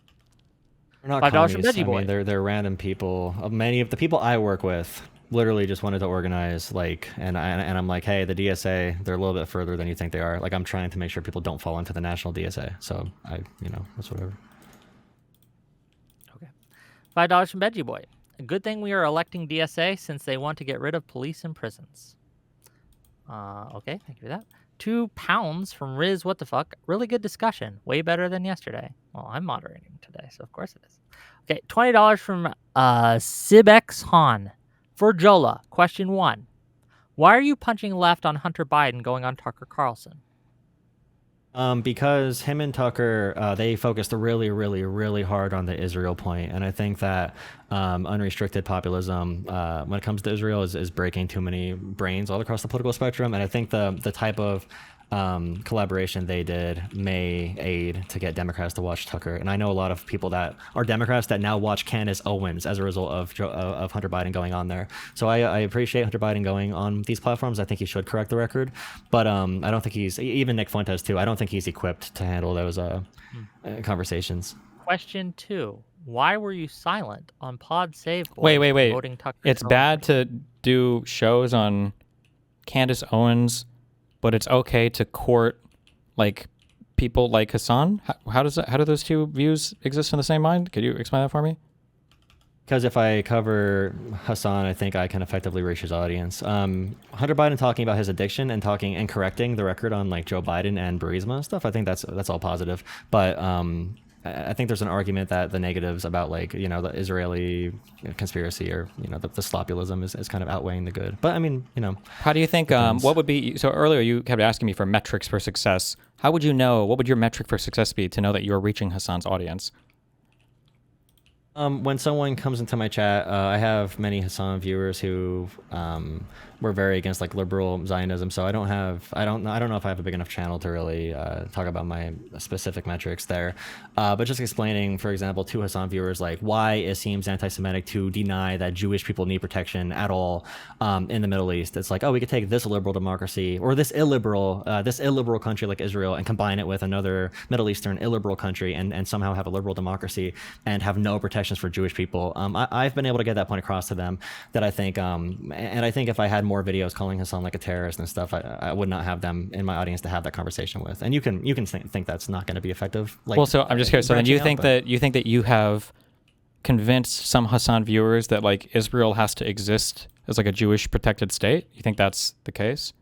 They're not $5 from commies. Veggie I Boy. mean, they're random people. Many of the people I work with literally just wanted to organize, and I'm like, hey, the DSA, they're a little bit further than you think they are. Like, I'm trying to make sure people don't fall into the national DSA. So that's whatever. Okay. $5 from Veggie Boy. A good thing we are electing DSA since they want to get rid of police and prisons. Okay, thank you for that. £2 from Riz. What the fuck? Really good discussion. Way better than yesterday. Well, I'm moderating today, so of course it is. Okay, $20 from Sibex Han. For Jolah, question 1. Why are you punching left on Hunter Biden going on Tucker Carlson? Because him and Tucker, they focused really, really, really hard on the Israel point, and I think that unrestricted populism, when it comes to Israel, is breaking too many brains all across the political spectrum. And I think the type of collaboration they did may aid to get Democrats to watch Tucker. And I know a lot of people that are Democrats that now watch Candace Owens as a result of Hunter Biden going on there. So I appreciate Hunter Biden going on these platforms. I think he should correct the record, but I don't think even Nick Fuentes too. I don't think he's equipped to handle those conversations. Question 2. Why were you silent on Pod Save Boy Wait. voting Tucker? It's bad to do shows on Candace Owens, but it's okay to court like people like Hassan. How do those two views exist in the same mind? Could you explain that for me? Because if I cover Hassan, I think I can effectively reach his audience. Hunter Biden talking about his addiction and talking and correcting the record on like Joe Biden and Burisma and stuff. I think that's all positive. But I think there's an argument that the negatives about like the Israeli conspiracy or the sloppulism is kind of outweighing the good. But I mean, How do you think? depends. What would be? So earlier you kept asking me for metrics for success. How would you know? What would your metric for success be to know that you're reaching Hassan's audience? When someone comes into my chat, I have many Hassan viewers who were very against like liberal Zionism. So I don't know if I have a big enough channel to really talk about my specific metrics there. But just explaining, for example, to Hassan viewers like why it seems anti-Semitic to deny that Jewish people need protection at all in the Middle East. It's like, oh, we could take this liberal democracy or this illiberal country like Israel and combine it with another Middle Eastern illiberal country and somehow have a liberal democracy and have no protections for Jewish people. I've been able to get that point across to them that I think, and I think if I had more videos calling Hassan like a terrorist and stuff, I would not have them in my audience to have that conversation with. And you can think that's not going to be effective. Like, Well, so I'm just curious. So then you branching think out, that you have convinced some Hassan viewers that like Israel has to exist as like a Jewish protected state? You think that's the case?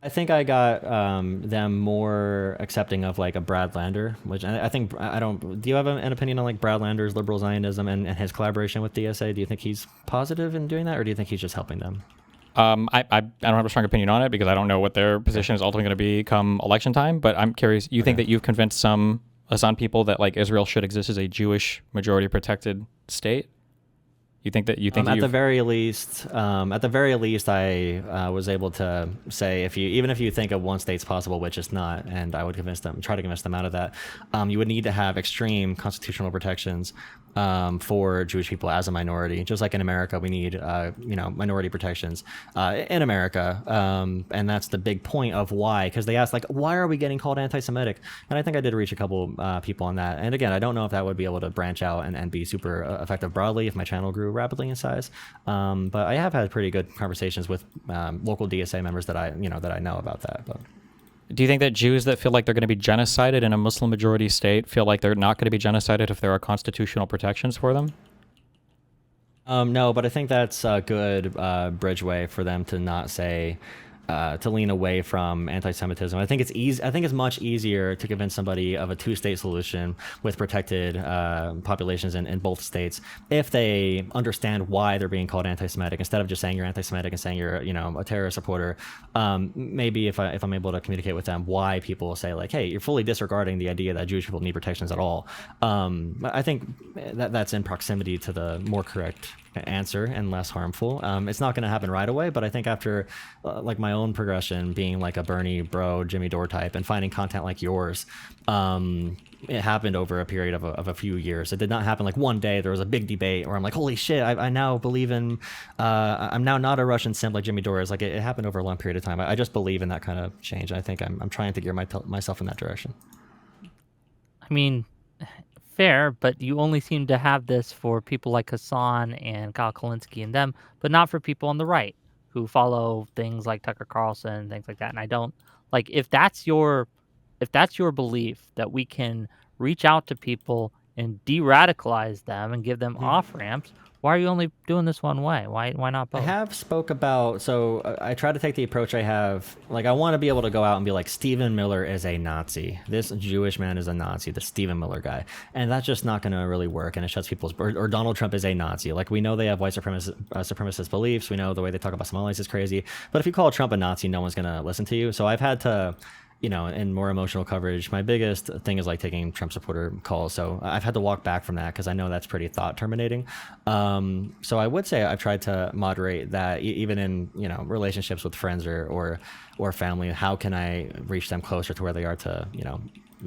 I think I got them more accepting of like a Brad Lander, which I think I don't. Do you have an opinion on like Brad Lander's liberal Zionism and his collaboration with DSA? Do you think he's positive in doing that, or do you think he's just helping them? I don't have a strong opinion on it because I don't know what their position is ultimately going to be come election time. But I'm curious. You think that you've convinced some Hassan people that like Israel should exist as a Jewish majority protected state? You think that at the very least, I was able to say even if you think of one state's possible, which is not, and I would try to convince them out of that, you would need to have extreme constitutional protections for Jewish people as a minority. Just like in America, we need minority protections in America, and that's the big point of why. Because they asked like, why are we getting called anti-Semitic? And I think I did reach a couple people on that. And again, I don't know if that would be able to branch out and be super effective broadly if my channel grew rapidly in size. But I have had pretty good conversations with local DSA members that I know about that. But do you think that Jews that feel like they're going to be genocided in a Muslim majority state feel like they're not going to be genocided if there are constitutional protections for them? No, but I think that's a good bridgeway for them to not say to lean away from anti-Semitism. I think it's easy. I think it's much easier to convince somebody of a two-state solution with protected populations in both states if they understand why they're being called anti-Semitic instead of just saying you're anti-Semitic and saying you're a terrorist supporter. Maybe if I'm able to communicate with them why people say like, hey, you're fully disregarding the idea that Jewish people need protections at all. I think that's in proximity to the more correct answer and less harmful. It's not going to happen right away, but I think after like my own progression, being like a Bernie bro, Jimmy Dore type, and finding content like yours, it happened over a period of a few years. It did not happen like one day. There was a big debate where I'm like, holy shit, I now believe in, I'm now not a Russian simp like Jimmy Dore is. Like it happened over a long period of time. I just believe in that kind of change. I think I'm trying to gear myself in that direction. I mean, fair, but you only seem to have this for people like Hassan and Kyle Kalinske and them, but not for people on the right who follow things like Tucker Carlson and things like that. And I don't like if that's your belief that we can reach out to people and de-radicalize them and give them off ramps. Why are you only doing this one way? Why not both? I have spoke about, so I try to take the approach I have, like I want to be able to go out and be like, Stephen Miller is a Nazi. This Jewish man is a Nazi, the Stephen Miller guy. And that's just not going to really work. And it shuts people's, or Donald Trump is a Nazi. Like we know they have white supremacist beliefs. We know the way they talk about Somalis is crazy. But if you call Trump a Nazi, no one's going to listen to you. So I've had to, in more emotional coverage, my biggest thing is like taking Trump supporter calls. So I've had to walk back from that because I know that's pretty thought terminating. So I would say I've tried to moderate that even in, relationships with friends or family. How can I reach them closer to where they are to,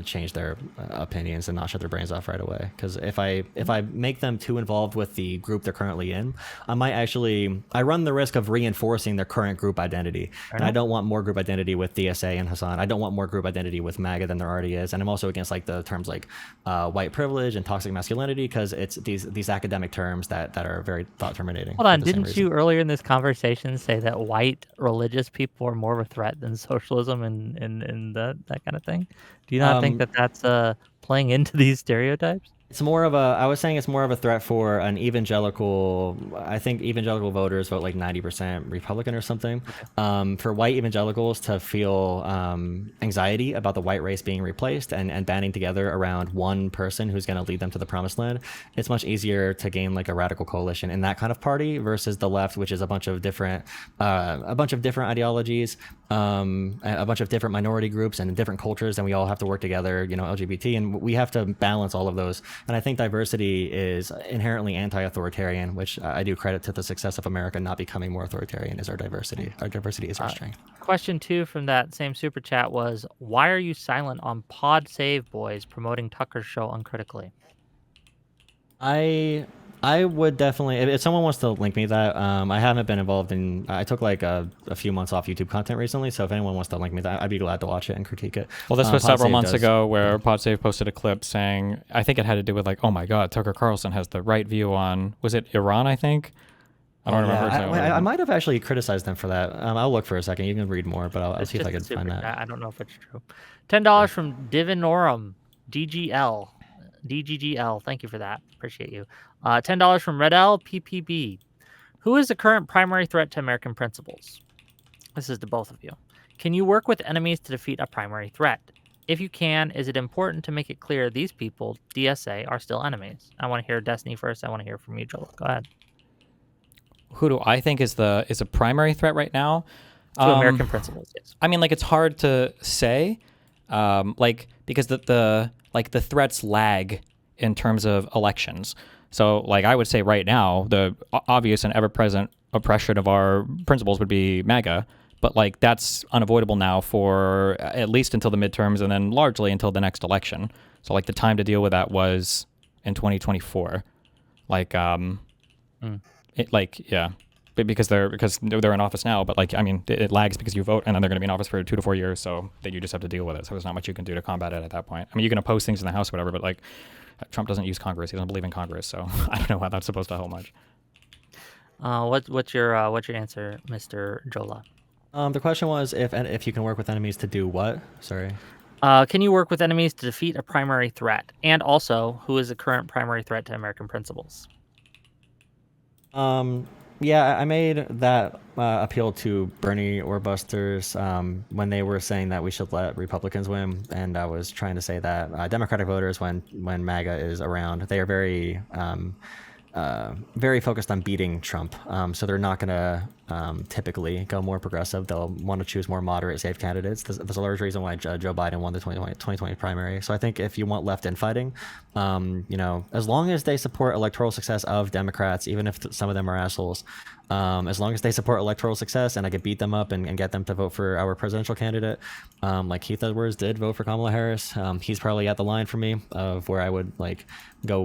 change their opinions and not shut their brains off right away? Because if I make them too involved with the group they're currently in, I run the risk of reinforcing their current group identity. And I don't want more group identity with DSA and Hassan. I don't want more group identity with MAGA than there already is. And I'm also against like the terms like white privilege and toxic masculinity because it's these academic terms that are very thought terminating. Hold on, didn't you earlier in this conversation say that white religious people are more of a threat than socialism and that kind of thing? Do you not think that that's playing into these stereotypes? It's more of a, I was saying it's more of a threat for an evangelical, I think evangelical voters vote like 90% Republican or something. For white evangelicals to feel anxiety about the white race being replaced and banding together around one person who's going to lead them to the promised land, it's much easier to gain like a radical coalition in that kind of party versus the left, which is a bunch of different ideologies, a bunch of different minority groups and different cultures, and we all have to work together, you know, LGBT, and we have to balance all of those. And I think diversity is inherently anti-authoritarian, which I do credit to the success of America not becoming more authoritarian is our diversity. Our diversity is our strength. Question 2 from that same super chat was, why are you silent on Pod Save Boys promoting Tucker's show uncritically? I would definitely, if someone wants to link me that, I haven't been involved in, I took like a few months off YouTube content recently, so if anyone wants to link me that, I'd be glad to watch it and critique it. Well, this was several months ago where yeah. PodSave posted a clip saying, I think it had to do with like, oh my God, Tucker Carlson has the right view on, was it Iran, I think? I don't remember exactly. I might have actually criticized them for that. I'll look for a second. You can read more, but I'll see if I can find that. I don't know if it's true. $10 from Divinorum, DGGL. Thank you for that. Appreciate you. $10 from Red L, PPB. Who is the current primary threat to American principles? This is to both of you. Can you work with enemies to defeat a primary threat? If you can, is it important to make it clear these people, DSA, are still enemies? I want to hear Destiny first. I want to hear from you, Jolah. Go ahead. Who do I think is a primary threat right now? To American principles, yes. I mean, like, it's hard to say, because the threats lag in terms of elections. So, like, I would say right now, the obvious and ever-present oppression of our principles would be MAGA, but, like, that's unavoidable now for at least until the midterms and then largely until the next election. So, like, the time to deal with that was in 2024. Because they're in office now, but like, I mean, it lags because you vote and then they're going to be in office for 2 to 4 years, so that you just have to deal with it. So there's not much you can do to combat it at that point. I mean, you can oppose things in the House or whatever, but like, Trump doesn't use Congress. He doesn't believe in Congress, so I don't know how that's supposed to help much. What's your answer, Mr. Jolah? The question was if you can work with enemies to do what? Sorry. Can you work with enemies to defeat a primary threat? And also, who is the current primary threat to American principles? Yeah, I made that appeal to Bernie or Busters when they were saying that we should let Republicans win, and I was trying to say that Democratic voters, when MAGA is around, they are very focused on beating Trump. So they're not going to typically go more progressive. They'll want to choose more moderate, safe candidates. There's a large reason why Joe Biden won the 2020 primary. So I think if you want left infighting, as long as they support electoral success of Democrats, even if some of them are assholes, as long as they support electoral success and I could beat them up and get them to vote for our presidential candidate, like Keith Edwards did vote for Kamala Harris. He's probably at the line for me of where I would like go,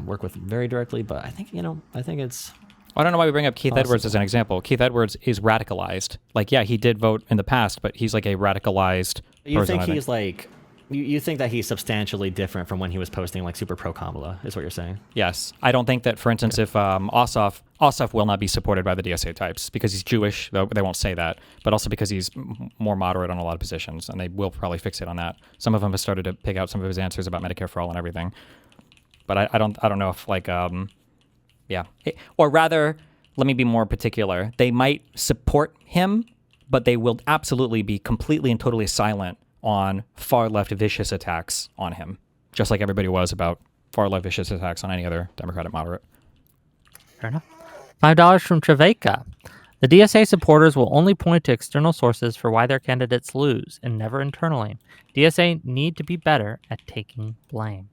work with very directly. But I think, it's... I don't know why we bring up Keith Edwards as an example. Keith Edwards is radicalized. Like, yeah, he did vote in the past, but he's like a radicalized You person, think he's like... You think that he's substantially different from when he was posting like super pro Kamala, is what you're saying? Yes. I don't think that, for instance, if Ossoff will not be supported by the DSA types because he's Jewish, though they won't say that, but also because he's more moderate on a lot of positions, and they will probably fix it on that. Some of them have started to pick out some of his answers about Medicare for all and everything. But I don't know if like or rather, let me be more particular. They might support him, but they will absolutely be completely and totally silent on far-left vicious attacks on him, just like everybody was about far-left vicious attacks on any other Democratic moderate. Fair enough. $5 from Treveka. The DSA supporters will only point to external sources for why their candidates lose, and never internally. DSA need to be better at taking blame.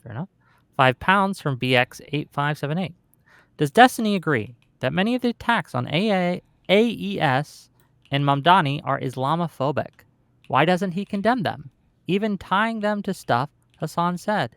Fair enough. £5 from BX8578. Does Destiny agree that many of the attacks on AES and Mamdani are Islamophobic? Why doesn't he condemn them, even tying them to stuff Hassan said?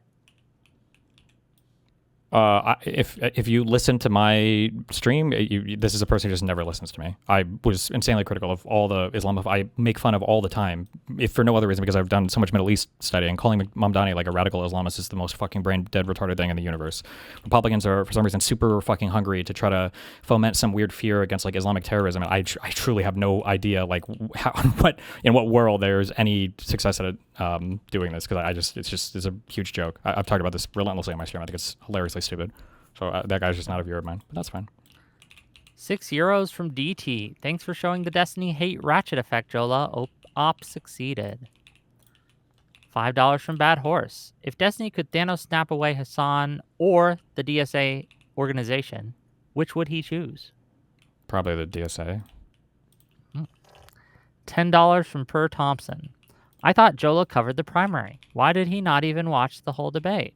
If you listen to my stream, this is a person who just never listens to me. I was insanely critical of all the I make fun of all the time, if for no other reason because I've done so much Middle East studying. Calling Mamdani like a radical Islamist is the most fucking brain dead retarded thing in the universe. Republicans are for some reason super fucking hungry to try to foment some weird fear against like Islamic terrorism, and I truly have no idea like in what world there's any success at doing this because it's a huge joke. I've talked about this relentlessly on my stream. I think it's hilariously stupid. So that guy's just not a viewer of mine, but that's fine. €6 from DT. Thanks for showing the Destiny hate ratchet effect, Jolah. Op succeeded. $5 from Bad Horse. If Destiny could Thanos snap away Hassan or the DSA organization, which would he choose? Probably the DSA. $10 from Per Thompson. I thought Jolah covered the primary. Why did he not even watch the whole debate?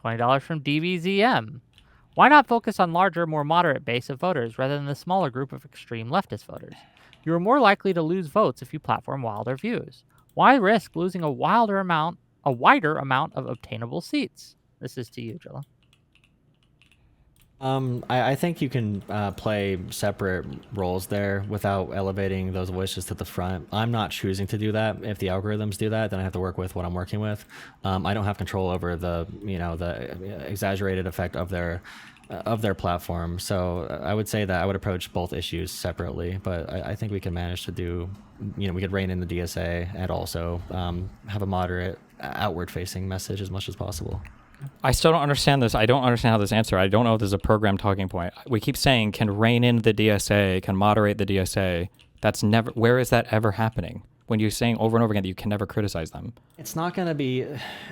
$20 from DBZM. Why not focus on larger, more moderate base of voters rather than the smaller group of extreme leftist voters? You are more likely to lose votes if you platform wilder views. Why risk losing a wider amount of obtainable seats? This is to you, Jolah. I think you can play separate roles there without elevating those voices to the front. I'm not choosing to do that. If the algorithms do that, then I have to work with what I'm working with. I don't have control over the exaggerated effect of their platform. So I would say that I would approach both issues separately. But I think we can manage to do, we could rein in the DSA and also have a moderate outward-facing message as much as possible. I still don't understand this. I don't understand how this answer. I don't know if there's a program talking point. We keep saying can rein in the DSA, can moderate the DSA. That's never. Where is that ever happening? When you're saying over and over again that you can never criticize them. It's not going to be.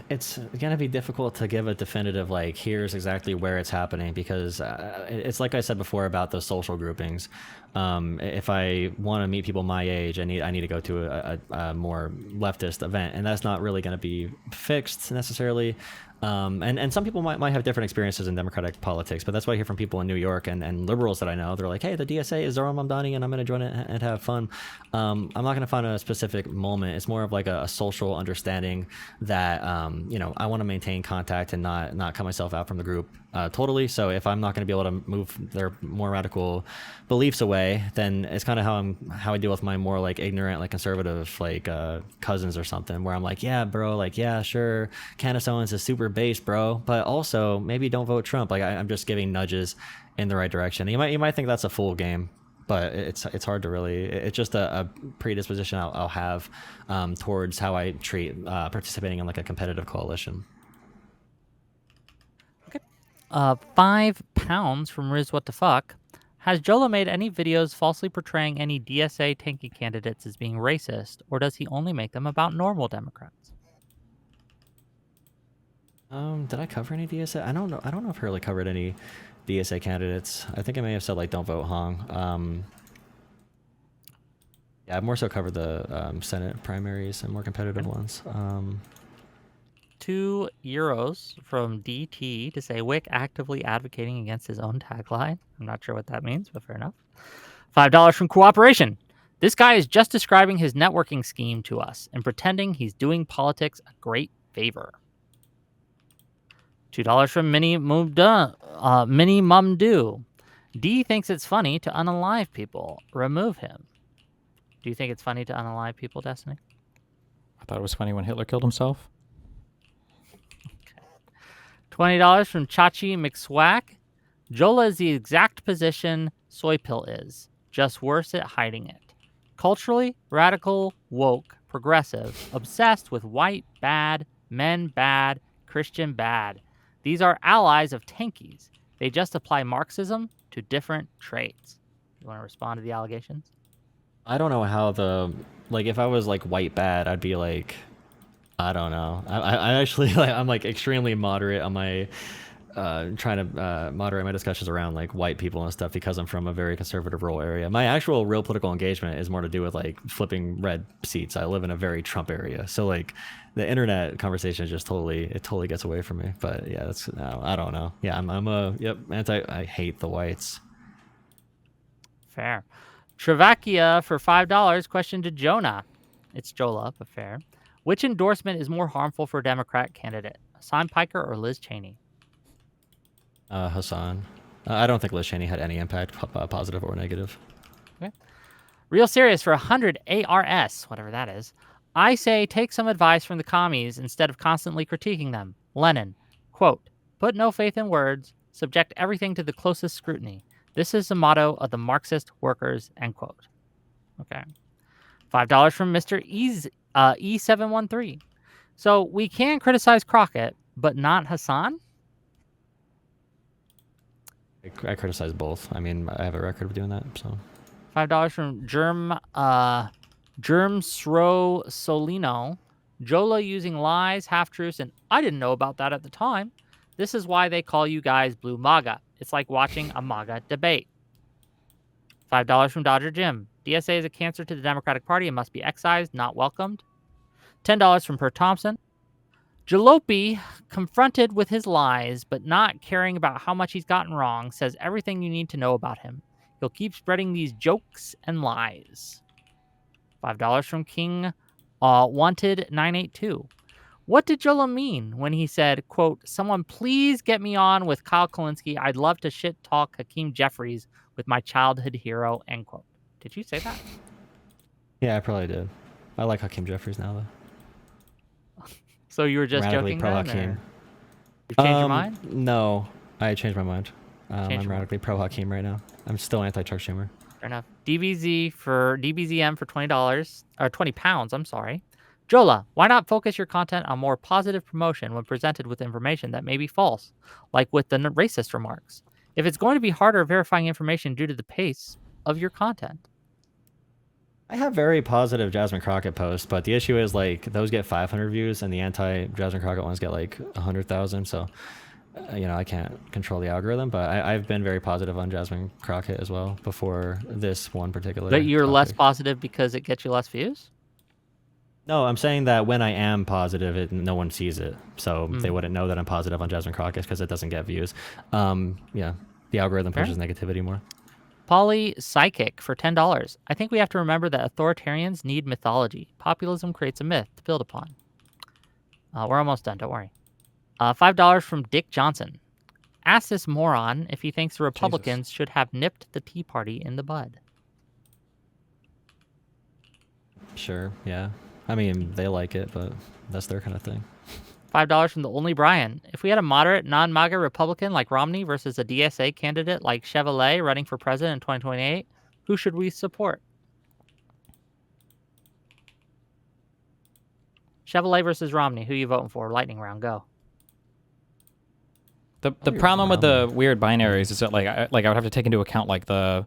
It's going to be difficult to give a definitive here's exactly where it's happening because it's like I said before about those social groupings. If I want to meet people my age, I need to go to a more leftist event, and that's not really going to be fixed necessarily. And some people might have different experiences in democratic politics, but that's what I hear from people in New York and liberals that I know. They're like, hey, the DSA is Zoran Mamdani and I'm going to join it and have fun. I'm not going to find a specific moment. It's more of like a social understanding that, I want to maintain contact and not cut myself out from the group totally. So if I'm not going to be able to move their more radical beliefs away, then it's kind of how I deal with my more ignorant, conservative, cousins or something, where I'm like, yeah, bro, yeah, sure, Candace Owens is super base, bro, but also maybe don't vote Trump. I'm just giving nudges in the right direction. You might think that's a full game, but it's hard to really. It's just a predisposition I'll have towards how I treat participating in a competitive coalition. Okay. £5 from Riz What the Fuck. Has Jolah made any videos falsely portraying any DSA tanky candidates as being racist, or does he only make them about normal Democrats? Did I cover any DSA? I don't know if I really covered any DSA candidates. I think I may have said don't vote Hong. Yeah, I've more so covered the Senate primaries and more competitive ones. €2 from DT to say Wick actively advocating against his own tagline. I'm not sure what that means, but fair enough. $5 from Cooperation. This guy is just describing his networking scheme to us and pretending he's doing politics a great favor. $2 from Mini Mumdu. D thinks it's funny to unalive people. Remove him. Do you think it's funny to unalive people, Destiny? I thought it was funny when Hitler killed himself. Okay. $20 from Chachi McSwack. Jolah is the exact position Soy Pill is, just worse at hiding it. Culturally, radical, woke, progressive, obsessed with white bad, men bad, Christian bad. These are allies of tankies. They just apply Marxism to different traits. You want to respond to the allegations? I don't know how if I was white bad, I'd be I don't know. I actually I'm extremely moderate on my trying to moderate my discussions around white people and stuff because I'm from a very conservative rural area. My actual real political engagement is more to do with flipping red seats. I live in a very Trump area, so the internet conversation just totally gets away from me. But yeah, I don't know. Yeah, I'm I hate the whites. Fair. Travakia for $5. Question to Jonah. It's Jolah, but fair. Which endorsement is more harmful for a Democrat candidate, Hassan Piker or Liz Cheney? Hassan. I don't think Liz Cheney had any impact, positive or negative. Okay. Real Serious for 100 ARS, whatever that is. I say take some advice from the commies instead of constantly critiquing them. Lenin, quote, put no faith in words, subject everything to the closest scrutiny. This is the motto of the Marxist workers, end quote. Okay. $5 from Mr. E713. So we can criticize Crockett, but not Hassan? I criticize both. I mean, I have a record of doing that, so. $5 from Germsro Solino. Jolah using lies, half-truths, and I didn't know about that at the time. This is why they call you guys Blue MAGA. It's like watching a MAGA debate. $5 from Dodger Jim. DSA is a cancer to the Democratic Party and must be excised, not welcomed. $10 from Per Thompson. Jalopy, confronted with his lies, but not caring about how much he's gotten wrong, says everything you need to know about him. He'll keep spreading these jokes and lies. $5 from King Wanted 982. What did Jolah mean when he said, quote, someone please get me on with Kyle Kalinske. I'd love to shit talk Hakeem Jeffries with my childhood hero, end quote. Did you say that? Yeah, I probably did. I like Hakeem Jeffries now, though. So you were just Radically joking pro then, Hakeem. You changed your mind? No, I changed my mind. Changed I'm your radically pro Hakeem right now. I'm still anti-Chuck Schumer. Fair enough. DBZM for $20 or £20. I'm sorry. Jolah, why not focus your content on more positive promotion when presented with information that may be false, like with the racist remarks? If it's going to be harder verifying information due to the pace of your content. I have very positive Jasmine Crockett posts, but the issue is like those get 500 views and the anti-Jasmine Crockett ones get like 100,000. So, I can't control the algorithm, but I've been very positive on Jasmine Crockett as well before this one particular. But you're topic. less positive because it gets you less views? No, I'm saying that when I am positive, no one sees it. So they wouldn't know that I'm positive on Jasmine Crockett because it doesn't get views. Yeah, the algorithm pushes negativity more. Polly Psychic for $10. I think we have to remember that authoritarians need mythology. Populism creates a myth to build upon. We're almost done, don't worry. $5 from Dick Johnson. Ask this moron if he thinks the Republicans should have nipped the Tea Party in the bud. Sure, yeah. I mean, they like it, but that's their kind of thing. $5 from the only Brian. If we had a moderate, non-MAGA Republican like Romney versus a DSA candidate like Chevrolet running for president in 2028, who should we support? Chevrolet versus Romney. Who you voting for? Lightning round. Go. The problem with the weird binaries is that I would have to take into account like the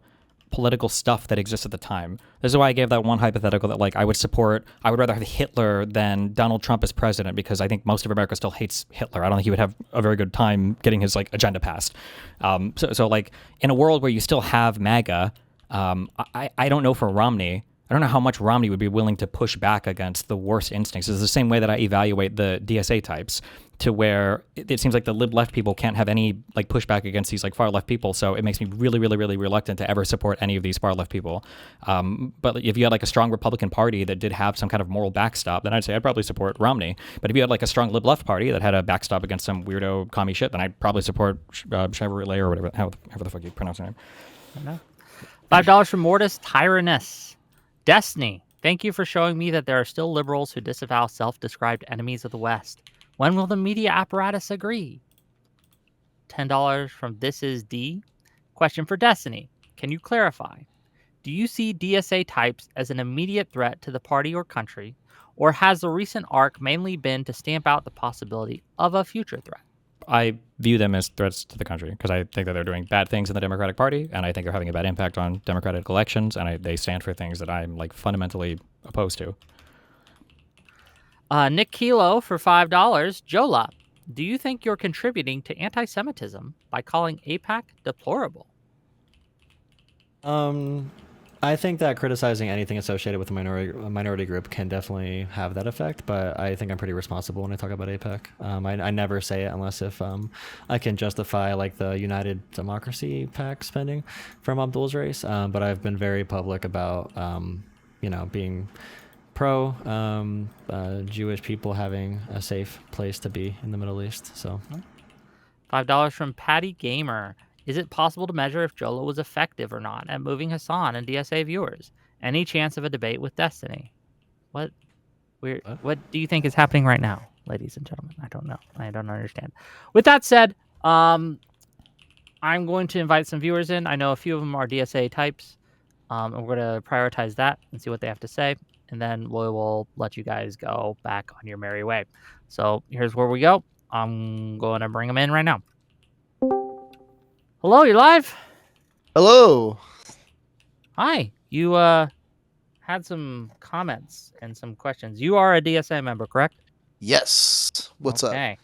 political stuff that exists at the time. This is why I gave that one hypothetical that I would rather have Hitler than Donald Trump as president, because I think most of America still hates Hitler. I don't think he would have a very good time getting his agenda passed. So in a world where you still have MAGA, I don't know for Romney. I don't know how much Romney would be willing to push back against the worst instincts. It's the same way that I evaluate the DSA types, to where it seems like the lib-left people can't have any pushback against these far-left people. So it makes me really, really, really reluctant to ever support any of these far-left people. But if you had a strong Republican Party that did have some kind of moral backstop, then I'd say I'd probably support Romney. But if you had a strong lib-left party that had a backstop against some weirdo commie shit, then I'd probably support Chevrolet or whatever, however the fuck you pronounce her name. $5 from Mortis Tyrannus. Destiny, thank you for showing me that there are still liberals who disavow self-described enemies of the West. When will the media apparatus agree? $10 from This Is D. Question for Destiny. Can you clarify? Do you see DSA types as an immediate threat to the party or country, or has the recent arc mainly been to stamp out the possibility of a future threat? I view them as threats to the country because I think that they're doing bad things in the Democratic Party, and I think they're having a bad impact on democratic elections, and they stand for things that I'm fundamentally opposed to. Nick Kilo for $5. Jolah, do you think you're contributing to anti-Semitism by calling AIPAC deplorable? I think that criticizing anything associated with a minority group can definitely have that effect, but I think I'm pretty responsible when I talk about AIPAC. I never say it unless if I can justify the United Democracy PAC spending from Abdul's race, but I've been very public about being pro Jewish people having a safe place to be in the Middle East. So $5 from Patty Gamer. Is it possible to measure if Jolah was effective or not at moving Hassan and DSA viewers? Any chance of a debate with Destiny? What do you think is happening right now, ladies and gentlemen? I don't know. I don't understand. With that said, I'm going to invite some viewers in. I know a few of them are DSA types, and we're going to prioritize that and see what they have to say. and then we will let you guys go back on your merry way. So here's where we go. I'm going to bring them in right now. Hello, you're live. Hello. Hi. You had some comments and some questions. You are a DSA member, correct? Yes. What's up? Okay.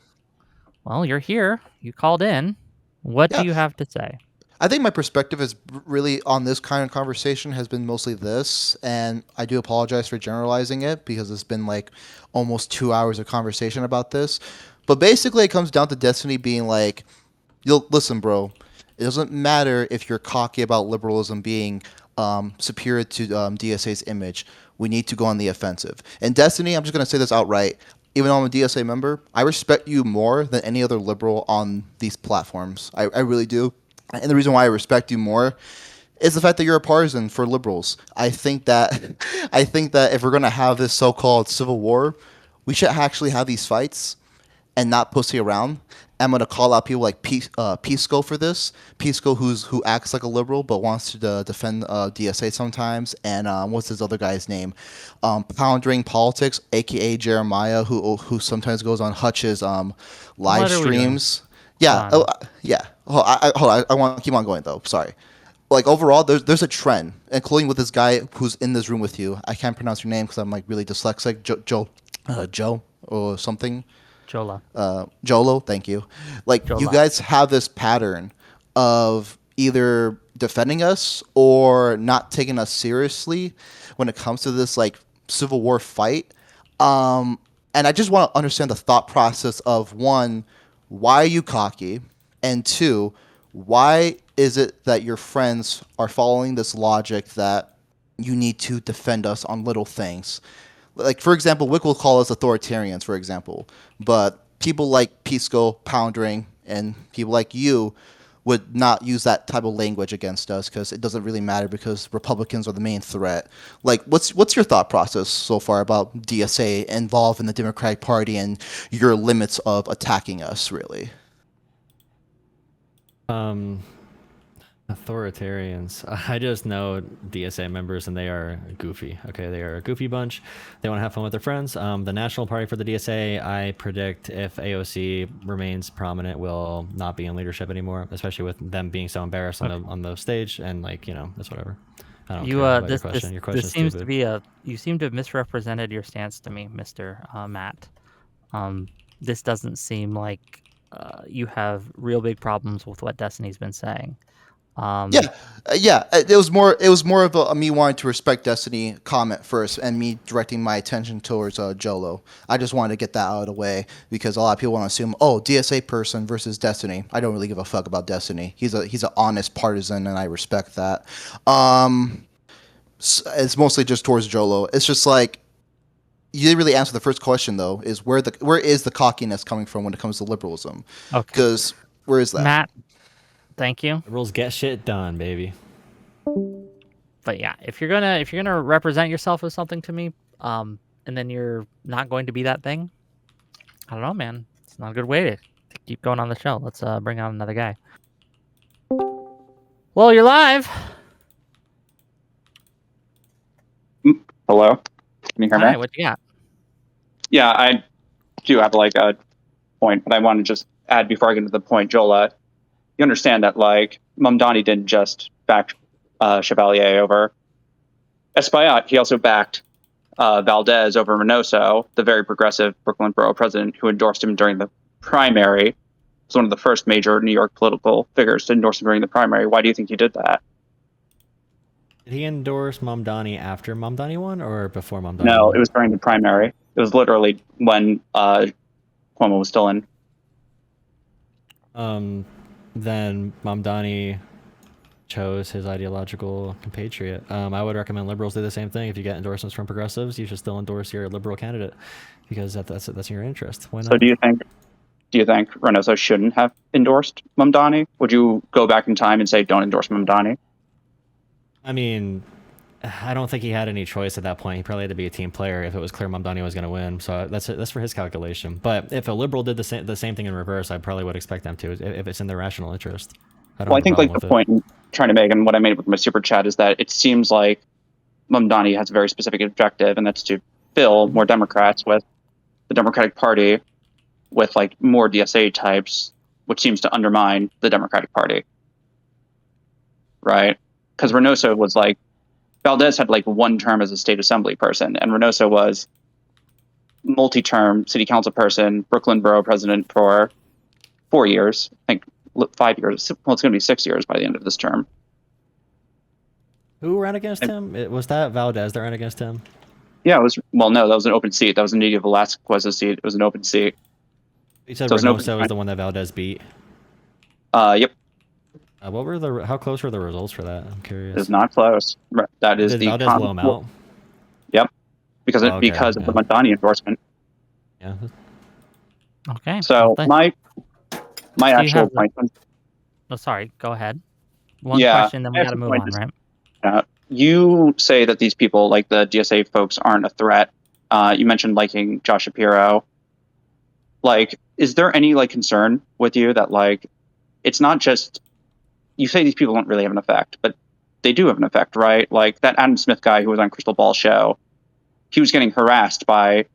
Well, you're here. You called in. What do Yeah. you have to say? I think my perspective is really on this kind of conversation has been mostly this, and I do apologize for generalizing it because it's been like almost 2 hours of conversation about this. But basically, it comes down to Destiny being like, "You'll listen, bro. It doesn't matter if you're cocky about liberalism being superior to DSA's image. We need to go on the offensive." And Destiny, I'm just gonna say this outright. Even though I'm a DSA member, I respect you more than any other liberal on these platforms. I really do. And the reason why I respect you more is the fact that you're a partisan for liberals. I think that if we're gonna have this so-called civil war, we should actually have these fights and not pussy around. I'm gonna call out people like Pisco for this. Pisco, who acts like a liberal but wants to defend DSA sometimes, and what's his other guy's name? Poundering Politics, aka Jeremiah, who sometimes goes on Hutch's live What are we doing? streams. Yeah, yeah. Hold on, I want to keep on going though. Sorry. Like overall, there's a trend, including with this guy who's in this room with you. I can't pronounce your name because I'm like really dyslexic. Joe or something. Jolah. Jolah, thank you. Like you Jolah. guys have this pattern of either defending us or not taking us seriously when it comes to this like civil war fight. And I just want to understand the thought process of one, why are you cocky? And two, why is it that your friends are following this logic that you need to defend us on little things? Like, for example, Wick will call us authoritarians, for example. But people like Pisco, Poundering, and people like you would not use that type of language against us because it doesn't really matter because Republicans are the main threat. Like, what's your thought process so far about DSA involved in the Democratic Party and your limits of attacking us, really? Authoritarians. I just know DSA members and they are goofy. Okay, they are a goofy bunch. They want to have fun with their friends. The National Party for the DSA, I predict if AOC remains prominent, will not be in leadership anymore, especially with them being so embarrassed on the stage and like, you know, it's whatever. I don't care about your question. Your question this is seems stupid. to be you seem to have misrepresented your stance to me, Mr. Matt. This doesn't seem like you have real big problems with what Destiny's been saying. Yeah. It was more of a me wanting to respect Destiny comment first, and me directing my attention towards Jolah. I just wanted to get that out of the way because a lot of people want to assume, oh, DSA person versus Destiny. I don't really give a fuck about Destiny. He's an honest partisan, and I respect that. It's mostly just towards Jolah. It's just like you didn't really answer the first question though. Is where is the cockiness coming from when it comes to liberalism? Okay. Because where is that? Matt, thank you. Liberals get shit done, baby. But yeah, if you're gonna represent yourself as something to me, and then you're not going to be that thing, I don't know, man. It's not a good way to keep going on the show. Let's bring on another guy. Well, you're live. Hello? Can you hear me? Hi, what you got? Yeah, I do have like a point, but I want to just add before I get into the point, Jolah, you understand that like Mamdani didn't just back Chevalier over Espaillat, he also backed Valdez over Reynoso, the very progressive Brooklyn Borough president who endorsed him during the primary. He was one of the first major New York political figures to endorse him during the primary. Why do you think he did that? Did he endorse Mamdani after Mamdani won or before Mamdani No, won? it was during the primary. It was literally when Cuomo was still in. Then Mamdani chose his ideological compatriot. I would recommend liberals do the same thing. If you get endorsements from progressives, you should still endorse your liberal candidate because that's in your interest. Why not? So do you think Reynoso shouldn't have endorsed Mamdani? Would you go back in time and say don't endorse Mamdani? I mean, I don't think he had any choice at that point. He probably had to be a team player if it was clear Mamdani was going to win. So that's for his calculation. But if a liberal did the same thing in reverse, I probably would expect them to if it's in their rational interest. I think like the point I'm trying to make and what I made with my super chat is that it seems like Mamdani has a very specific objective, and that's to fill more Democrats with the Democratic Party with like more DSA types, which seems to undermine the Democratic Party. Right? Because Reynoso was like, Valdez had like one term as a state assembly person, and Reynoso was multi-term city council person, Brooklyn borough president for 4 years, I think 5 years. Well, it's going to be 6 years by the end of this term. Who ran against him? Was that Valdez that ran against him? Yeah, it was. Well, no, that was an open seat. That was Nidia Velasquez's seat. It was an open seat. You said So it was an Reynoso open- was the one that Valdez beat. Yep, What were the? How close were the results for that? I'm curious. it's not close. That is Did the Valdez blow him out? Yep, because Oh, okay, because of the yeah. Mamdani endorsement. Yeah. Okay. So well, my Do you actual have the- point. Oh, sorry. Go ahead. One Yeah, question, then we my got to actual move point on, is- right? You say that these people, like the DSA folks, aren't a threat. You mentioned liking Josh Shapiro. Like, is there any like concern with you that like it's not just you say these people don't really have an effect, but they do have an effect, right? Like that Adam Smith guy who was on Crystal Ball show, he was getting harassed by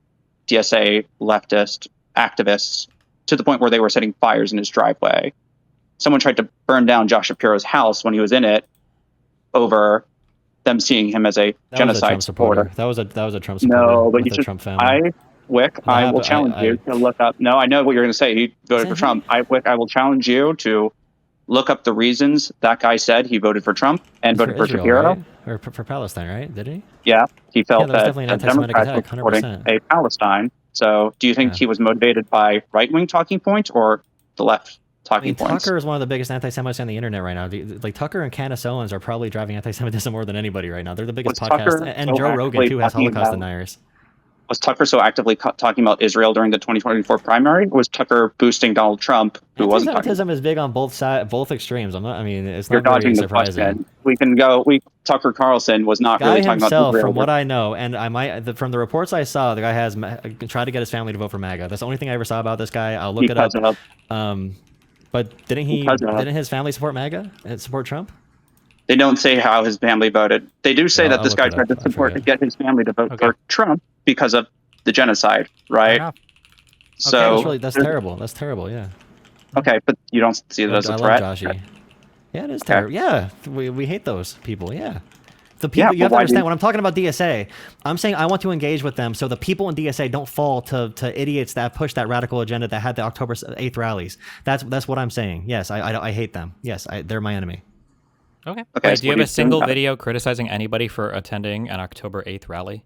DSA leftist activists to the point where they were setting fires in his driveway. Someone tried to burn down Josh Shapiro's house when he was in it over them seeing him as a That genocide was a Trump supporter. That was a Trump supporter. No, but with you the just Trump family. I will challenge you to look up. No, I know what you're going to say. He voted for Trump. I will challenge you to look up the reasons that guy said he voted for Trump and He's voted for Israel, Shapiro. right? Or for Palestine, right? Did he? Yeah, he felt Yeah, that was that definitely an the anti-Semitic Democrats were attack, supporting 100%. a Palestine. So, do you think Yeah. he was motivated by right-wing talking points or the left I talking mean, points? Tucker is one of the biggest anti-Semites on the internet right now. Like Tucker and Candace Owens are probably driving anti-Semitism more than anybody right now. They're the biggest Was podcast, Tucker and so Joe Rogan actively too has talking Holocaust about- deniers. Was Tucker so actively talking about Israel during the 2024 primary? Or was Tucker boosting Donald Trump, who wasn't talking? Anti-Semitism is big on both extremes. I mean, it's You're not very dodging the surprising. question. We can go. Tucker Carlson was not Guy really talking about himself, Israel. from what I know, and from the reports I saw, the guy has tried to get his family to vote for MAGA. That's the only thing I ever saw about this guy. I'll look it up. But didn't his family support MAGA and support Trump? They don't say how his family voted. They do say Yeah, that I'll this look guy it tried up. to I support to forget. get his family to vote Okay. for Trump because of the genocide, right? enough. So That's terrible. That's terrible. Yeah. okay, but you don't see it as I a love threat. Joshy. Yeah, it is Okay. terrible. Yeah, we hate those people. Yeah. The Yeah, people you but have to why do understand you- when I'm talking about DSA, I'm saying I want to engage with them so the people in DSA don't fall to idiots that push that radical agenda that had the October 8th rallies. That's what I'm saying. Yes, I hate them. Yes, they're my enemy. Okay. Okay, Wait, so do you what have a do single about it? video criticizing anybody for attending an October 8th rally?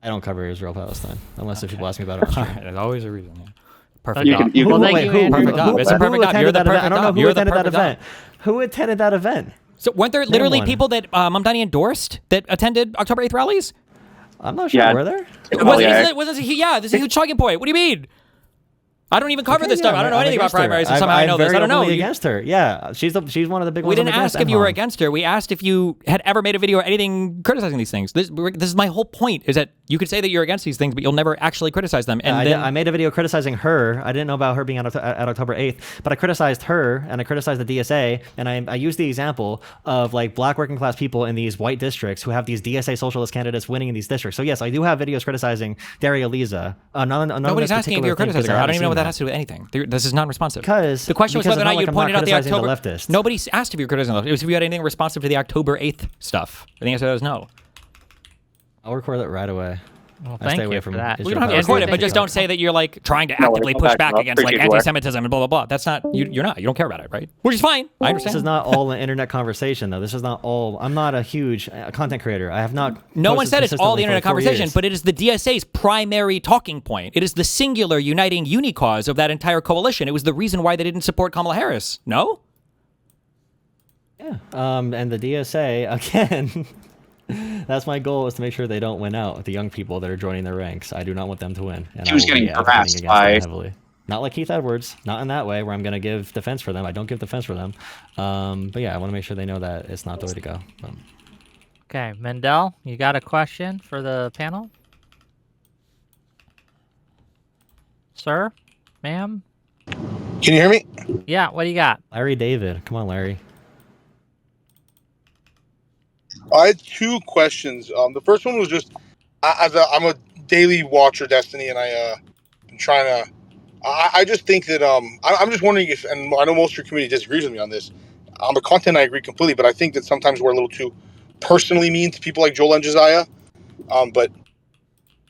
I don't cover Israel Palestine unless if people ask me about it on All stream. right, there's always a reason. Yeah. Perfect. You job. can- you Well, can- thank Wait, you, who- Andrew. Perfect job. It's a who perfect job. attended You're the that event? perfect I don't know job. who You're the attended that perfect job. event. Who attended that event? So weren't there literally one. people that Mamdani endorsed that attended October 8th rallies? I'm not sure. Yeah. Were there? Yeah, this is a huge talking point. What do you mean? I don't even cover Okay, this stuff. yeah, I don't know I'm anything about against her. primaries, and I'm- somehow I I'm know this. very I don't know. openly You- against her. Yeah, she's one of the big ones. We didn't I'm against. ask if you were Emma. against her. We asked if you had ever made a video or anything criticizing these things. This is my whole point, is that you could say that you're against these things, but you'll never actually criticize them. And then I made a video criticizing her. I didn't know about her being at October 8th, but I criticized her and I criticized the DSA, and I used the example of like black working class people in these white districts who have these DSA socialist candidates winning in these districts. So yes, I do have videos criticizing Daria Leza. nobody's asking if you're criticizing her. I don't even know what that has to do with anything. This is non-responsive. Because the question was because whether or it's not not you like I'm pointed not out the criticizing October. the leftists. Nobody asked if you were criticizing the left. It was if you had anything responsive to the October 8th stuff. And the answer is no. I'll record it right away. Well, I thank stay you away for from that. Israel We don't have to Andrew, record it, but thank just you. don't say that you're like trying to No, actively I'll push back back up. against like Appreciate your work. anti-Semitism and blah blah blah. That's not you're not. You don't care about it, right? Which is fine. I understand. This is not all an internet conversation, though. This is not all. I'm not a huge content creator. I have not. No one posted said it's all the consistently internet for 4 conversation, years. but it is the DSA's primary talking point. It is the singular uniting uni-cause of that entire coalition. It was the reason why they didn't support Kamala Harris. No? Yeah. And the DSA again. That's my goal, is to make sure they don't win out. The young people that are joining their ranks, I do not want them to win. And He I was will be getting advocating harassed against by- them heavily. Not like Keith Edwards, not in that way, where I'm going to give defense for them. I don't give defense for them. But yeah, I want to make sure they know that it's not the way to go. Okay, Mendel, you got a question for the panel? Sir? Ma'am? Can you hear me? Yeah, what do you got? Larry David, come on, Larry. I had two questions. The first one was just I'm a daily watcher, Destiny, and I'm trying to. I just think that I'm just wondering if, and I know most of your community disagrees with me on this. On the content, I agree completely, but I think that sometimes we're a little too personally mean to people like Jolah and Josiah. But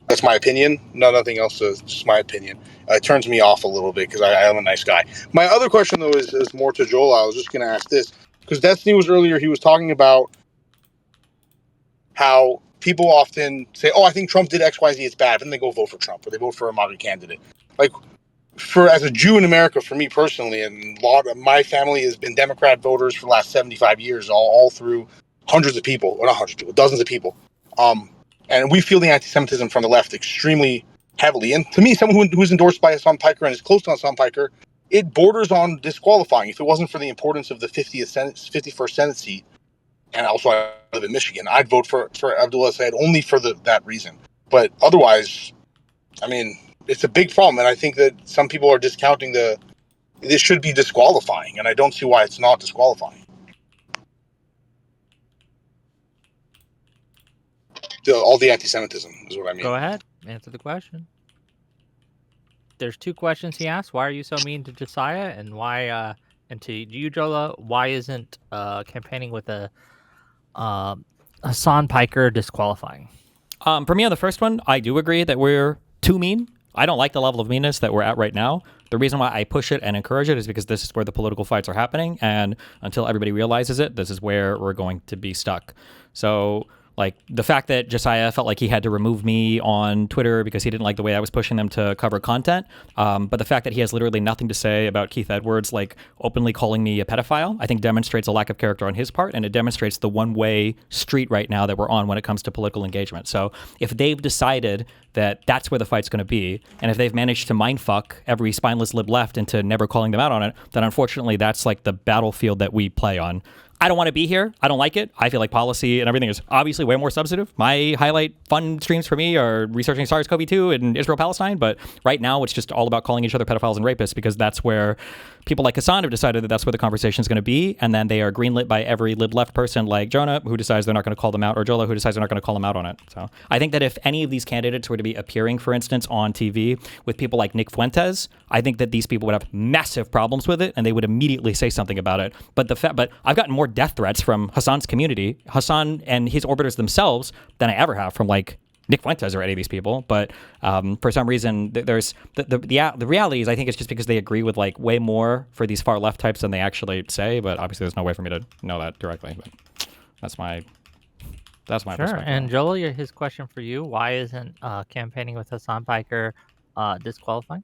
that's my opinion. Nothing else. Is just my opinion. It turns me off a little bit because I am a nice guy. My other question though is more to Jolah. I was just going to ask this because Destiny was earlier. He was talking about how people often say, "Oh, I think Trump did X, Y, Z. It's bad," but then they go vote for Trump or they vote for a moderate candidate. Like, for as a Jew in America, for me personally, and a lot of my family has been Democrat voters for the last 75 years, all through hundreds of people, or not hundreds of people, dozens of people. And we feel the anti-Semitism from the left extremely heavily. And to me, someone who's endorsed by Hassan Piker and is close to Hassan Piker, it borders on disqualifying. If it wasn't for the importance of the 51st Senate seat, and also I live in Michigan, I'd vote for Abdullah Said only for that reason. But otherwise, I mean, it's a big problem, and I think that some people are discounting this should be disqualifying, and I don't see why it's not disqualifying. All the anti-Semitism is what I mean. Go ahead, answer the question. There's two questions he asked. Why are you so mean to Josiah, and why? And to you, Jolah, why isn't campaigning with a Hassan Piker disqualifying? For me on the first one, I do agree that we're too mean. I don't like the level of meanness that we're at right now. The reason why I push it and encourage it is because this is where the political fights are happening, and until everybody realizes it, this is where we're going to be stuck. So, like, the fact that Josiah felt like he had to remove me on Twitter because he didn't like the way I was pushing them to cover content, but the fact that he has literally nothing to say about Keith Edwards, like, openly calling me a pedophile, I think demonstrates a lack of character on his part, and it demonstrates the one-way street right now that we're on when it comes to political engagement. So if they've decided that that's where the fight's going to be, and if they've managed to mindfuck every spineless lib left into never calling them out on it, then unfortunately that's like the battlefield that we play on. I don't want to be here. I don't like it. I feel like policy and everything is obviously way more substantive. My highlight fun streams for me are researching SARS-CoV-2 and Israel-Palestine, but right now it's just all about calling each other pedophiles and rapists because that's where people like Hassan have decided that that's where the conversation is going to be, and then they are greenlit by every lib-left person like Jonah, who decides they're not going to call them out, or Jolah, who decides they're not going to call them out on it. So I think that if any of these candidates were to be appearing, for instance, on TV with people like Nick Fuentes, I think that these people would have massive problems with it, and they would immediately say something about it. But I've gotten more death threats from Hassan's community, Hassan and his orbiters themselves, than I ever have from like Nick Fuentes or any of these people. But for some reason, there's the reality is I think it's just because they agree with like way more for these far left types than they actually say. But obviously, there's no way for me to know that directly. But that's my perspective. And Jolah, his question for you: why isn't campaigning with Hassan Piker disqualifying?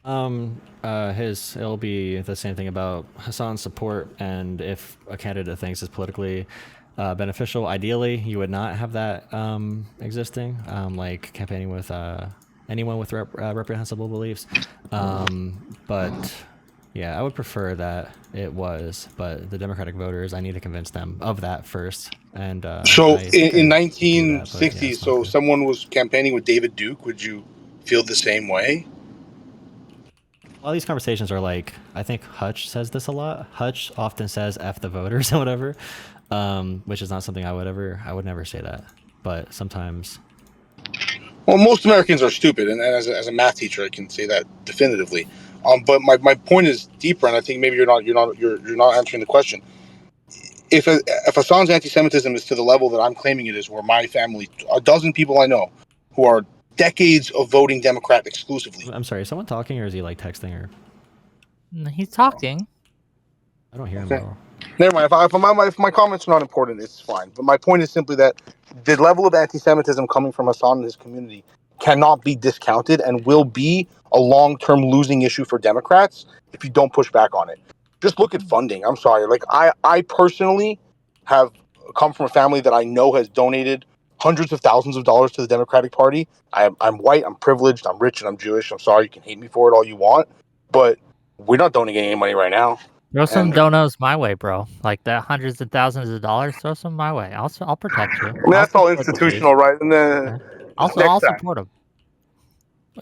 It'll be the same thing about Hassan's support, and if a candidate thinks it's politically beneficial, ideally you would not have that existing, like campaigning with anyone with reprehensible beliefs. But yeah, I would prefer that it was, but the Democratic voters, I need to convince them of that first. And so in 1960, so someone was campaigning with David Duke. Would you feel the same way? All these conversations are like, I think Hutch says this a lot. Hutch often says "F the voters" or whatever, which is not something I would never say that. But sometimes. Well, most Americans are stupid, and as a math teacher, I can say that definitively. But my point is deeper, and I think maybe you're not answering the question. If Hassan's anti-Semitism is to the level that I'm claiming it is, where my family, a dozen people I know, who are decades of voting Democrat exclusively. I'm sorry, is someone talking or is he like texting or? He's talking. I don't hear him at all. Never mind. If my comments are not important, it's fine. But my point is simply that the level of anti-Semitism coming from Hassan and his community cannot be discounted and will be a long-term losing issue for Democrats if you don't push back on it. Just look at funding. I'm sorry. Like I personally have come from a family that I know has donated hundreds of thousands of dollars to the Democratic Party. I'm white, I'm privileged, I'm rich, and I'm Jewish. I'm sorry, you can hate me for it all you want, but we're not donating any money right now. Throw some donos my way, bro. Like that, hundreds of thousands of dollars. Throw some my way. I'll protect you. I mean, that's all institutional, right? And then I'll support them.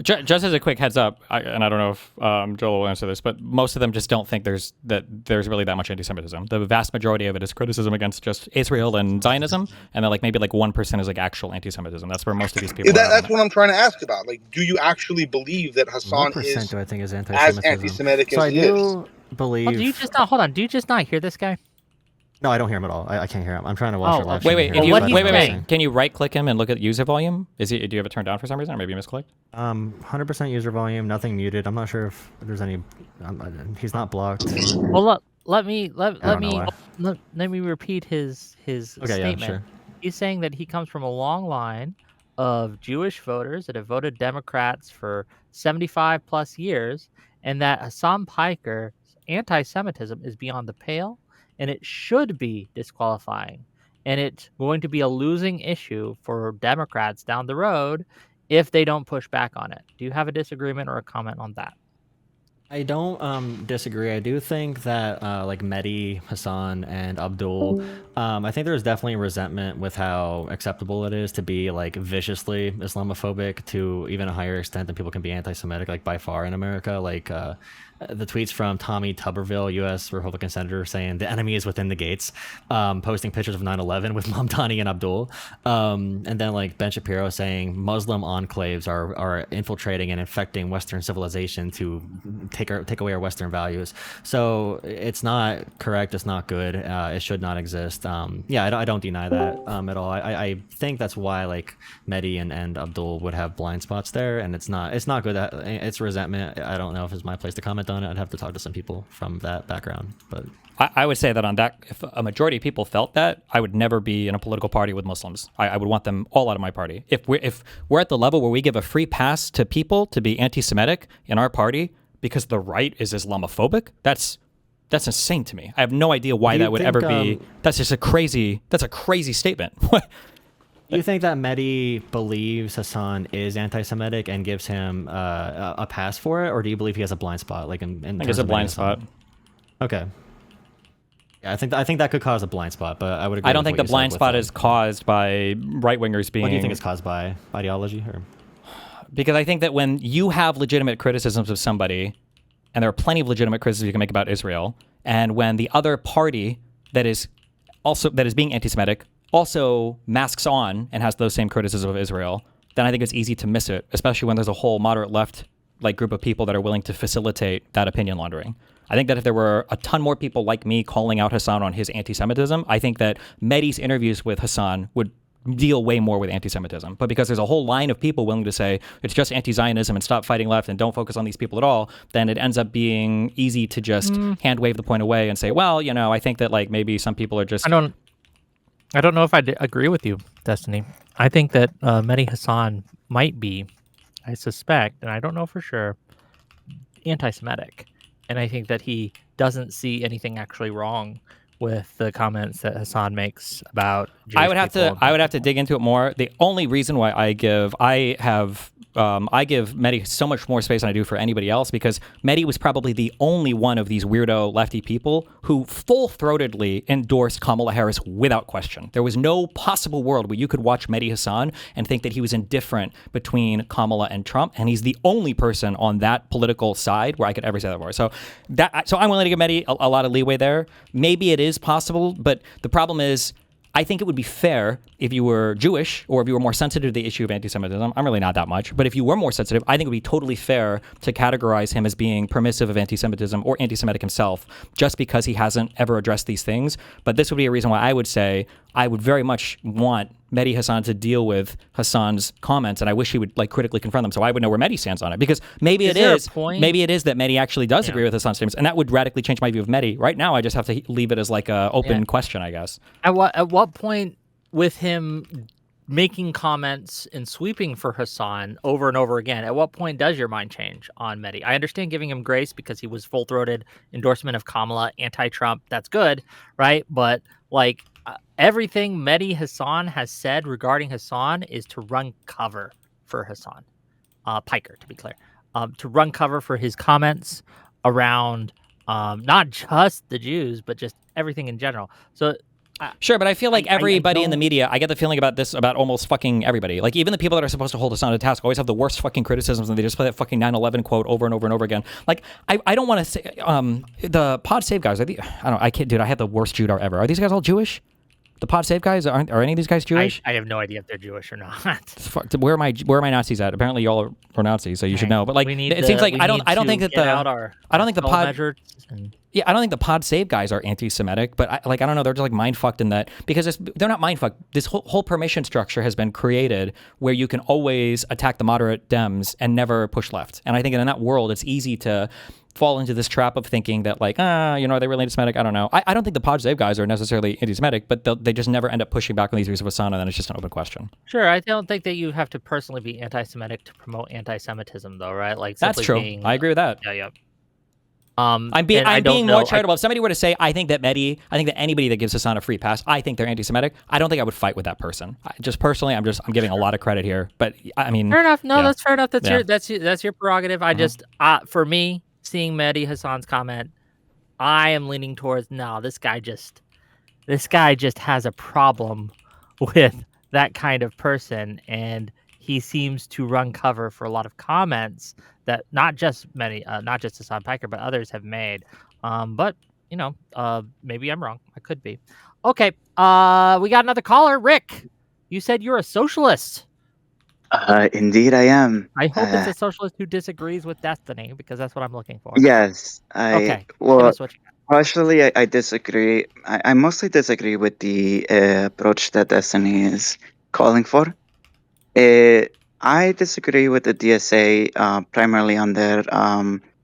Just as a quick heads up, and I don't know if Joel will answer this, but most of them just don't think there's really that much anti-Semitism. The vast majority of it is criticism against just Israel and Zionism, and then like maybe like 1% is like actual anti-Semitism. That's where most of these people are. That's what I'm trying to ask about. Like, do you actually believe that Hassan What is percent do I think is as anti-Semitism? anti-Semitic So as I he is? do believe. Oh, do you just not hold on? Do you just not hear this guy? No, I don't hear him at all. I can't hear him. I'm trying to watch Oh, your live okay. stream. Wait, here. if you, what wait, he's saying. Can you right-click him and look at user volume? Do you have it turned down for some reason, or maybe you misclicked? 100% user volume, nothing muted. I'm not sure if there's any. He's not blocked. Well, let me repeat his Okay, yeah, statement. sure. He's saying that he comes from a long line of Jewish voters that have voted Democrats for 75 plus years, and that Hassan Piker's anti-Semitism is beyond the pale, and it should be disqualifying, and it's going to be a losing issue for Democrats down the road if they don't push back on it. Do you have a disagreement or a comment on that? I don't disagree. I do think that like Mehdi, Hassan, and Abdul, I think there's definitely resentment with how acceptable it is to be like viciously Islamophobic to even a higher extent than people can be anti-Semitic, like by far in America. Like the tweets from Tommy Tuberville, U.S. Republican senator, saying the enemy is within the gates, posting pictures of 9/11 with Mamdani and Abdul, and then like Ben Shapiro saying Muslim enclaves are infiltrating and infecting Western civilization to take away our Western values. So it's not correct. It's not good. It should not exist. I don't deny that at all. I think that's why like Mehdi and Abdul would have blind spots there, and it's not good. It's resentment. I don't know if it's my place to comment on it. I'd have to talk to some people from that background. But I would say that on that, if a majority of people felt that, I would never be in a political party with Muslims. I would want them all out of my party. If we're at the level where we give a free pass to people to be anti-Semitic in our party because the right is Islamophobic, that's insane to me. I have no idea why that would ever be. That's just a crazy statement. Do you think that Mehdi believes Hassan is anti-Semitic and gives him a pass for it, or do you believe he has a blind spot? Like in I think it's a blind spot. Okay. Yeah, I think that could cause a blind spot, but I would agree. I don't think the blind spot is caused by right-wingers being. What do you think it's caused by? Ideology, or? Because I think that when you have legitimate criticisms of somebody, and there are plenty of legitimate criticisms you can make about Israel, and when the other party that is being anti-Semitic also masks on and has those same criticisms of Israel, then I think it's easy to miss it, especially when there's a whole moderate left like group of people that are willing to facilitate that opinion laundering. I think that if there were a ton more people like me calling out Hassan on his anti-Semitism, I think that Mehdi's interviews with Hassan would deal way more with anti-Semitism. But because there's a whole line of people willing to say it's just anti-Zionism and stop fighting left and don't focus on these people at all, then it ends up being easy to just hand wave the point away and say, well, I think that like maybe some people are just... I don't know if I agree with you, Destiny. I think that Mehdi Hassan might be, I suspect, and I don't know for sure, anti-Semitic. And I think that he doesn't see anything actually wrong with the comments that Hassan makes about Jewish I would have to dig into it more. The only reason why I give Mehdi so much more space than I do for anybody else, because Mehdi was probably the only one of these weirdo lefty people who full-throatedly endorsed Kamala Harris without question. There was no possible world where you could watch Mehdi Hassan and think that he was indifferent between Kamala and Trump, and he's the only person on that political side where I could ever say that for. So I'm willing to give Mehdi a lot of leeway there. Maybe it is possible, but the problem is, I think it would be fair if you were Jewish or if you were more sensitive to the issue of anti-Semitism. I'm really not that much, but if you were more sensitive, I think it would be totally fair to categorize him as being permissive of anti-Semitism or anti-Semitic himself, just because he hasn't ever addressed these things. But this would be a reason why I would say I would very much want Mehdi Hassan to deal with Hassan's comments, and I wish he would like critically confront them so I would know where Mehdi stands on it. Because maybe it is that Mehdi actually does agree with Hassan's statements, and that would radically change my view of Mehdi. Right now, I just have to leave it as like a open question, I guess. At what point with him making comments and sweeping for Hassan over and over again, at what point does your mind change on Mehdi? I understand giving him grace because he was full-throated endorsement of Kamala, anti-Trump. That's good, right? But like everything Mehdi Hassan has said regarding Hassan is to run cover for Hassan Piker, to be clear, to run cover for his comments around not just the Jews, but just everything in general. So Sure, but I feel like everybody in the don't- media, I get the feeling about this about almost fucking everybody. Like even the people that are supposed to hold us on to task always have the worst fucking criticisms, and they just play that fucking 9/11 quote over and over and over again. Like I don't want to say the Pod Save guys. I can't, dude. I have the worst Judar ever. Are these guys all Jewish? The Pod Save guys are any of these guys Jewish? I have no idea if they're Jewish or not. Where are my Nazis at? Apparently, y'all are Nazis, so you should know. But like, it seems like I don't think that I don't think the Pod. Yeah, I don't think the Pod Save guys are anti-Semitic, but I don't know. They're just like mind fucked in that because they're not mind fucked. This whole permission structure has been created where you can always attack the moderate Dems and never push left. And I think in that world, it's easy to fall into this trap of thinking that like, are they really anti-Semitic? I don't know. I don't think the Pod Save guys are necessarily anti-Semitic, but they just never end up pushing back on these views of Hassan, and then it's just an open question. Sure, I don't think that you have to personally be anti-Semitic to promote anti-Semitism, though, right? Like that's true. I agree with that. Yeah. I'm being more charitable. If somebody were to say, I think that anybody that gives Hassan a free pass, I think they're anti-Semitic. I don't think I would fight with that person. Just personally, I'm giving a lot of credit here. But I mean, fair enough. No, that's fair enough. That's Yeah. that's your prerogative. I just for me, seeing Mehdi Hassan's comment, I am leaning towards no. This guy just has a problem with that kind of person, and he seems to run cover for a lot of comments that not just Hassan Piker, but others have made. But maybe I'm wrong. I could be. Okay. We got another caller, Rick. You said you're a socialist. Indeed, I am. I hope it's a socialist who disagrees with Destiny, because that's what I'm looking for. Yes. Okay. Well, partially, I disagree. I mostly disagree with the approach that Destiny is calling for. I disagree with the DSA primarily on their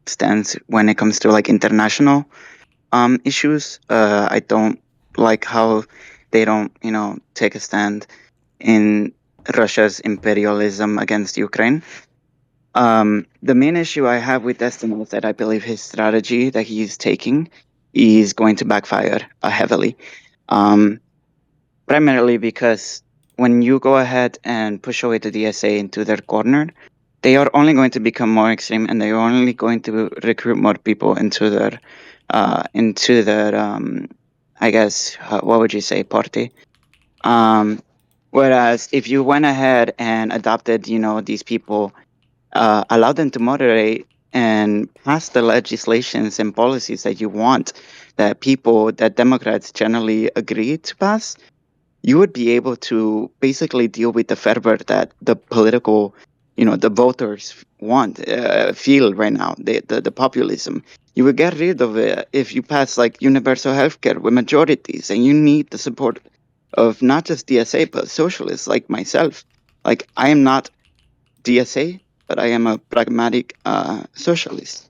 stance when it comes to like international issues. I don't like how they don't, take a stand in Russia's imperialism against Ukraine. The main issue I have with Destiny is that I believe his strategy that he's taking is going to backfire heavily. Primarily because when you go ahead and push away the DSA into their corner, they are only going to become more extreme, and they are only going to recruit more people into their I guess, what would you say, party? Whereas if you went ahead and adopted, these people, allowed them to moderate and pass the legislations and policies that you want, that Democrats generally agree to pass, you would be able to basically deal with the fervor that the political, the voters feel right now, the populism. You would get rid of it if you pass like universal healthcare with majorities, and you need the support of not just DSA, but socialists like myself. Like, I am not DSA, but I am a pragmatic socialist.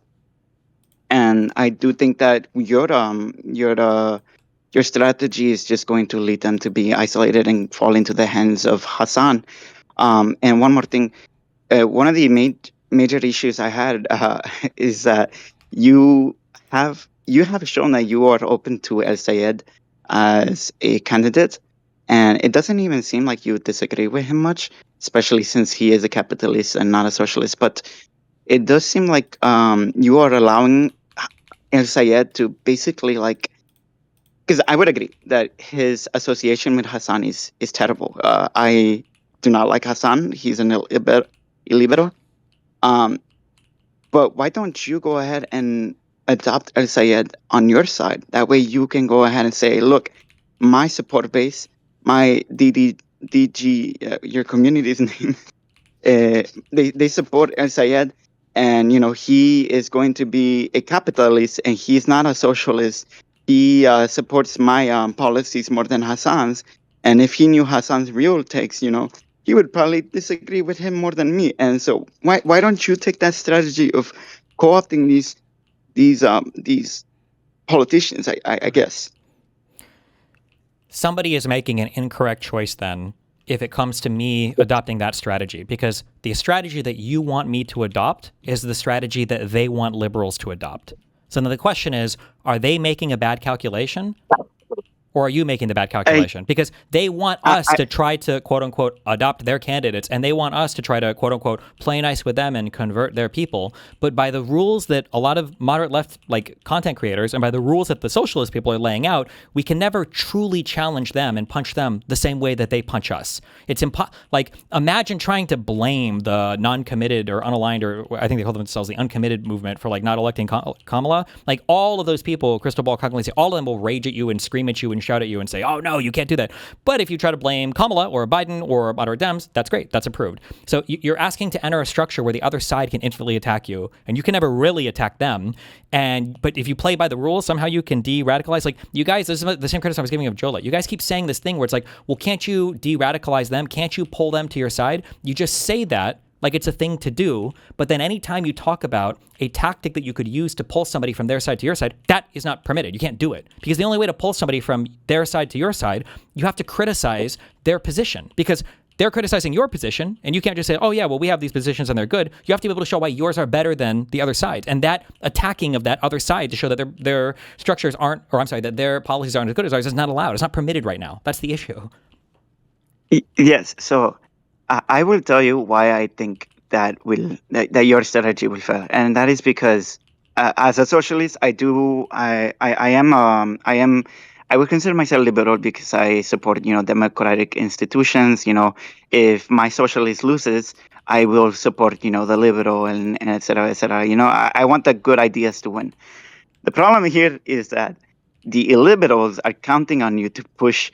And I do think that your strategy is just going to lead them to be isolated and fall into the hands of Hassan. And one more thing, one of the major issues I had is that you have shown that you are open to El Sayed as a candidate, and it doesn't even seem like you disagree with him much, especially since he is a capitalist and not a socialist. But it does seem like you are allowing El Sayed to basically because I would agree that his association with Hassan is terrible. I do not like Hassan. He's an illiberal. But why don't you go ahead and adopt El Sayed on your side? That way you can go ahead and say, look, my support base, my DG, your community's name, they support El Sayed, and he is going to be a capitalist, and he's not a socialist. He supports my policies more than Hassan's, and if he knew Hassan's real takes, he would probably disagree with him more than me. And so why don't you take that strategy of co-opting these politicians? I guess somebody is making an incorrect choice then if it comes to me adopting that strategy, because the strategy that you want me to adopt is the strategy that they want liberals to adopt. So now the question is, are they making a bad calculation, Or are you making the bad calculation? Because they want us to try to, quote unquote, adopt their candidates, and they want us to try to, quote unquote, play nice with them and convert their people. But by the rules that a lot of moderate left content creators, and by the rules that the socialist people are laying out, we can never truly challenge them and punch them the same way that they punch us. It's imagine trying to blame the non-committed or unaligned, or I think they call themselves the uncommitted movement, for not electing Kamala. All of those people, Crystal Ball Congley, all of them will rage at you and scream at you and shout at you and say, oh no, you can't do that. But if you try to blame Kamala or Biden or moderate Dems, that's great. That's approved. So you're asking to enter a structure where the other side can infinitely attack you, and you can never really attack them. But if you play by the rules, somehow you can de-radicalize. You guys, this is the same criticism I was giving of Jolah. You guys keep saying this thing where it's well, can't you de-radicalize them? Can't you pull them to your side? You just say that like it's a thing to do, but then anytime you talk about a tactic that you could use to pull somebody from their side to your side, that is not permitted. You can't do it. Because the only way to pull somebody from their side to your side, you have to criticize their position. Because they're criticizing your position, and you can't just say, oh yeah, well, we have these positions and they're good. You have to be able to show why yours are better than the other side. And that attacking of that other side to show that their structures aren't, or I'm sorry, that their policies aren't as good as ours is not allowed. It's not permitted right now. That's the issue. Yes, so I will tell you why I think that your strategy will fail, and that is because as a socialist, I would consider myself liberal because I support democratic institutions. If my socialist loses, I will support the liberal and et cetera, et cetera. I want the good ideas to win. The problem here is that the illiberals are counting on you to push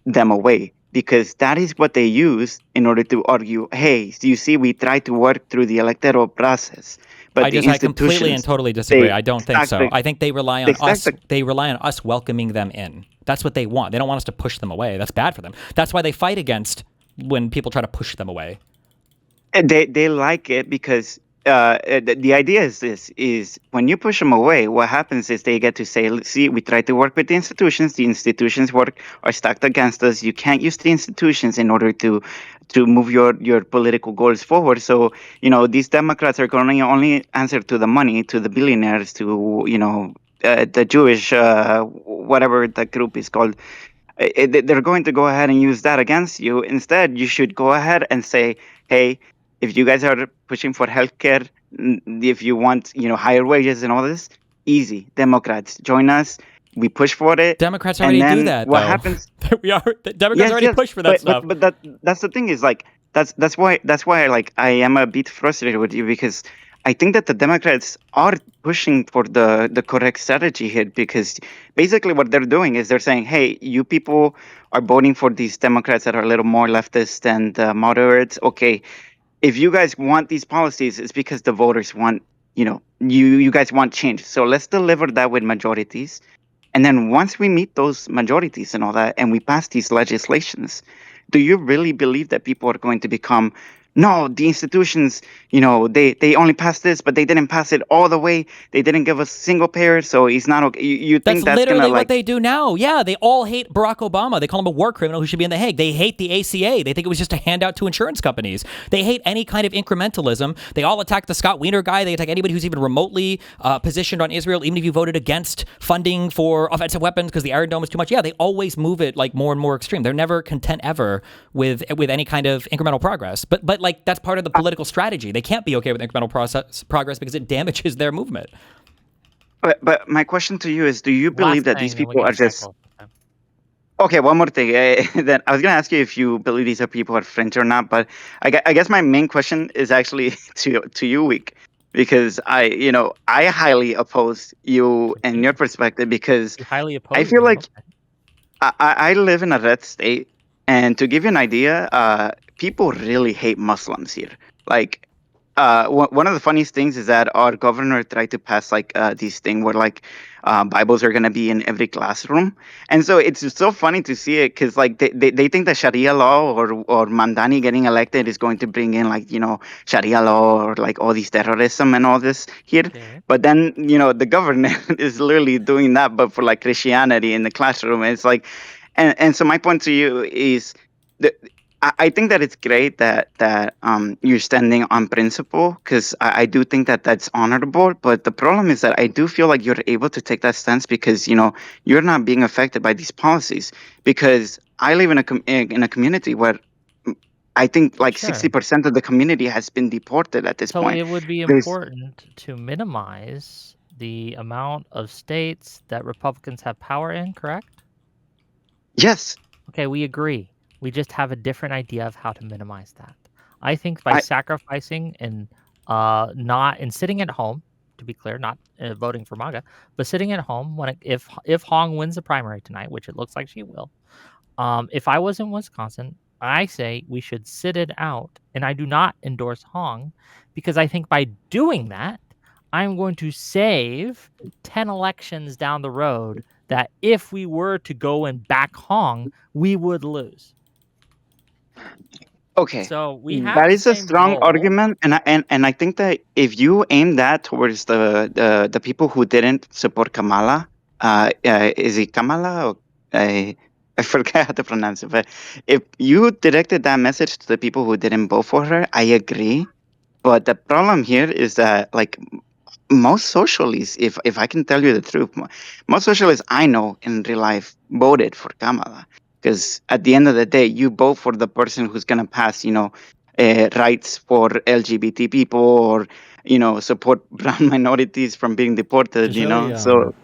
them away, because that is what they use in order to argue, hey, do you see, we try to work through the electoral process, but I completely and totally disagree. I don't think so. I think they rely on us. They rely on us welcoming them in. That's what they want. They don't want us to push them away. That's bad for them. That's why they fight against when people try to push them away. And they like it because the idea is this: is when you push them away, what happens is they get to say, see, we try to work with the institutions. The institutions are stacked against us. You can't use the institutions in order to move your political goals forward. So these Democrats are going to only answer to the money, to the billionaires, to the Jewish whatever the group is called. They're going to go ahead and use that against you. Instead, you should go ahead and say, hey, if you guys are pushing for healthcare, if you want, higher wages and all this, easy. Democrats, join us. We push for it. Democrats already do that. What happens? Democrats already push for that stuff. But that's the thing is that's why I am a bit frustrated with you, because I think that the Democrats are pushing for the correct strategy here, because basically what they're doing is they're saying, hey, you people are voting for these Democrats that are a little more leftist and moderates. Okay, if you guys want these policies, it's because the voters want, you guys want change. So let's deliver that with majorities. And then once we meet those majorities and all that, and we pass these legislations, do you really believe that people are going to become, no, the institutions, they only passed this, but they didn't pass it all the way. They didn't give us single payer, so it's not okay. You think that's literally gonna, what they do now. Yeah, they all hate Barack Obama. They call him a war criminal who should be in The Hague. They hate the ACA. They think it was just a handout to insurance companies. They hate any kind of incrementalism. They all attack the Scott Wiener guy. They attack anybody who's even remotely positioned on Israel, even if you voted against funding for offensive weapons because the Iron Dome is too much. Yeah, they always move it more and more extreme. They're never content ever with any kind of incremental progress. But that's part of the political strategy. They can't be okay with incremental progress because it damages their movement. But my question to you is, do you believe that these people are just... Okay, one more thing. Then I was going to ask you if you believe these people are fringe or not, but I guess my main question is actually to you, Week, because I highly oppose you and your perspective, because I feel like I live in a red state, and to give you an idea, people really hate Muslims here. One of the funniest things is that our governor tried to pass this thing where Bibles are gonna be in every classroom, and so it's so funny to see it because they think that Sharia law or Mandani getting elected is going to bring in Sharia law or all these terrorism and all this here. Okay. But then the governor is literally doing that, but for Christianity in the classroom. And it's and so my point to you is that I think that it's great that you're standing on principle, because I do think that that's honorable. But the problem is that I do feel like you're able to take that stance because you're not being affected by these policies. Because I live in a community where I think like Sure. 60% of the community has been deported at this So point. it would be There's important to minimize the amount of states that Republicans have power in, correct? Yes. Okay, we agree. We just have a different idea of how to minimize that. I think by sacrificing and not and sitting at home, to be clear, not voting for MAGA, but sitting at home if Hong wins the primary tonight, which it looks like she will. If I was in Wisconsin, I say we should sit it out, and I do not endorse Hong because I think by doing that, I'm going to save 10 elections down the road that if we were to go and back Hong, we would lose. Okay, So we have that the is a same strong goal. argument, and I think that if you aim that towards the people who didn't support Kamala, is it Kamala or I forget how to pronounce it, but if you directed that message to the people who didn't vote for her, I agree. But the problem here is that like most socialists, if I can tell you the truth, most socialists I know in real life voted for Kamala because at the end of the day, you vote for the person who's gonna pass, rights for LGBT people or support brown minorities from being deported. Just really, So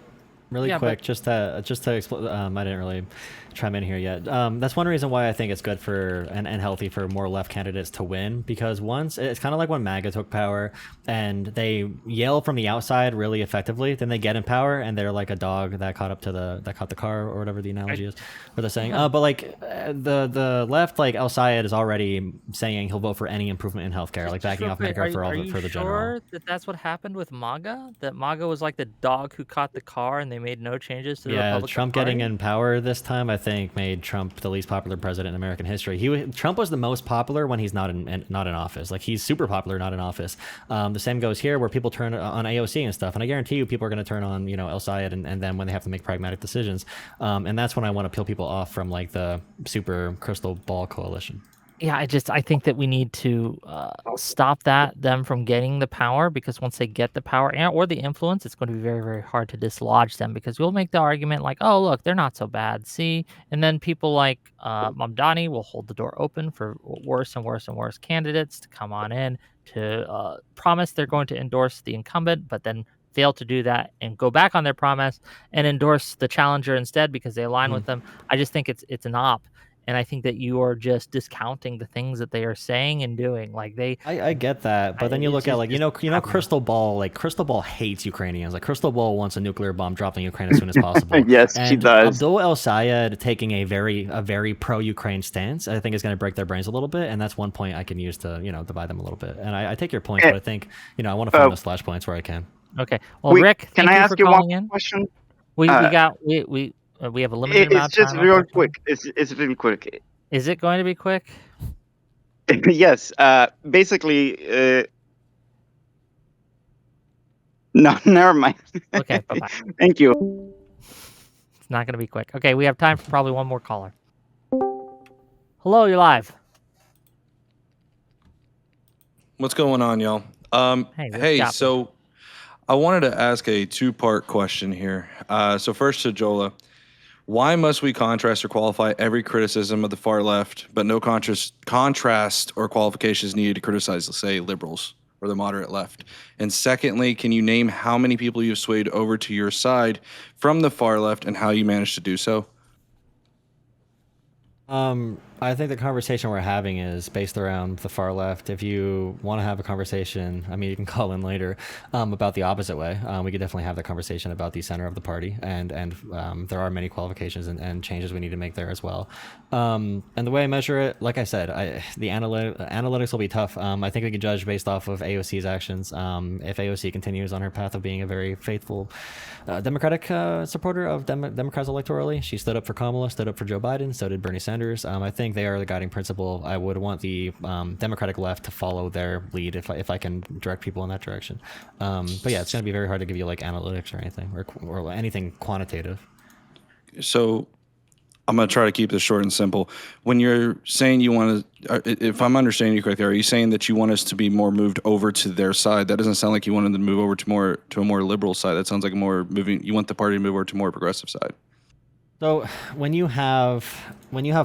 really Yeah, quick, just to explain. I didn't really chime in here yet. That's one reason why I think it's good for and healthy for more left candidates to win, because once it's kind of like when MAGA took power and they yell from the outside really effectively, then they get in power and they're like a dog that caught the car or whatever the analogy is, what they're saying. But like the left, like El Sayed is already saying he'll vote for any improvement in healthcare, like backing off Medicare for all for the general. Are you sure that that's what happened with MAGA? That MAGA was like the dog who caught the car and they made no changes to the Republican Trump Party? getting in power this time, I think, made Trump the least popular president in American history. Trump was the most popular when he's not in office. Like he's super popular not in office. The same goes here, where people turn on AOC and stuff. And I guarantee you, people are going to turn on El Sayed and then when they have to make pragmatic decisions. And that's when I want to peel people off from like the super crystal ball coalition. Yeah, I think that we need to stop them from getting the power, because once they get the power or the influence, it's going to be very, very hard to dislodge them, because we'll make the argument like, oh, look, they're not so bad. See, and then people like Mamdani will hold the door open for worse and worse and worse candidates to come on in to promise they're going to endorse the incumbent, but then fail to do that and go back on their promise and endorse the challenger instead because they align with them. I just think it's an op. And I think that you are just discounting the things that they are saying and doing. Like I get that, but then you look at like Crystal Ball. Like Crystal Ball hates Ukrainians. Like Crystal Ball wants a nuclear bomb dropped in Ukraine as soon as possible. Yes, and she does. Abdul El Sayed taking a very pro-Ukraine stance, I think is going to break their brains a little bit, and that's one point I can use to divide them a little bit. And I take your point, but I think I want to find those flashpoints where I can. Okay. Well, Rick, can I ask you one question? We have a limited amount of time. It's just real quick. It's really quick. Is it going to be quick? Yes. Basically, no, never mind. Okay, bye-bye. Thank you. It's not going to be quick. Okay, we have time for probably one more caller. Hello, you're live. What's going on, y'all? Hey, so I wanted to ask a two-part question here. So first to Jolah. Why must we contrast or qualify every criticism of the far left, but no contrast or qualifications needed to criticize, let's say, liberals or the moderate left? And secondly, can you name how many people you've swayed over to your side from the far left and how you managed to do so? I think the conversation we're having is based around the far left. If you want to have a conversation, I mean, you can call in later about the opposite way. We could definitely have the conversation about the center of the party, and there are many qualifications and changes we need to make there as well. And the way I measure it, like I said, the analytics will be tough. I think we can judge based off of AOC's actions. If AOC continues on her path of being a very faithful Democratic supporter of Democrats electorally, she stood up for Kamala, stood up for Joe Biden, so did Bernie Sanders. I think they are the guiding principle. I would want the Democratic left to follow their lead if I can direct people in that direction. But yeah, it's going to be very hard to give you like analytics or anything or anything quantitative. So I'm going to try to keep this short and simple. When you're saying you want to, if I'm understanding you correctly, are you saying that you want us to be more moved over to their side? That doesn't sound like you wanted to move over to a more liberal side. That sounds like you want the party to move over to a more progressive side. So when you have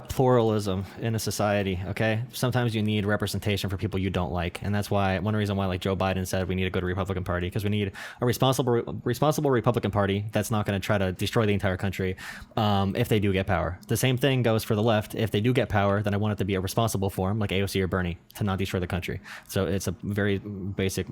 pluralism in a society, okay, sometimes you need representation for people you don't like, and that's why one reason why like Joe Biden said we need a good Republican Party, because we need a responsible Republican Party that's not going to try to destroy the entire country if they do get power. The same thing goes for the left. If they do get power, then I want it to be a responsible form like AOC or Bernie to not destroy the country. So it's a very basic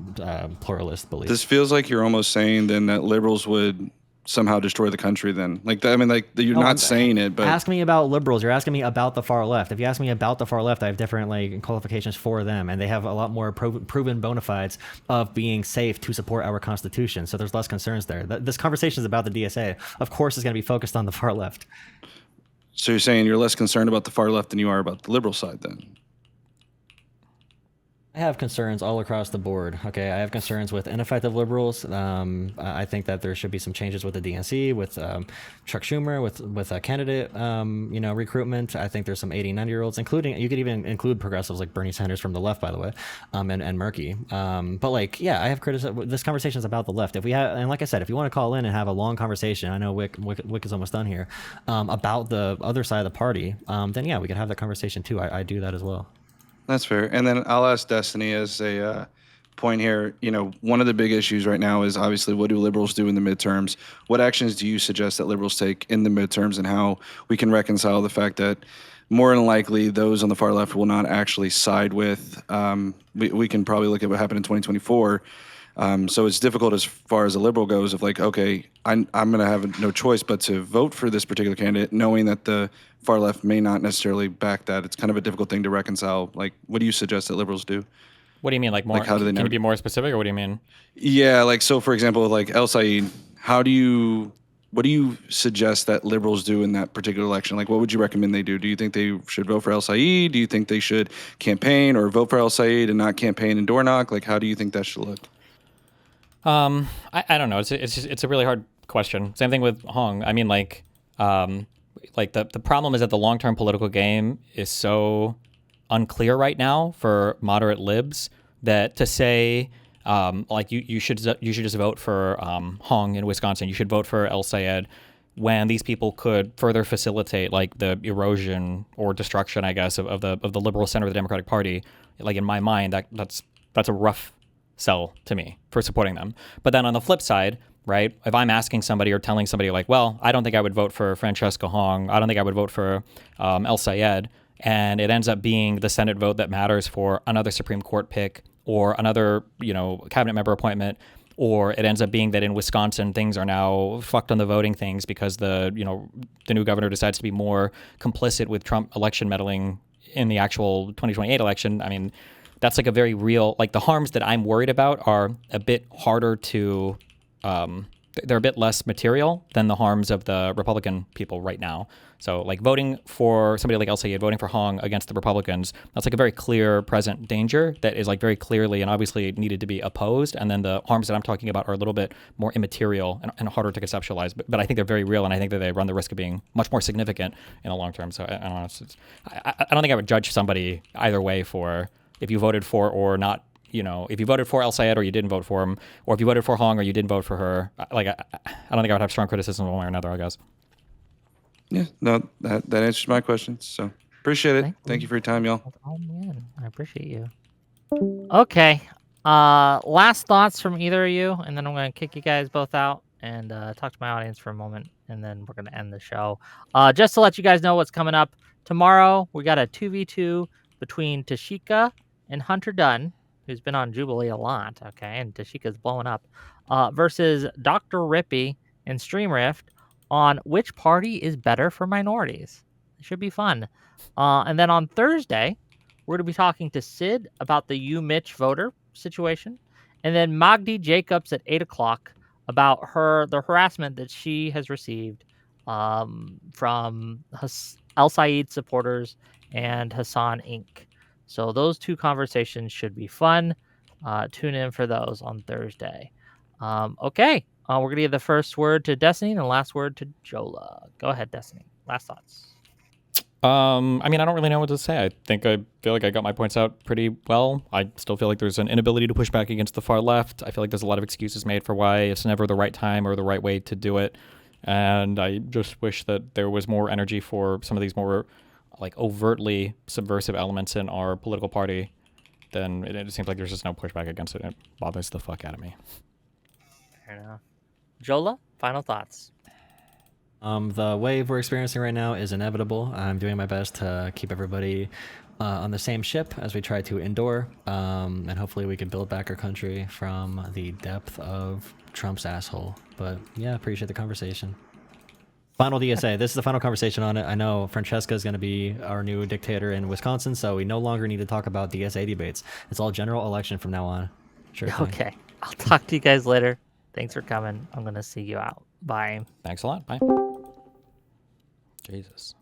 pluralist belief. This feels like you're almost saying then that liberals would somehow destroy the country then. You're not saying it, but ask me about liberals. You're asking me about the far left. If you ask me about the far left, I have different like qualifications for them, and they have a lot more proven bona fides of being safe to support our Constitution. So there's less concerns there. This conversation is about the DSA. Of course, it's going to be focused on the far left. So you're saying you're less concerned about the far left than you are about the liberal side then? I have concerns all across the board. Okay, I have concerns with ineffective liberals. I think that there should be some changes with the DNC, with Chuck Schumer, with a candidate, recruitment. I think there's some 80, 90-year-olds, including, you could even include progressives like Bernie Sanders from the left, by the way, and Murky. But like, yeah, I have criticism. This conversation is about the left. If we have, and like I said, if you want to call in and have a long conversation, I know Wick is almost done here, about the other side of the party, then yeah, we can have that conversation too. I do that as well. That's fair. And then I'll ask Destiny as a point here. One of the big issues right now is obviously what do liberals do in the midterms? What actions do you suggest that liberals take in the midterms, and how we can reconcile the fact that more than likely those on the far left will not actually side with, we can probably look at what happened in 2024. So it's difficult as far as a liberal goes of like, okay, I'm going to have no choice but to vote for this particular candidate, knowing that the far left may not necessarily back that. It's kind of a difficult thing to reconcile. Like, what do you suggest that liberals do? What do you mean? Like more? Like how do they can you be more specific, or what do you mean? Yeah, like so. For example, like El Said, what do you suggest that liberals do in that particular election? Like, what would you recommend they do? Do you think they should vote for El Said? Do you think they should campaign or vote for El Said and not campaign and door knock? Like, how do you think that should look? I don't know. It's a really hard question. Same thing with Hong. I mean, the problem is that the long-term political game is so unclear right now for moderate libs that to say you should just vote for Hong in Wisconsin, you should vote for El Sayed, when these people could further facilitate like the erosion or destruction, I guess, of the liberal center of the Democratic Party. Like in my mind, that's a rough sell to me for supporting them. But then on the flip side, right, if I'm asking somebody or telling somebody like, well, I don't think I would vote for Francesca Hong, I don't think I would vote for El Sayed, and it ends up being the Senate vote that matters for another Supreme Court pick or another, cabinet member appointment, or it ends up being that in Wisconsin things are now fucked on the voting things because the new governor decides to be more complicit with Trump election meddling in the actual 2028 election. I mean, that's like a very real, like the harms that I'm worried about are a bit harder to, they're a bit less material than the harms of the Republican people right now. So like voting for somebody like El Sayed, voting for Hong against the Republicans, that's like a very clear present danger that is like very clearly and obviously needed to be opposed. And then the harms that I'm talking about are a little bit more immaterial and harder to conceptualize, but I think they're very real, and I think that they run the risk of being much more significant in the long term. So I don't know. I don't think I would judge somebody either way for if you voted for or not. If you voted for El Sayed or you didn't vote for him, or if you voted for Hong or you didn't vote for her, like I don't think I would have strong criticism one way or another, I guess. Yeah, no, that answers my questions. So appreciate it. Thank you for your time, y'all. Oh man, I appreciate you. Okay, last thoughts from either of you, and then I'm going to kick you guys both out and talk to my audience for a moment, and then we're going to end the show. Just to let you guys know what's coming up tomorrow, we got a 2v2 between Tashika and Hunter Dunn, who's been on Jubilee a lot, okay, and Tashika's blowing up, versus Dr. Rippy and Streamrift on which party is better for minorities. It should be fun. And then on Thursday, we're going to be talking to Sid about the U-Mitch voter situation, and then Magdi Jacobs at 8 o'clock about the harassment that she has received from El Sayed supporters and Hassan Inc. So those two conversations should be fun. Tune in for those on Thursday. Okay, we're going to give the first word to Destiny and the last word to Jolah. Go ahead, Destiny. Last thoughts. I mean, I don't really know what to say. I feel like I got my points out pretty well. I still feel like there's an inability to push back against the far left. I feel like there's a lot of excuses made for why it's never the right time or the right way to do it. And I just wish that there was more energy for some of these more like overtly subversive elements in our political party. Then it seems like there's just no pushback against it. It bothers the fuck out of me. Fair enough. Jolah, final thoughts. The wave we're experiencing right now is inevitable. I'm doing my best to keep everybody on the same ship as we try to endure, and hopefully we can build back our country from the depth of Trump's asshole. But yeah, appreciate the conversation. Final DSA. This is the final conversation on it. I know Francesca is going to be our new dictator in Wisconsin, so we no longer need to talk about DSA debates. It's all general election from now on. Sure thing. Okay. I'll talk to you guys later. Thanks for coming. I'm going to see you out. Bye. Thanks a lot. Bye. Jesus.